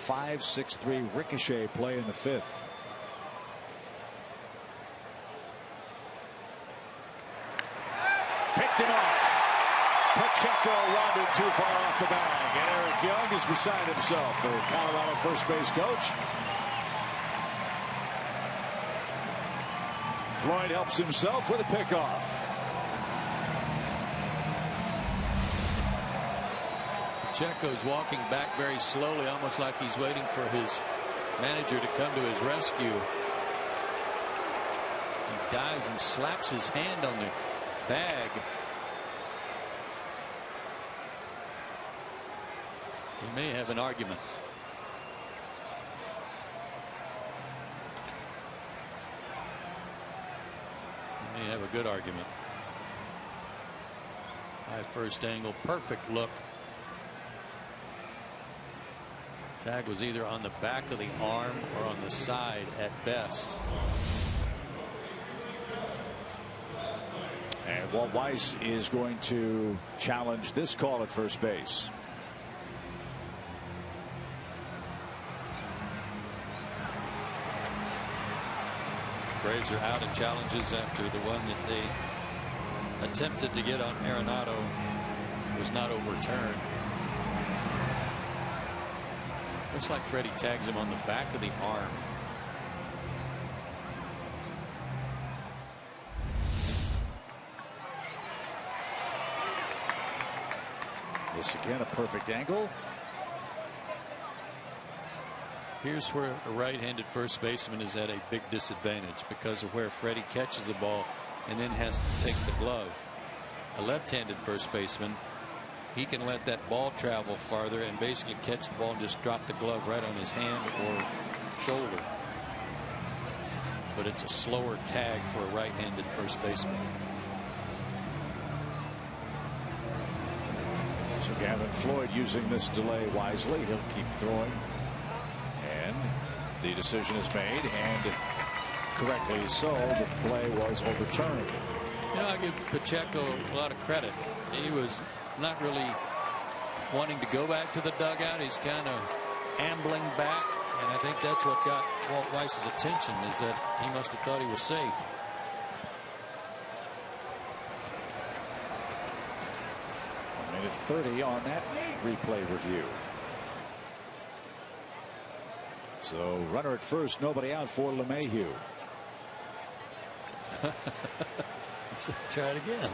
5-6-3 ricochet play in the 5th. Picked him off. Pacheco wandered too far off the bag, and Eric Young is beside himself, the Colorado first base coach. Floyd helps himself with a pickoff. Pacheco's walking back very slowly, almost like he's waiting for his manager to come to his rescue. He dives and slaps his hand on the bag. He may have an argument. He may have a good argument. High first angle, perfect look. Tag was either on the back of the arm or on the side at best. And Walt Weiss is going to challenge this call at first base. Braves are out of challenges after the one that they attempted to get on Arenado was not overturned. Looks like Freddie tags him on the back of the arm. This again a perfect angle. Here's where a right-handed first baseman is at a big disadvantage because of where Freddie catches the ball and then has to take the glove. A left-handed first baseman, he can let that ball travel farther and basically catch the ball and just drop the glove right on his hand or shoulder. But it's a slower tag for a right-handed first baseman. So Gavin Floyd using this delay wisely. He'll keep throwing. The decision is made, and correctly so. The play was overturned. You know, I give Pacheco a lot of credit. He was not really wanting to go back to the dugout. He's kind of ambling back, and I think that's what got Walt Weiss's attention, is that he must have thought he was safe. Minute 30 on that replay review. So runner at first, nobody out for LeMahieu. Try it again.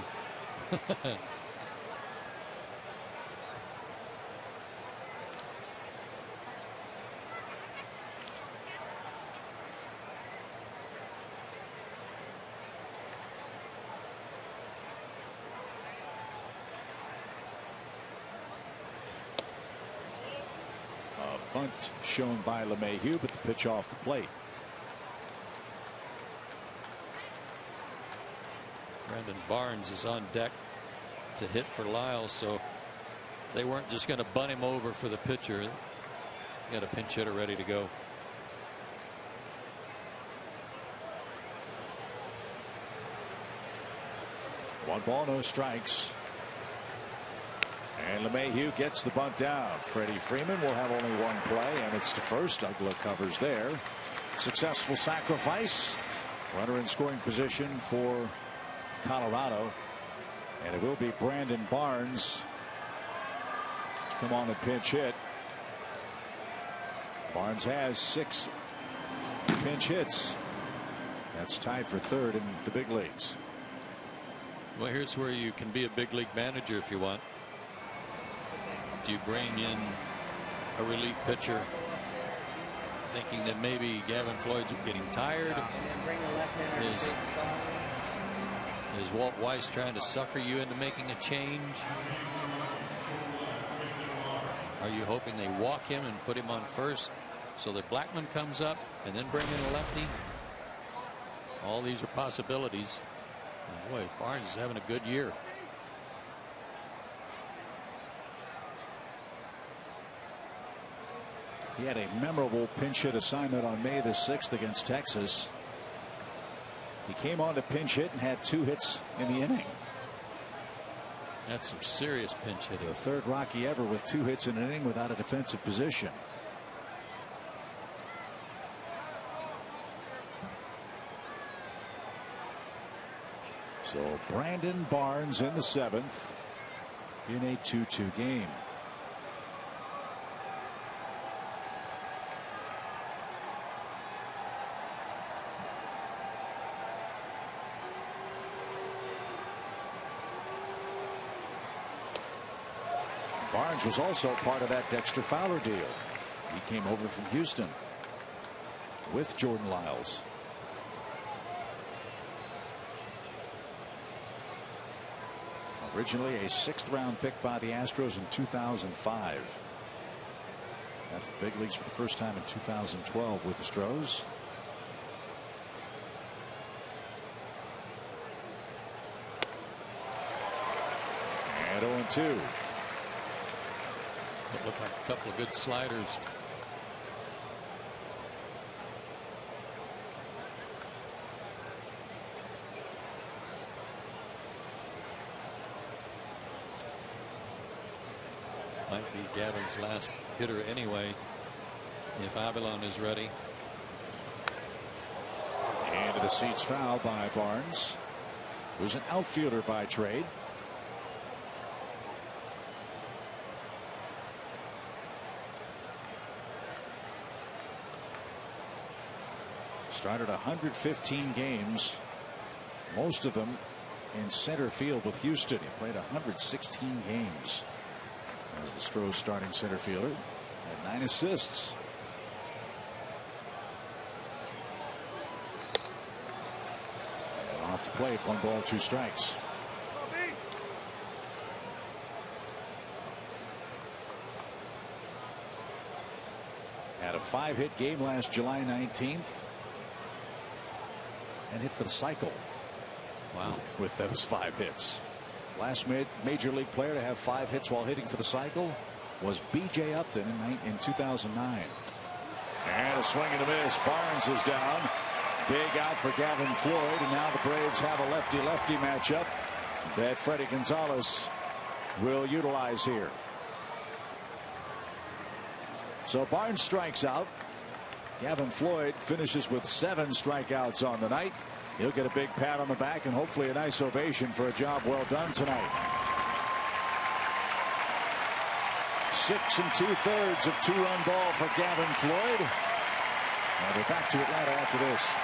A bunt shown by LeMahieu, but the pitch off the plate. Brandon Barnes is on deck to hit for Lyles, so they weren't just going to bunt him over for the pitcher. Got a pinch hitter ready to go. One ball, no strikes. And LeMahieu gets the bunt down. Freddie Freeman will have only one play, and it's to first. Ugla covers there. Successful sacrifice. Runner in scoring position for Colorado, and it will be Brandon Barnes to come on and pinch hit. Barnes has 6 pinch hits. That's tied for third in the big leagues. Well, here's where you can be a big league manager if you want. Do you bring in a relief pitcher thinking that maybe Gavin Floyd's getting tired? Is Walt Weiss trying to sucker you into making a change? Are you hoping they walk him and put him on first so that Blackman comes up and then bring in a lefty? All these are possibilities. And boy, Barnes is having a good year. He had a memorable pinch hit assignment on May the 6th against Texas. He came on to pinch hit and had 2 hits in the inning. That's some serious pinch hitting. The third Rocky ever with 2 hits in an inning without a defensive position. So Brandon Barnes in the 7th in a 2-2 game. Barnes was also part of that Dexter Fowler deal. He came over from Houston with Jordan Lyles. Originally a 6th round pick by the Astros in 2005. At the big leagues for the first time in 2012 with the Astros. And 0-2. It looked like a couple of good sliders. Might be Gavin's last hitter anyway, if Avilon is ready. Into the seats foul by Barnes, who's an outfielder by trade. Started 115 games, most of them in center field with Houston. He played 116 games as the Astros starting center fielder. Had 9 assists. And off the plate, 1 ball, 2 strikes. Had a 5-hit game last July 19th. And hit for the cycle. Wow. With those 5 hits. Last major league player to have 5 hits while hitting for the cycle was B.J. Upton in 2009. And a swing and a miss. Barnes is down. Big out for Gavin Floyd. And now the Braves have a lefty-lefty matchup that Freddie Gonzalez will utilize here. So Barnes strikes out. Gavin Floyd finishes with 7 strikeouts on the night. He'll get a big pat on the back and hopefully a nice ovation for a job well done tonight. 6 2/3 of 2-run ball for Gavin Floyd. Now they're back to Atlanta after this.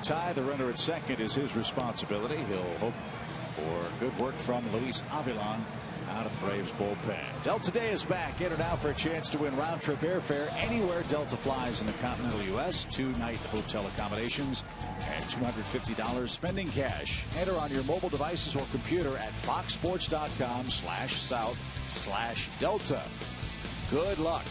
Tie. The runner at second is his responsibility. He'll hope for good work from Luis Avilan out of the Braves bullpen. Delta Day is back. Enter now for a chance to win round-trip airfare anywhere Delta flies in the continental U.S. 2-night hotel accommodations and $250 spending cash. Enter on your mobile devices or computer at foxsports.com/south/Delta. Good luck.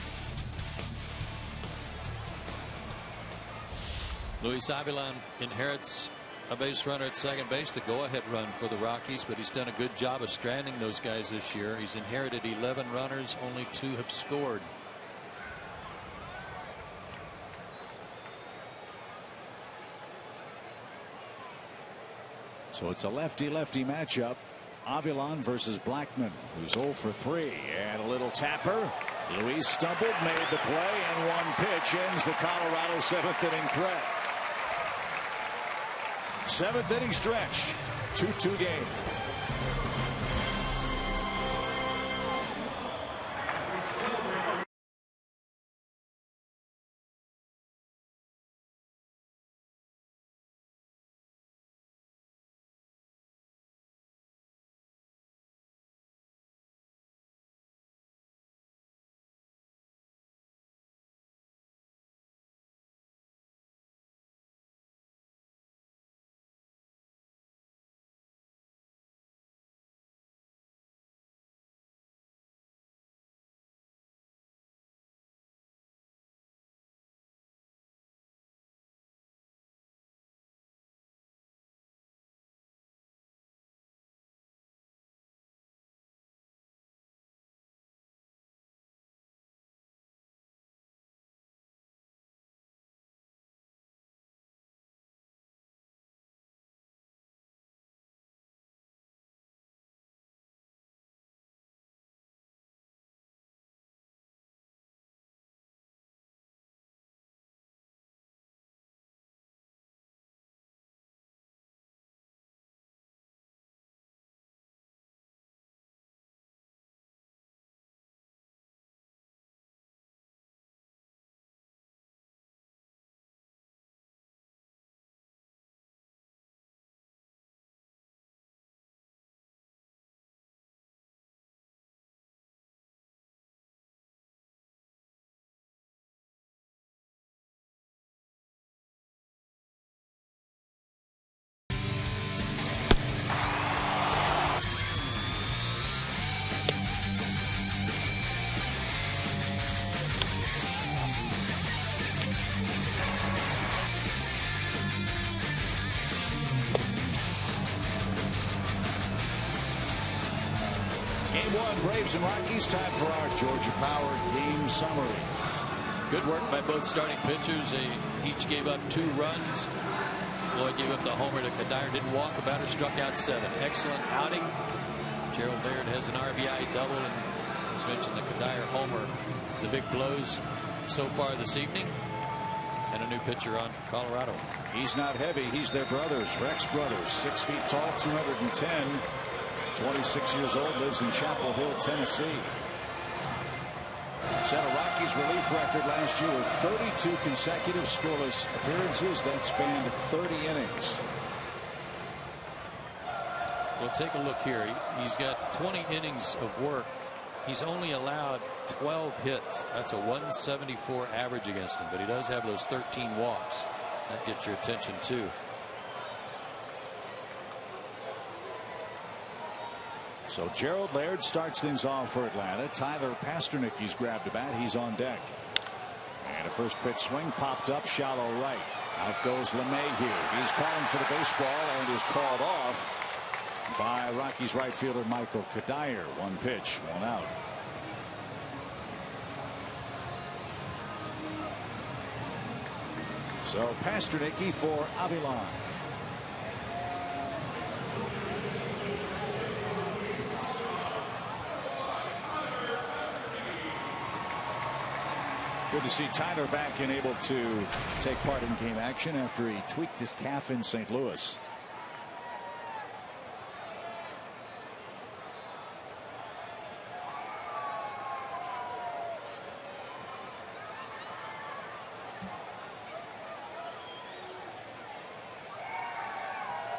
Luis Avilan inherits a base runner at second base, the go-ahead run for the Rockies, but he's done a good job of stranding those guys this year. He's inherited 11 runners, only 2 have scored. So it's a lefty-lefty matchup. Avilan versus Blackman, who's 0 for 3, and a little tapper. Luis stumbled, made the play, and one pitch ends the Colorado 7th inning threat. 7th inning stretch, 2-2 game. 1-1 Braves and Rockies. Time for our Georgia Power game summary. Good work by both starting pitchers. They each gave up 2 runs. Floyd gave up the homer to Kadire. Didn't walk, a batter struck out 7. Excellent outing. Gerald Laird has an RBI double, and as mentioned, the Kadire homer. The big blows so far this evening, and a new pitcher on for Colorado. He's not heavy. He's their brothers, Rex brothers, 6 feet tall, 210, 26 years old, lives in Chapel Hill, Tennessee. Set a Rockies relief record last year with 32 consecutive scoreless appearances that spanned 30 innings. Well, take a look here. He's got 20 innings of work. He's only allowed 12 hits. That's a 174 average against him, but he does have those 13 walks. That gets your attention too. So Gerald Laird starts things off for Atlanta. Tyler Pasternack, grabbed a bat. He's on deck. And a first pitch swing popped up shallow right. Out goes LeMay here. He's calling for the baseball and is called off by Rockies right fielder Michael Kadire. 1 pitch, 1 out. So Pasternack for Avilan. Good to see Tyler back and able to take part in game action after he tweaked his calf in St. Louis.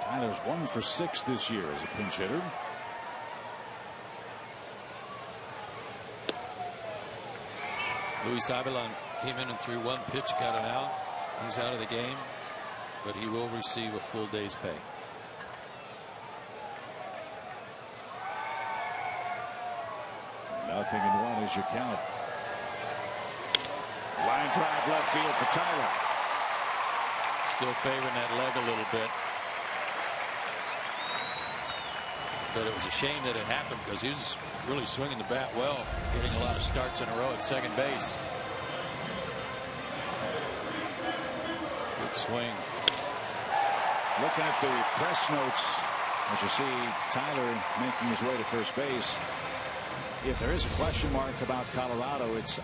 Tyler's 1 for 6 this year as a pinch hitter. Luis Avilan came in and threw 1 pitch, got an out. He's out of the game, but he will receive a full day's pay. Nothing in 1 is your count. Line drive left field for Tyler. Still favoring that leg a little bit. But it was a shame that it happened because he was really swinging the bat well, getting a lot of starts in a row at second base. Good swing. Looking at the press notes, as you see Tyler making his way to first base. If there is a question mark about Colorado, it's,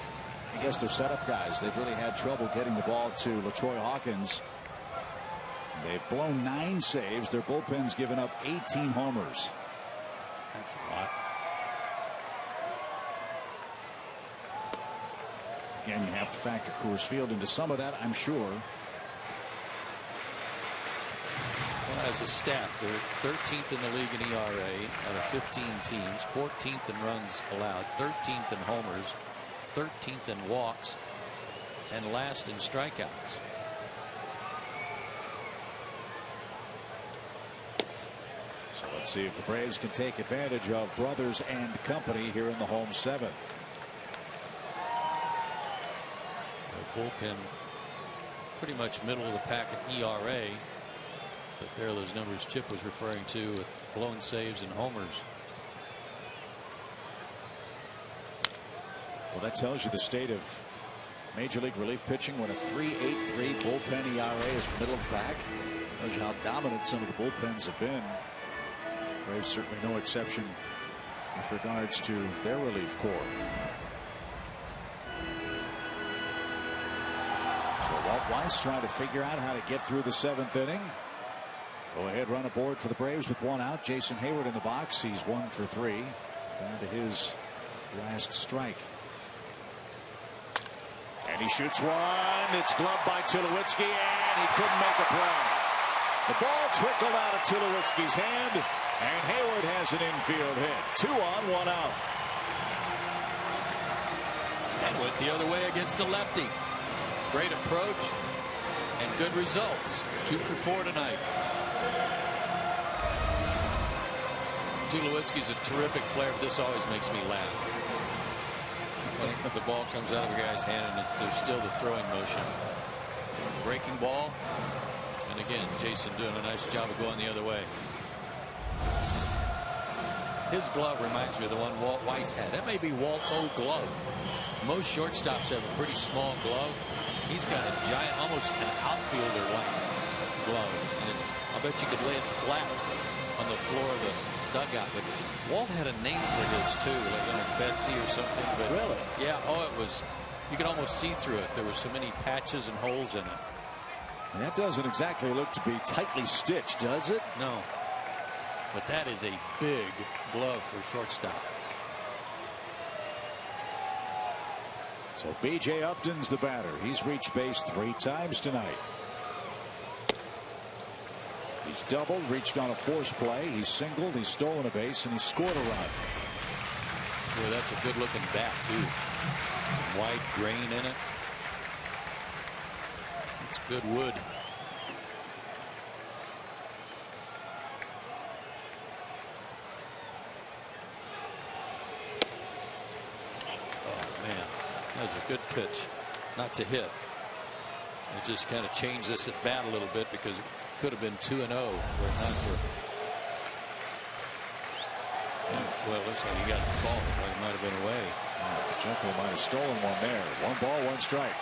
I guess, their setup guys. They've really had trouble getting the ball to LaTroy Hawkins. They've blown 9 saves. Their bullpen's given up 18 homers. That's a lot. Again, you have to factor Coors Field into some of that, I'm sure. Well, as a staff, they're 13th in the league in ERA out of 15 teams, 14th in runs allowed, 13th in homers, 13th in walks, and last in strikeouts. So let's see if the Braves can take advantage of brothers and company here in the home 7th. The bullpen pretty much middle of the pack at ERA, but there are those numbers Chip was referring to with blown saves and homers. Well, that tells you the state of Major League relief pitching when a 3.83 bullpen ERA is middle of the pack. Tells you how dominant some of the bullpens have been. Braves certainly no exception with regards to their relief corps. So Walt Weiss trying to figure out how to get through the 7th inning. Go ahead, run aboard for the Braves with 1 out. Jason Hayward in the box. He's 1 for 3. Down to his last strike. And he shoots 1. It's gloved by Tulowitzki, and he couldn't make a play. The ball trickled out of Tulowitzki's hand, and Hayward has an infield hit. 2 on, 1 out. And went the other way against a lefty. Great approach and good results. 2 for 4 tonight. Tulowitzki's a terrific player, but this always makes me laugh. When the ball comes out of a guy's hand and there's still the throwing motion. Breaking ball. And again, Jason doing a nice job of going the other way. His glove reminds me of the one Walt Weiss had. That may be Walt's old glove. Most shortstops have a pretty small glove. He's got a giant, almost an outfielder-like glove. And I bet you could lay it flat on the floor of the dugout. But Walt had a name for his too, like Betsy or something. But really? Yeah. Oh, it was. You could almost see through it. There were so many patches and holes in it. And that doesn't exactly look to be tightly stitched, does it? No. But that is a big glove for a shortstop. So B.J. Upton's the batter. He's reached base 3 times tonight. He's doubled, reached on a force play. He's singled, he's stolen a base, and he scored a run. Boy, that's a good looking bat too. Some white grain in it. It's good wood. Oh man, that was a good pitch. Not to hit. It just kind of changed this at bat a little bit because it could have been 2-0 were it not for. Well, it looks like he got the ball. It might have been away. Pacheco might have stolen one there. 1 ball, 1 strike.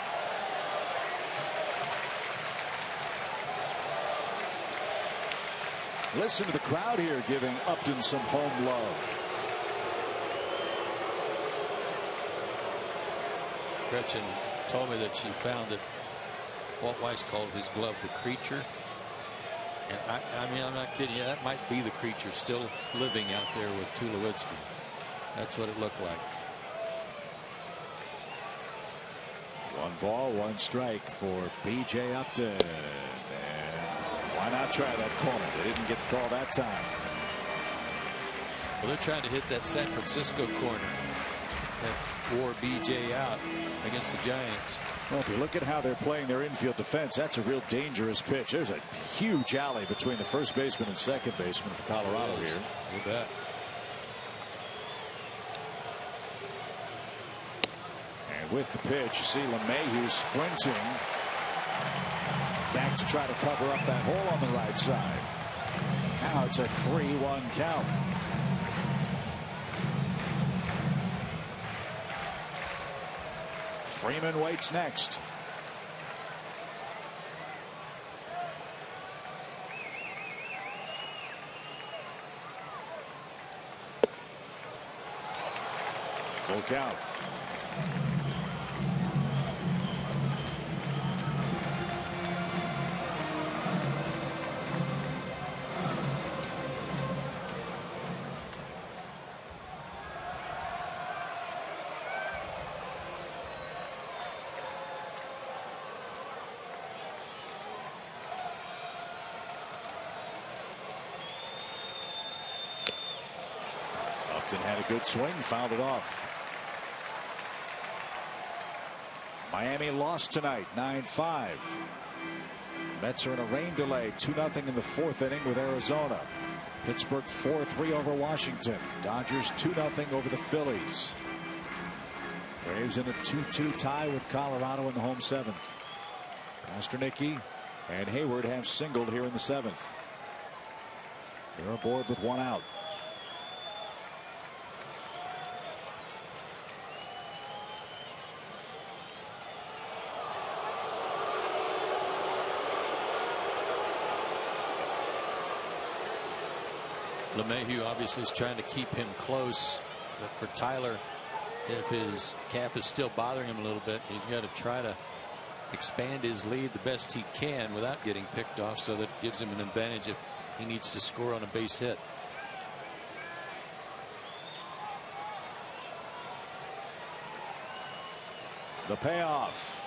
Listen to the crowd here giving Upton some home love. Gretchen told me that she found that Walt Weiss called his glove the creature. And I mean, I'm not kidding you. That might be the creature still living out there with Tulowitzki. That's what it looked like. 1 ball, 1 strike for B.J. Upton. And why not try that corner? They didn't get the call that time. Well, they're trying to hit that San Francisco corner that wore B.J. out against the Giants. Well, if you look at how they're playing their infield defense, that's a real dangerous pitch. There's a huge alley between the first baseman and second baseman for Colorado here. You bet. And with the pitch, you see LeMahieu sprinting back to try to cover up that hole on the right side. Now it's a 3-1 count. Freeman waits next. Full count. Had a good swing, fouled it off. Miami lost tonight 9-5. Mets are in a rain delay 2-0 in the 4th inning with Arizona. Pittsburgh 4-3 over Washington. Dodgers 2-0 over the Phillies. Braves in a 2-2 tie with Colorado in the home 7th. Pasternicki and Hayward have singled here in the 7th. They're aboard with 1 out. LeMahieu obviously is trying to keep him close, but for Tyler, if his calf is still bothering him a little bit, he's got to try to expand his lead the best he can without getting picked off, so that it gives him an advantage if he needs to score on a base hit. The payoff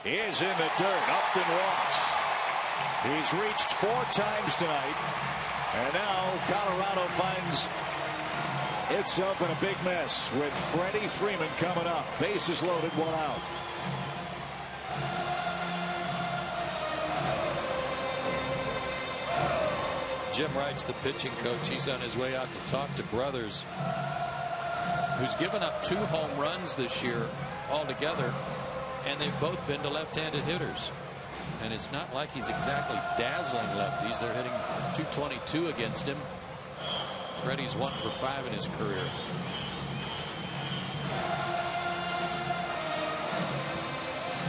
is in the dirt. Upton walks. He's reached 4 times tonight. And now Colorado finds itself in a big mess with Freddie Freeman coming up. Bases loaded, 1 out. Jim Wright's the pitching coach. He's on his way out to talk to Brothers, who's given up 2 home runs this year altogether, and they've both been to left-handed hitters. And it's not like he's exactly dazzling lefties. They're hitting .222 against him. Freddie's 1 for 5 in his career.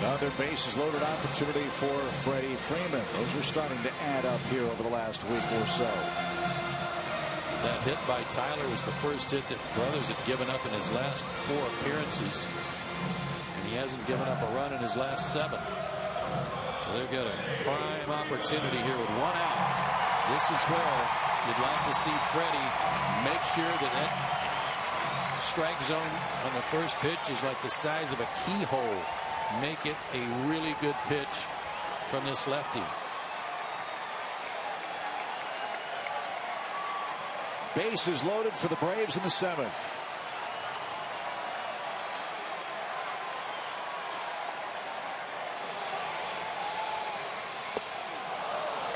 Another bases loaded opportunity for Freddie Freeman. Those are starting to add up here over the last week or so. That hit by Tyler was the first hit that Brothers had given up in his last 4 appearances. And he hasn't given up a run in his last 7. So they've got a prime opportunity here with 1 out. This is where you'd like to see Freddie make sure that strike zone on the first pitch is like the size of a keyhole. Make it a really good pitch from this lefty. Bases loaded for the Braves in the 7th.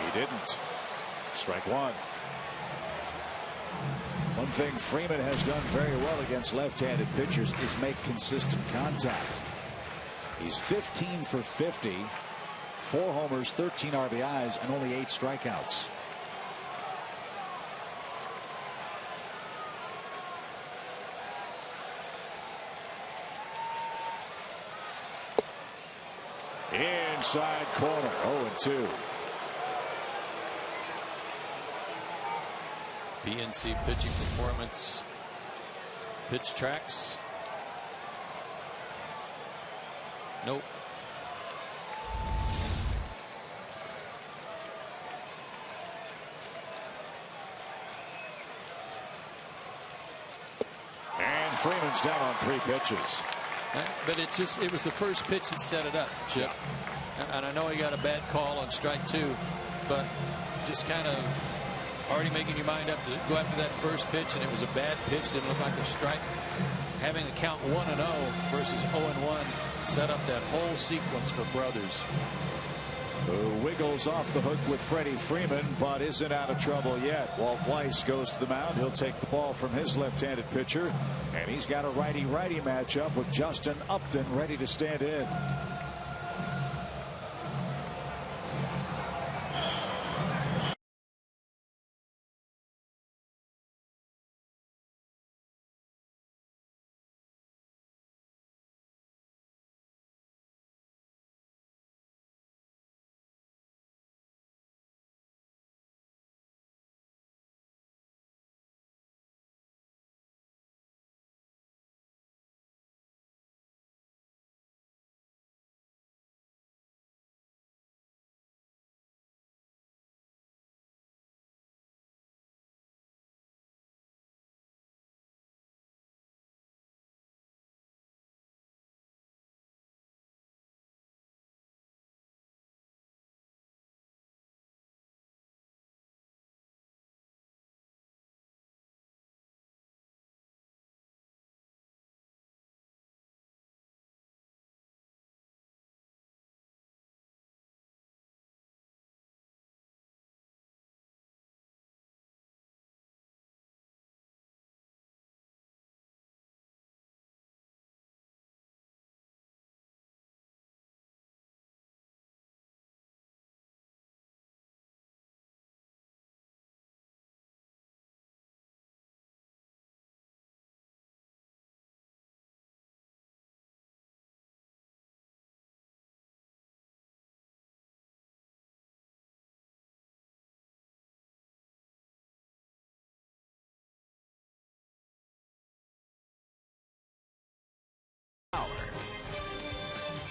He didn't. Strike 1. One thing Freeman has done very well against left-handed pitchers is make consistent contact. He's 15 for 50, 4 homers, 13 RBIs, and only 8 strikeouts. Inside corner, 0-2. PNC pitching performance. Pitch tracks. Nope. And Freeman's down on 3 pitches. But it was the first pitch that set it up, Chip. And I know he got a bad call on strike 2, but just kind of already making your mind up to go after that first pitch, and it was a bad pitch. Didn't look like a strike. Having the count 1-0 versus 0-1 set up that whole sequence for Brothers. Who wiggles off the hook with Freddie Freeman, but isn't out of trouble yet. Walt Weiss goes to the mound. He'll take the ball from his left-handed pitcher, and he's got a righty-righty matchup with Justin Upton ready to stand in.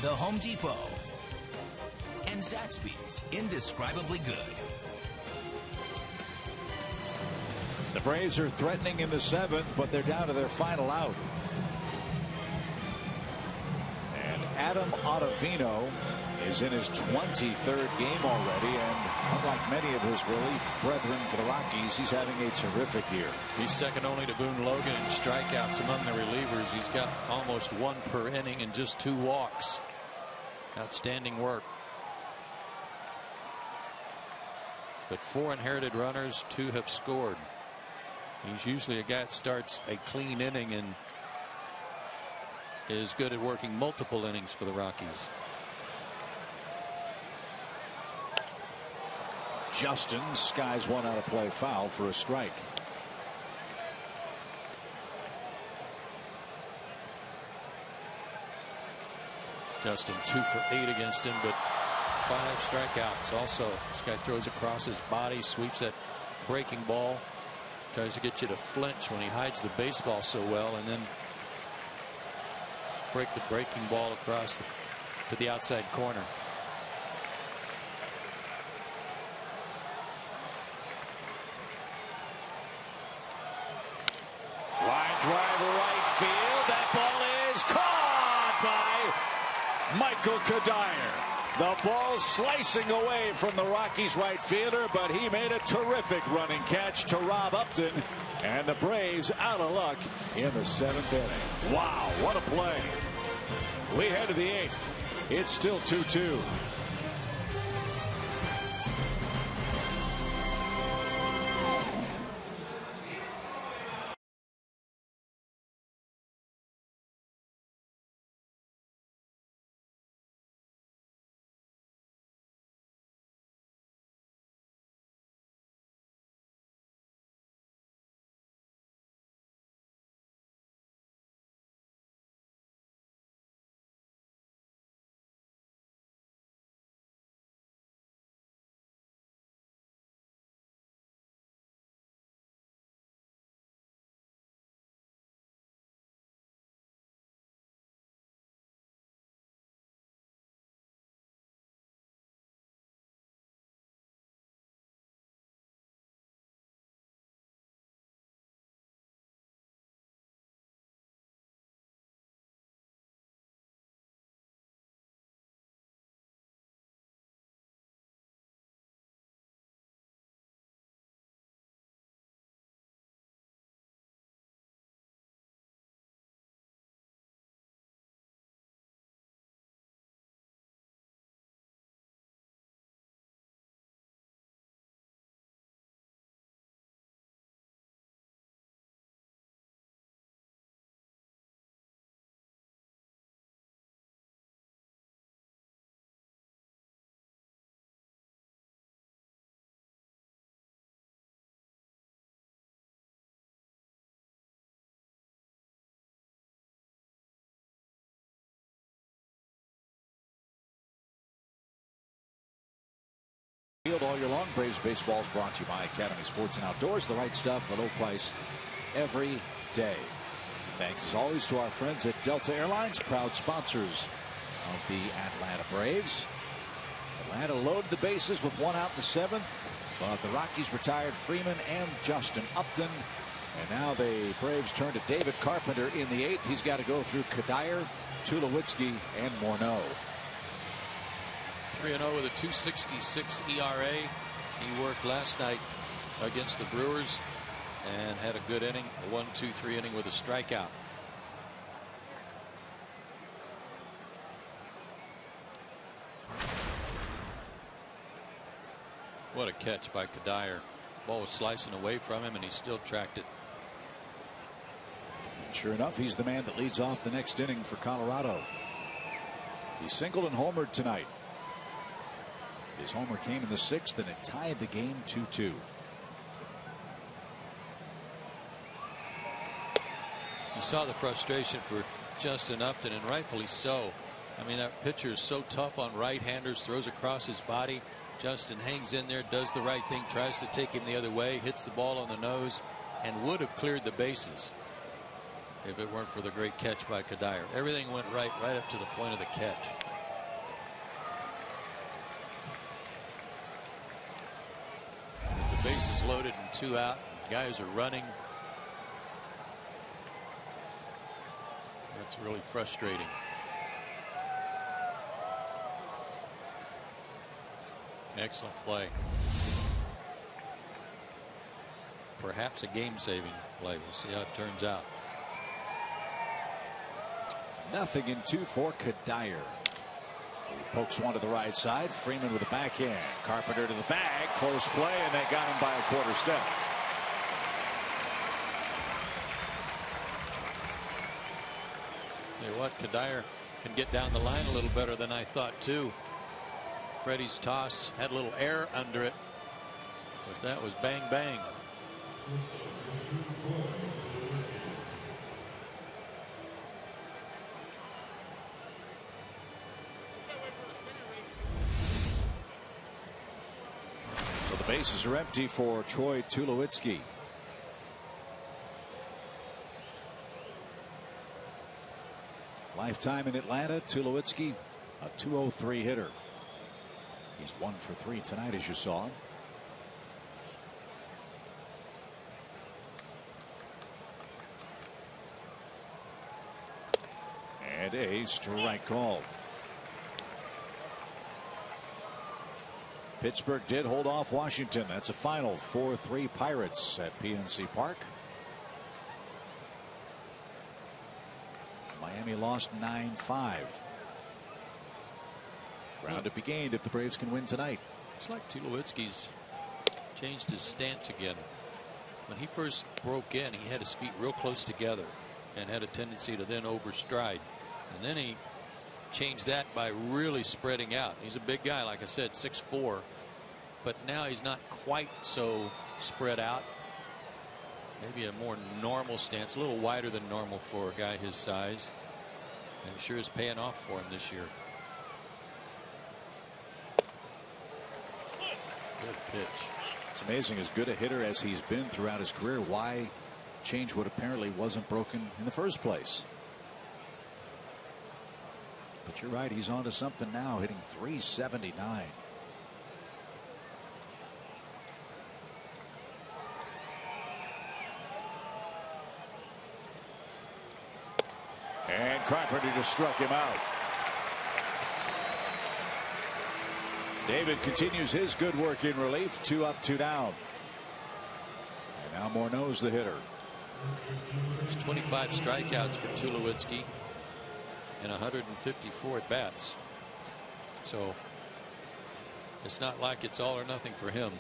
The Home Depot, and Zaxby's indescribably good. The Braves are threatening in the 7th, but they're down to their final out. And Adam Ottavino is in his 23rd game already, and unlike many of his relief brethren for the Rockies, he's having a terrific year. He's second only to Boone Logan in strikeouts among the relievers. He's got almost 1 per inning and just 2 walks. Outstanding work. But 4 inherited runners, 2 have scored. He's usually a guy that starts a clean inning and is good at working multiple innings for the Rockies. Justin skies one out of play, foul for a strike. Justin 2 for 8 against him, but 5 strikeouts. Also, this guy throws across his body, sweeps that breaking ball, tries to get you to flinch when he hides the baseball so well, and then break the breaking ball across to the outside corner. Line drive right field. That ball is caught by Michael Kadire. The ball slicing away from the Rockies right fielder, but he made a terrific running catch to Rob Upton, and the Braves out of luck in the 7th inning. Wow, what a play. We head to the 8th. It's still 2-2. All year long. Braves baseball is brought to you by Academy Sports and Outdoors. The right stuff, a low price every day. Thanks as always to our friends at Delta Airlines, proud sponsors of the Atlanta Braves. Atlanta loaded the bases with 1 out in the 7th, but the Rockies retired Freeman and Justin Upton. And now the Braves turn to David Carpenter in the 8th. He's got to go through Kadire, Tulowitzki, and Morneau. 3-0 with a 2.66 ERA. He worked last night against the Brewers and had a good inning, a 1-2-3 inning with a strikeout. What a catch by Kadire. Ball was slicing away from him and he still tracked it. Sure enough, he's the man that leads off the next inning for Colorado. He singled and homered tonight. His homer came in the 6th, and it tied the game 2-2. You saw the frustration for Justin Upton, and rightfully so. I mean, that pitcher is so tough on right-handers, throws across his body. Justin hangs in there, does the right thing, tries to take him the other way, hits the ball on the nose, and would have cleared the bases if it weren't for the great catch by Kadire. Everything went right up to the point of the catch. Bases loaded and 2 out. Guys are running. That's really frustrating. Excellent play. Perhaps a game-saving play. We'll see how it turns out. 0-2 for Kadire. Pokes one to the right side. Freeman with a backhand. Carpenter to the bag. Close play, and they got him by a quarter step. Tell you what, Kadire can get down the line a little better than I thought too. Freddie's toss had a little air under it, but that was bang bang. The bases are empty for Troy Tulowitzki. Lifetime in Atlanta, Tulowitzki, a .203 hitter. He's 1 for 3 tonight, as you saw. And a strike call. Pittsburgh did hold off Washington. That's a final 4-3 Pirates at PNC Park. Miami lost 9-5. Ground to be gained if the Braves can win tonight. It's like Tulowitzki's changed his stance again. When he first broke in, he had his feet real close together and had a tendency to then overstride. And then he changed that by really spreading out. He's a big guy, like I said, 6'4", but now he's not quite so spread out. Maybe a more normal stance, a little wider than normal for a guy his size, and sure is paying off for him this year. Good pitch. It's amazing, as good a hitter as he's been throughout his career, why change what apparently wasn't broken in the first place. But you're right, he's on to something now, hitting .379. And Carpenter just struck him out. David continues his good work in relief. 2 up, 2 down. And now Morneau's the hitter. There's 25 strikeouts for Tulowitzki and 154 at bats. So it's not like it's all or nothing for him.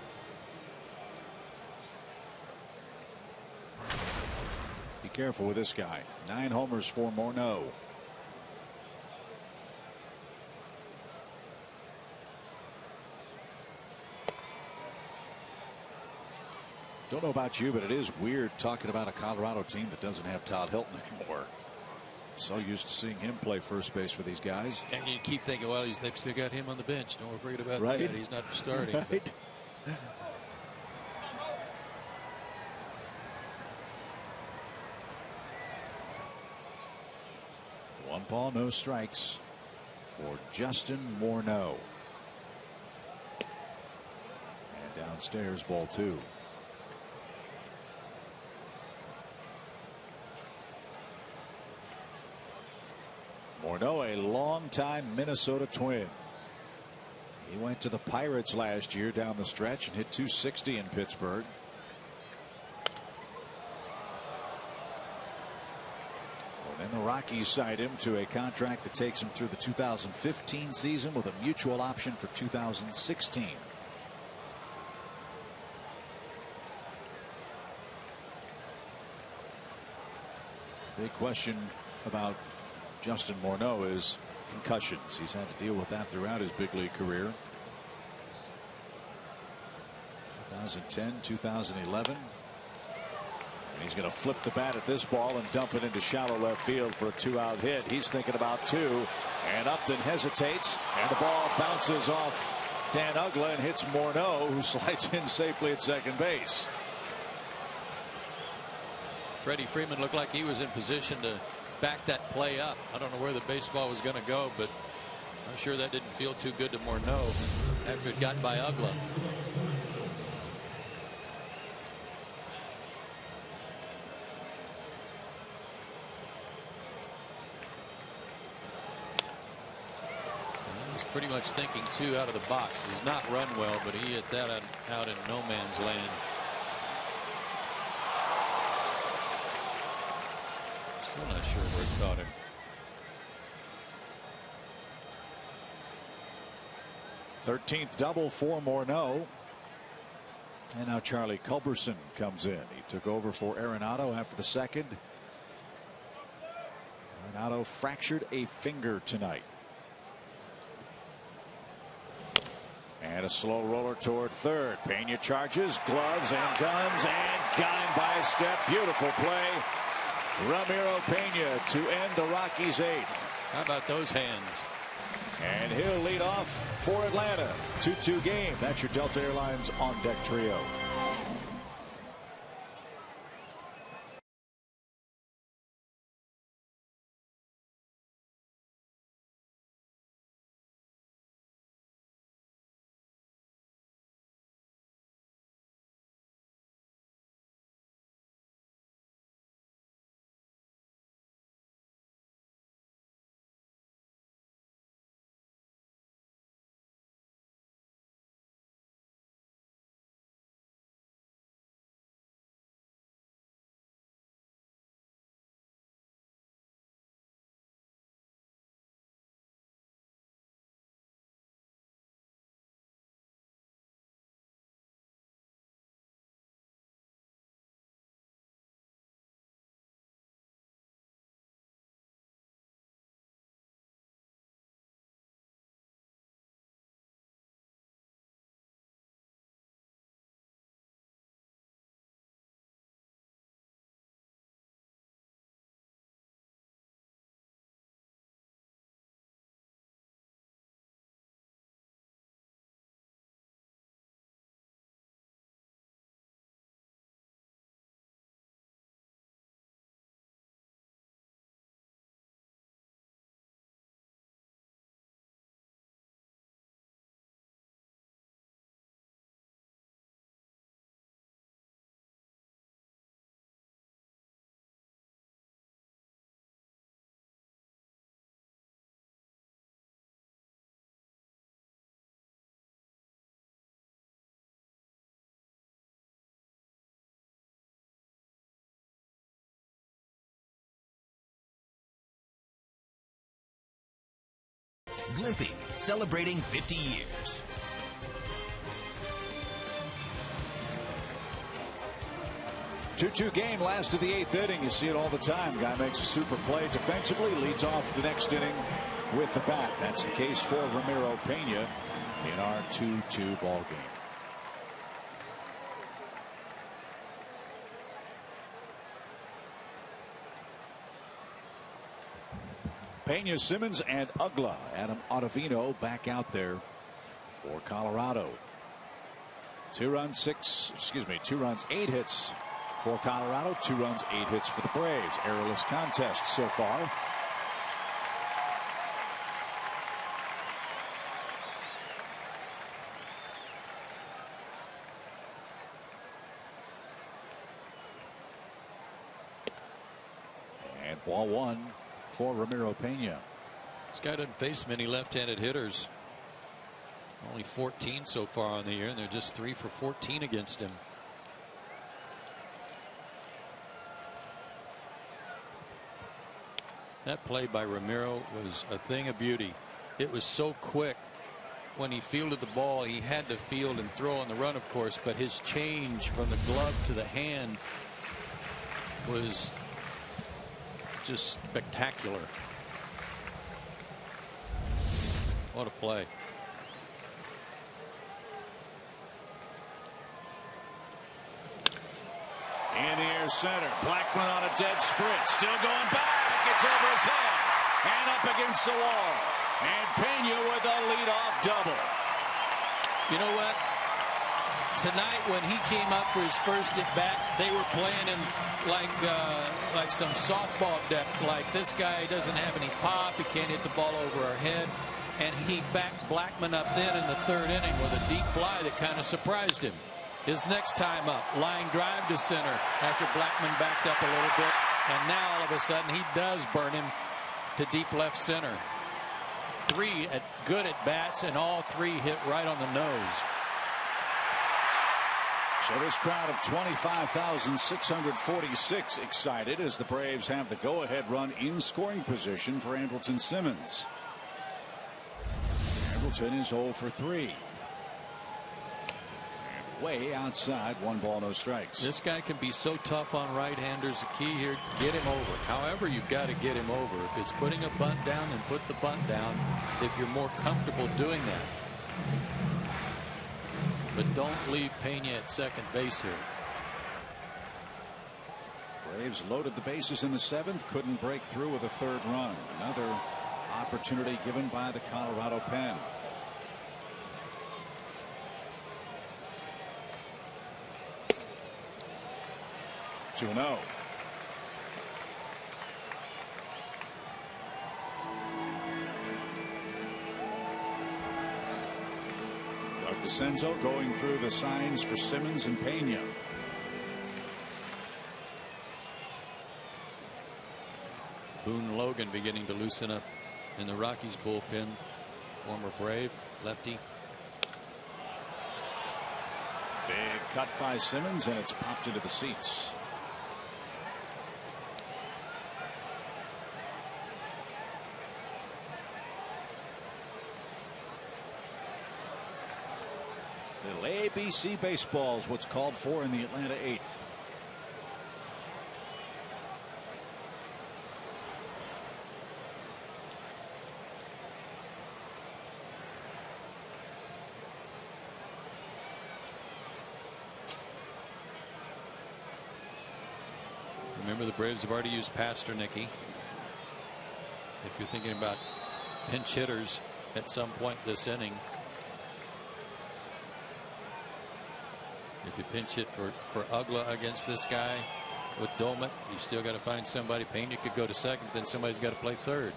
Be careful with this guy. 9 homers for Morneau. Don't know about you, but it is weird talking about a Colorado team that doesn't have Todd Hilton anymore. So used to seeing him play first base for these guys. And you keep thinking, well, they've still got him on the bench. Don't forget about right. that. He's not starting. Right. One ball, no strikes for Justin Morneau. And downstairs, ball 2. Morneau, a longtime Minnesota Twin. He went to the Pirates last year down the stretch and hit .260 in Pittsburgh. Well, then the Rockies signed him to a contract that takes him through the 2015 season with a mutual option for 2016. Big question about Justin Morneau is concussions. He's had to deal with that throughout his big league career. 2010, 2011. And he's going to flip the bat at this ball and dump it into shallow left field for a 2-out hit. He's thinking about 2, and Upton hesitates, and the ball bounces off Dan Uggla and hits Morneau, who slides in safely at second base. Freddie Freeman looked like he was in position to back that play up. I don't know where the baseball was going to go, but I'm sure that didn't feel too good to Morneau after it got by Uggla. He was pretty much thinking 2 out of the box. He's not run well, but he hit that out in no man's land. I'm not sure where it caught him. '13th double for Morneau. And now Charlie Culberson comes in. He took over for Arenado after the second. Arenado fractured a finger tonight. And a slow roller toward third. Pena charges, gloves and guns, and got him by a step. Beautiful play. Ramiro Pena to end the Rockies' 8th. How about those hands? And he'll lead off for Atlanta. 2-2 game. That's your Delta Airlines on deck trio. Blimpie, celebrating 50 years. Two game, last of the 8th inning. You see it all the time. Guy makes a super play defensively, leads off the next inning with the bat. That's the case for Ramiro Pena in our 2-2 ball game. Pena, Simmons, and Ugla. Adam Ottavino back out there for Colorado. 2 runs, 8 hits for Colorado. 2 runs, 8 hits for the Braves. Errorless contest so far. And ball 1 for Ramiro Pena. This guy doesn't face many left-handed hitters. Only 14 so far on the year, and they're just 3 for 14 against him. That play by Ramiro was a thing of beauty. It was so quick. When he fielded the ball, he had to field and throw on the run, of course, but his change from the glove to the hand was just spectacular. What a play. In the air center. Blackmon on a dead sprint. Still going back. It's over his head. And up against the wall. And Pena with a leadoff double. You know what? Tonight when he came up for his first at bat, they were playing him like some softball deck. Like, this guy doesn't have any pop. He can't hit the ball over our head. And he backed Blackmon up then in the 3rd inning with a deep fly that kind of surprised him. His next time up, line drive to center after Blackmon backed up a little bit. And now all of a sudden he does burn him to deep left center. 3 good at bats, and all 3 hit right on the nose. So this crowd of 25,646 excited as the Braves have the go-ahead run in scoring position for Andrelton Simmons. Andrelton is 0 for 3. And way outside, 1 ball, no strikes. This guy can be so tough on right-handers. The key here, get him over. However, you've got to get him over. If it's putting a bunt down, then put the bunt down if you're more comfortable doing that. But don't leave Pena at second base here. Braves loaded the bases in the 7th. Couldn't break through with a 3rd run. Another opportunity given by the Colorado pen. To 2-0. Doug DeCenzo going through the signs for Simmons and Pena. Boone Logan beginning to loosen up in the Rockies bullpen. Former Brave lefty. Big cut by Simmons, and it's popped into the seats. Little ABC baseball is what's called for in the Atlanta 8th. Remember, the Braves have already used Pasternicky. If you're thinking about pinch hitters at some point this inning, if you pinch hit for Ugla against this guy with Dolmet, you still got to find somebody. Pena could go to second, then somebody's got to play third.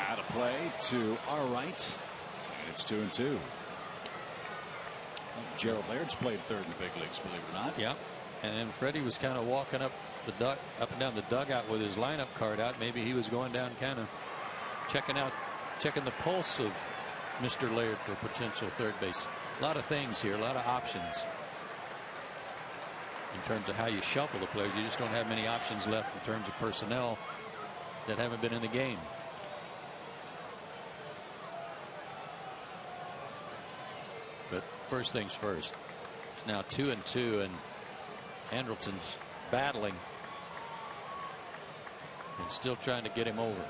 Out of play to our right, and it's 2-2. Gerald Laird's played third in the big leagues, believe it or not. Yeah. And then Freddie was kind of walking up and down the dugout with his lineup card out. Maybe he was going down, kind of checking the pulse of Mr. Laird for potential third base. A lot of things here, a lot of options in terms of how you shuffle the players. You just don't have many options left in terms of personnel that haven't been in the game. But first things first, it's now 2-2, and Andrelton's battling and still trying to get him over.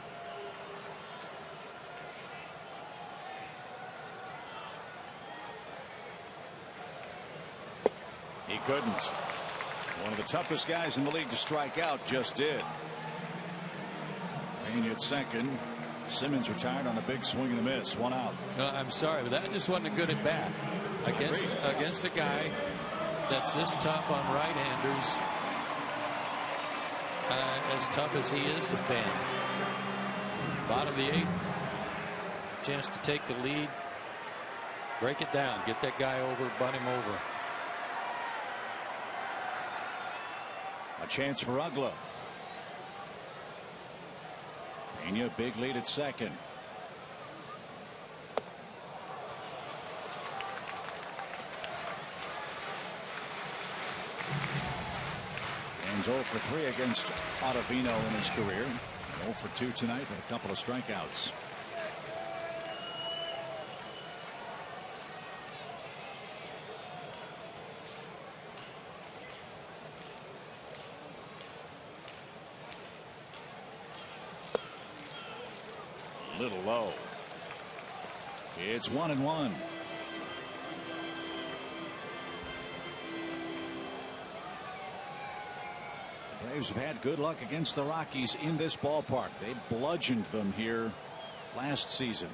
He couldn't. One of the toughest guys in the league to strike out just did. Pena at second. Simmons retired on a big swing and a miss. 1 out. I'm sorry, but that just wasn't a good at bat against a guy that's this tough on right-handers, as tough as he is to fan. Bottom of the 8th, chance to take the lead, break it down, get that guy over, bunt him over. A chance for Ugla. Pena, big lead at second. And 0 for 3 against Ottavino in his career. 0 for 2 tonight with a couple of strikeouts. A little low. It's 1-1. Braves have had good luck against the Rockies in this ballpark. They bludgeoned them here last season.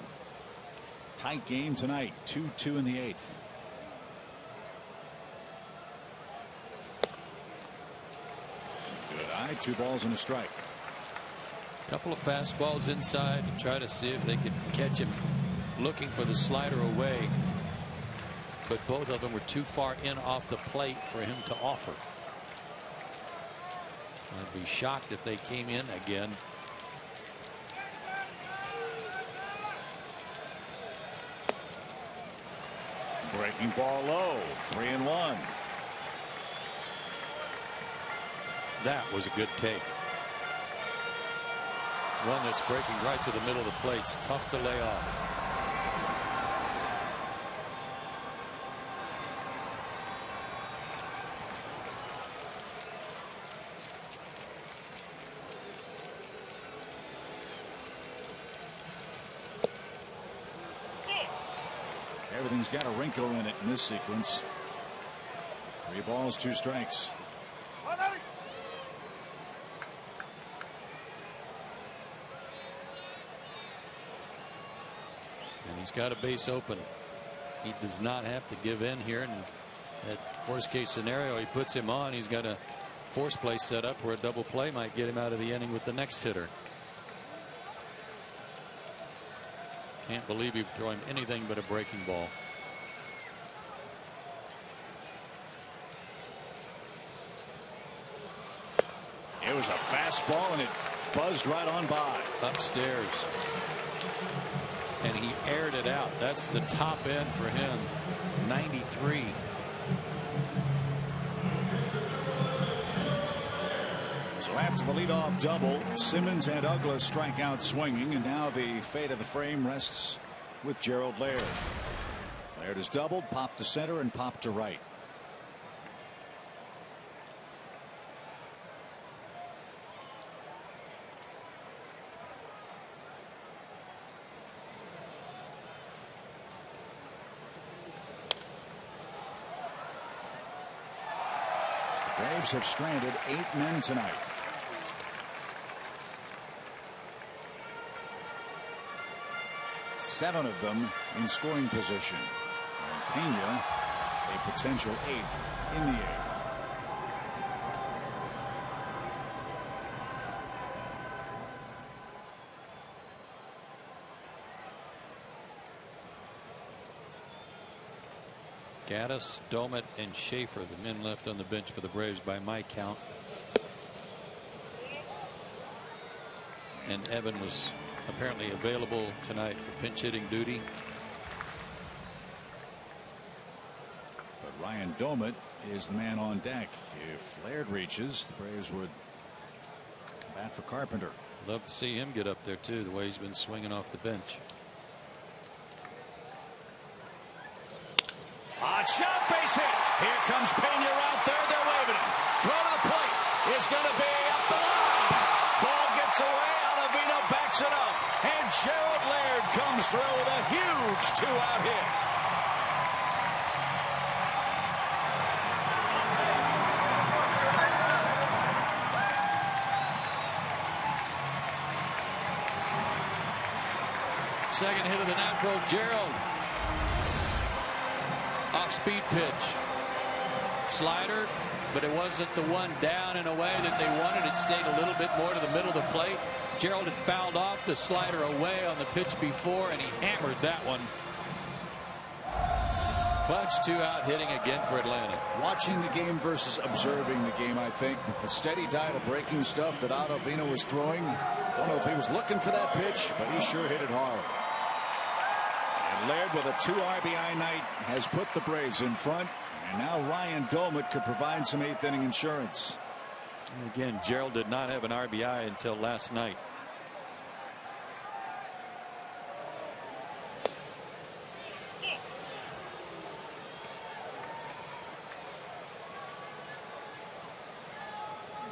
Tight game tonight. 2-2 in the 8th. Good eye. 2 balls and a strike. Couple of fastballs inside to try to see if they could catch him looking for the slider away, but both of them were too far in off the plate for him to offer. I'd be shocked if they came in again. Breaking ball low. 3-1. That was a good take. One that's breaking right to the middle of the plate. It's tough to lay off. Everything's got a wrinkle in it in this sequence. 3 balls, 2 strikes. He's got a base open. He does not have to give in here, and at worst case scenario, he puts him on. He's got a force play set up where a double play might get him out of the inning with the next hitter. Can't believe he'd throw him anything but a breaking ball. It was a fastball, and it buzzed right on by. Upstairs. And he aired it out. That's the top end for him. 93. So after the leadoff double, Simmons and Uggla strike out swinging, and now the fate of the frame rests with Gerald Laird. Laird has doubled, popped to center, and popped to right. Braves have stranded 8 men tonight. Seven of them in scoring position. And Pena, a potential 8th in the 8th. Gaddis, Domet, and Schaefer, the men left on the bench for the Braves by my count. And Evan was apparently available tonight for pinch hitting duty. But Ryan Domet is the man on deck. If Laird reaches, the Braves would bat for Carpenter. Love to see him get up there too, the way he's been swinging off the bench. Odd shot, base hit. Here comes Pena out there. They're waving him. Throw to the plate. It's going to be up the line. Ball gets away. Ottavino backs it up. And Gerald Laird comes through with a huge 2-out hit. Second hit of the night for Gerald. Off-speed pitch. Slider, but it wasn't the one down in a way that they wanted. It stayed a little bit more to the middle of the plate. Gerald had fouled off the slider away on the pitch before, and he hammered that one. Clutch 2-out hitting again for Atlanta. Watching the game versus observing the game, I think, with the steady diet of breaking stuff that Ottavino was throwing. Don't know if he was looking for that pitch, but he sure hit it hard. And Laird with a 2 RBI night has put the Braves in front, and now Ryan Domet could provide some 8th inning insurance. And again, Gerald did not have an RBI until last night.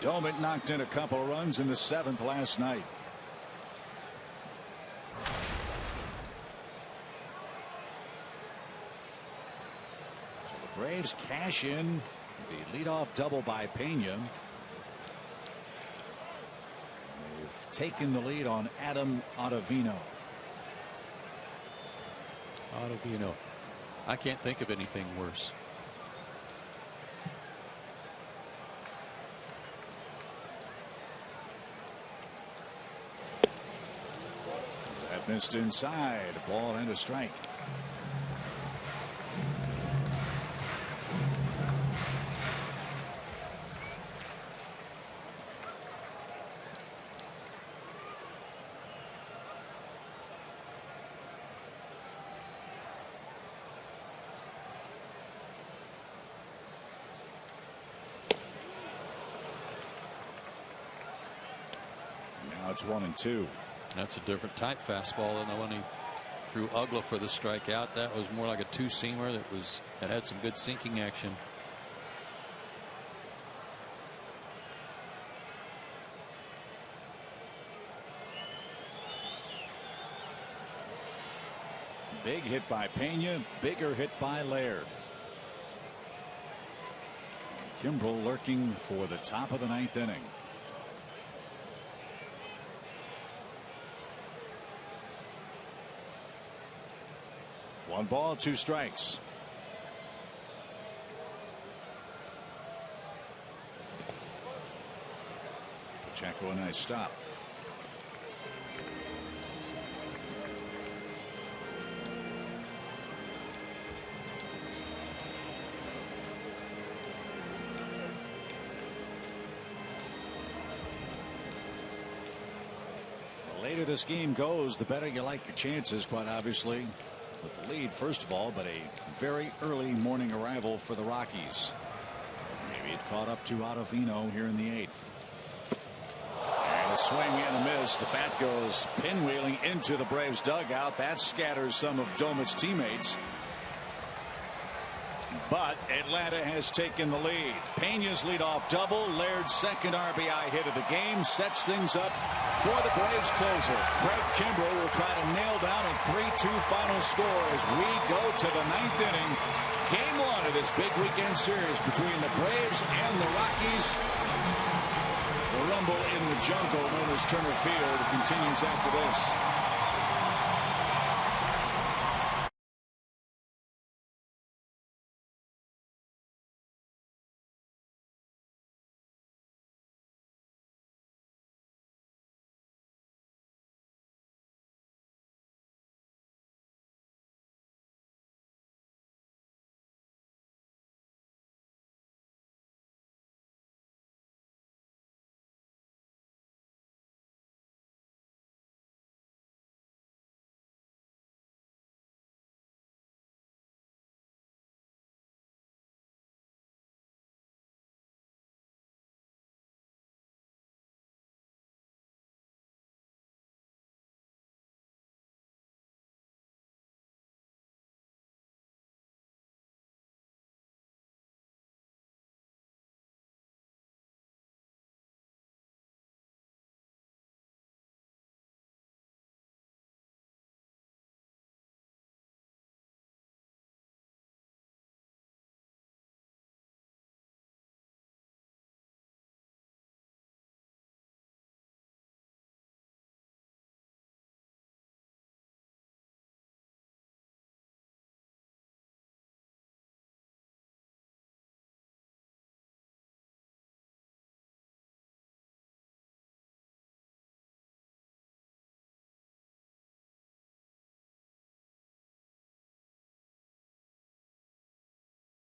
Domet knocked in a couple of runs in the 7th last night. So the Braves cash in the leadoff double by Pena. They've taken the lead on Adam Ottavino. Ottavino. I can't think of anything worse. That missed inside. A ball and a strike. Now it's 1-2. That's a different type fastball than the one he threw Uggla for the strikeout. That was more like a two-seamer that had some good sinking action. Big hit by Pena, bigger hit by Laird. Kimbrel lurking for the top of the 9th inning. 1 ball, 2 strikes. Pacheco, a nice stop. The later this game goes, the better you like your chances, quite obviously, with the lead first of all, but a very early morning arrival for the Rockies. Maybe it caught up to Ottavino here in the 8th. And a swing and a miss. The bat goes pinwheeling into the Braves dugout. That scatters some of Domit's teammates. But Atlanta has taken the lead. Pena's leadoff double, Laird's second RBI hit of the game, sets things up for the Braves closer. Craig Kimbrell will try to nail down a 3-2 final score as we go to the 9th inning. Game 1 of this big weekend series between the Braves and the Rockies. The rumble in the jungle known as Turner Field continues after this.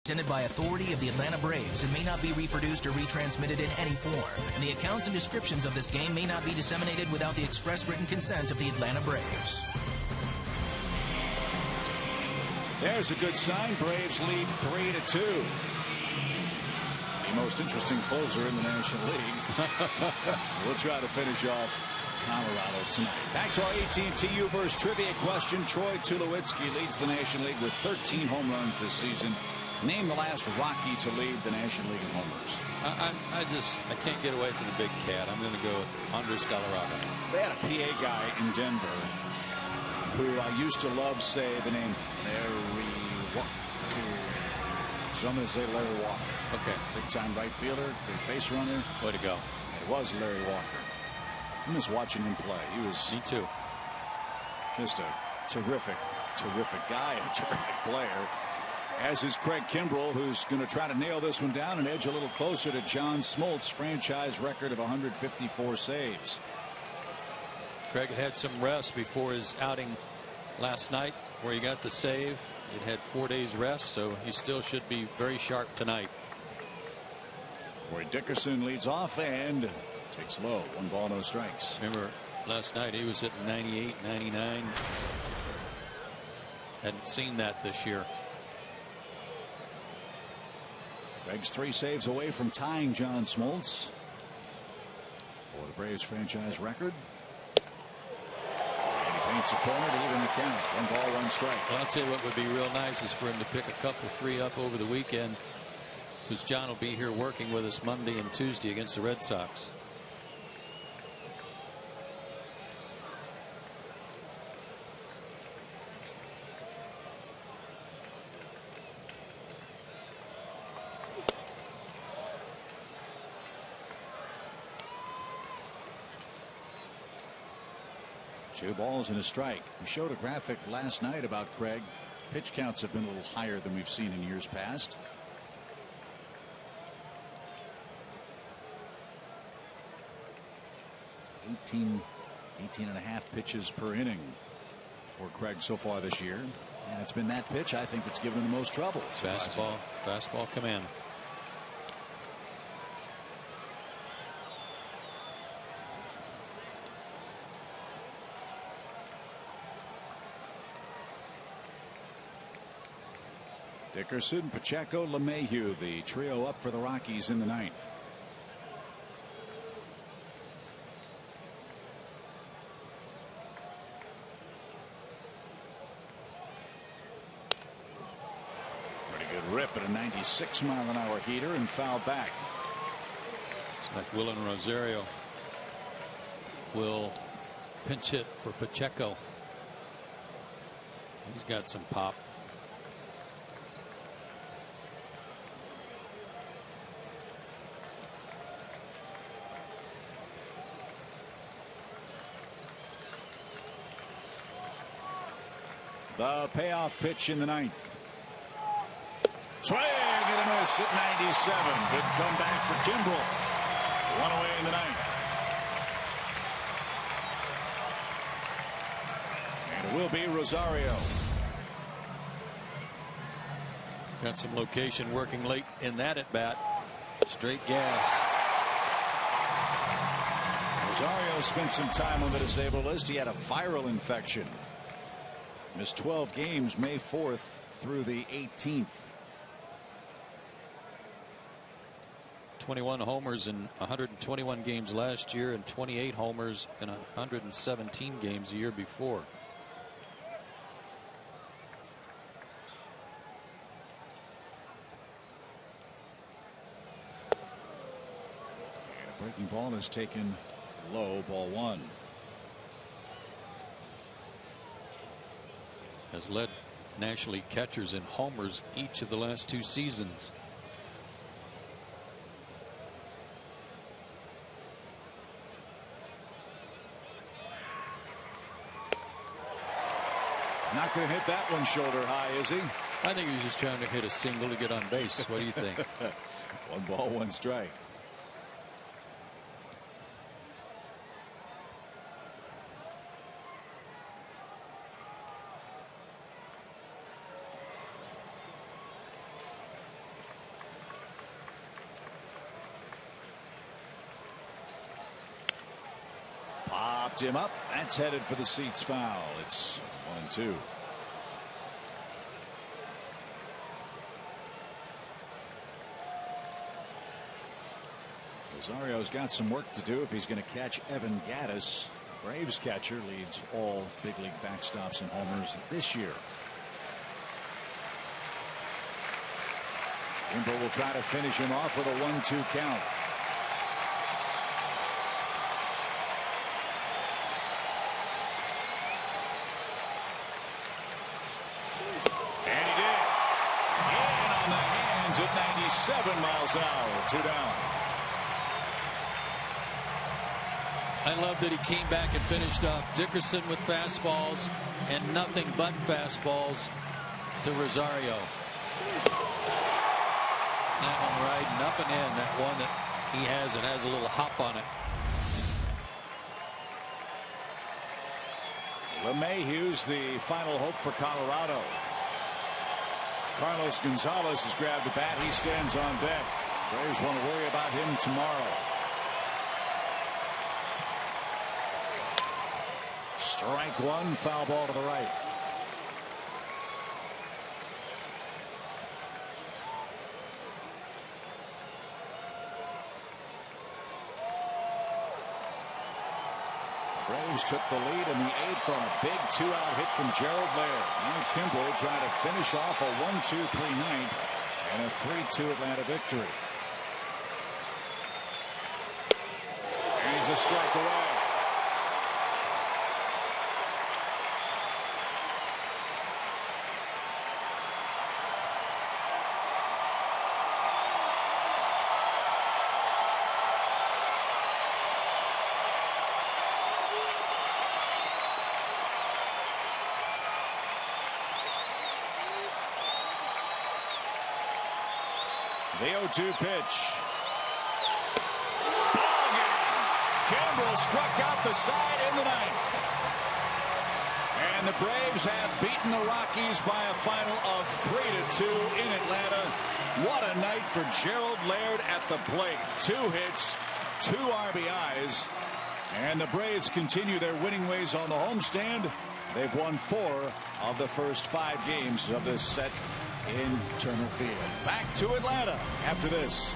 Presented by authority of the Atlanta Braves and may not be reproduced or retransmitted in any form. And the accounts and descriptions of this game may not be disseminated without the express written consent of the Atlanta Braves. There's a good sign. Braves lead 3-2. The most interesting closer in the National League. We'll try to finish off Colorado tonight. Back to our AT&T U-verse trivia question. Troy Tulowitzki leads the National League with 13 home runs this season. Name the last Rocky to lead the National League in homers. I can't get away from the big cat. I'm going to go Andres Colorado. They had a PA guy in Denver who I used to love say the name Larry Walker. So I'm going to say Larry Walker. Okay. Big time right fielder, big base runner. Way to go. It was Larry Walker. I miss watching him play. He was. Me too. Just a terrific guy, a terrific player. As is Craig Kimbrell, who's going to try to nail this one down and edge a little closer to John Smoltz's franchise record of 154 saves. Craig had some rest before his outing last night where he got the save. He'd had 4 days rest, so he still should be very sharp tonight. Corey Dickerson leads off and takes low. 1 ball, no strikes. Remember last night he was hitting 98, 99. Hadn't seen that this year. Greg's 3 saves away from tying John Smoltz for the Braves franchise record. And he paints a corner to even the count. 1 ball, 1 strike. Well, I'll tell you what would be real nice is for him to pick a couple 3 up over the weekend, because John will be here working with us Monday and Tuesday against the Red Sox. Two balls and a strike. We showed a graphic last night about Craig Pitch counts have been a little higher than we've seen in years past. 18 and a half pitches per inning for Craig so far this year. And it's been that pitch, I think, that's given him the most trouble. Fastball command. Dickerson, Pacheco, LeMahieu, the trio up for the Rockies in the ninth. Pretty good rip at a 96-mile-an-hour heater and fouled back. It's like Will and Rosario will pinch hit for Pacheco. He's got some pop. The payoff pitch in the ninth. Swing and a miss at 97. Good comeback for Kimbrel. One away in the ninth. And it will be Rosario. Got some location working late in that at bat. Straight gas. Rosario spent some time on the disabled list. He had a viral infection. Missed 12 games May 4th through the 18th. 21 homers in 121 games last year and 28 homers in 117 games the year before. And a breaking ball is taken low, ball one. Has led National League catchers in homers each of the last two seasons. Not going to hit that one shoulder high, is he? I think he was just trying to hit a single to get on base. What do you think? One ball, one strike. Popped him up. That's headed for the seats foul. It's 1-2. Rosario's got some work to do if he's going to catch Evan Gattis. Braves catcher leads all big league backstops and homers this year. Kimbrel will try to finish him off with a 1-2 count. And he did. In on the hands at 97 miles an hour. 2 down. I love that he came back and finished off Dickerson with fastballs and nothing but fastballs to Rosario. That one riding up and in. That one that he has, it has a little hop on it. LeMahieu's the final hope for Colorado. Carlos Gonzalez has grabbed the bat. He stands on deck. Braves want to worry about him tomorrow. Strike one, foul ball to the right. Braves took the lead in the 8th on a big 2-out hit from GERALD LAIRD. And Kimbrel trying to finish off a 1-2-3 ninth and a 3-2 Atlanta victory. He's a strike away. The 0-2 pitch. Ball game. Kimbrel struck out the side in the ninth. And the Braves have beaten the Rockies by a final of 3-2 in Atlanta. What a night for GERALD LAIRD at the plate. 2 hits, 2 RBIs. And the Braves continue their winning ways on the homestand. They've won 4 of the first 5 games of this set in Turner Field. Back to Atlanta after this.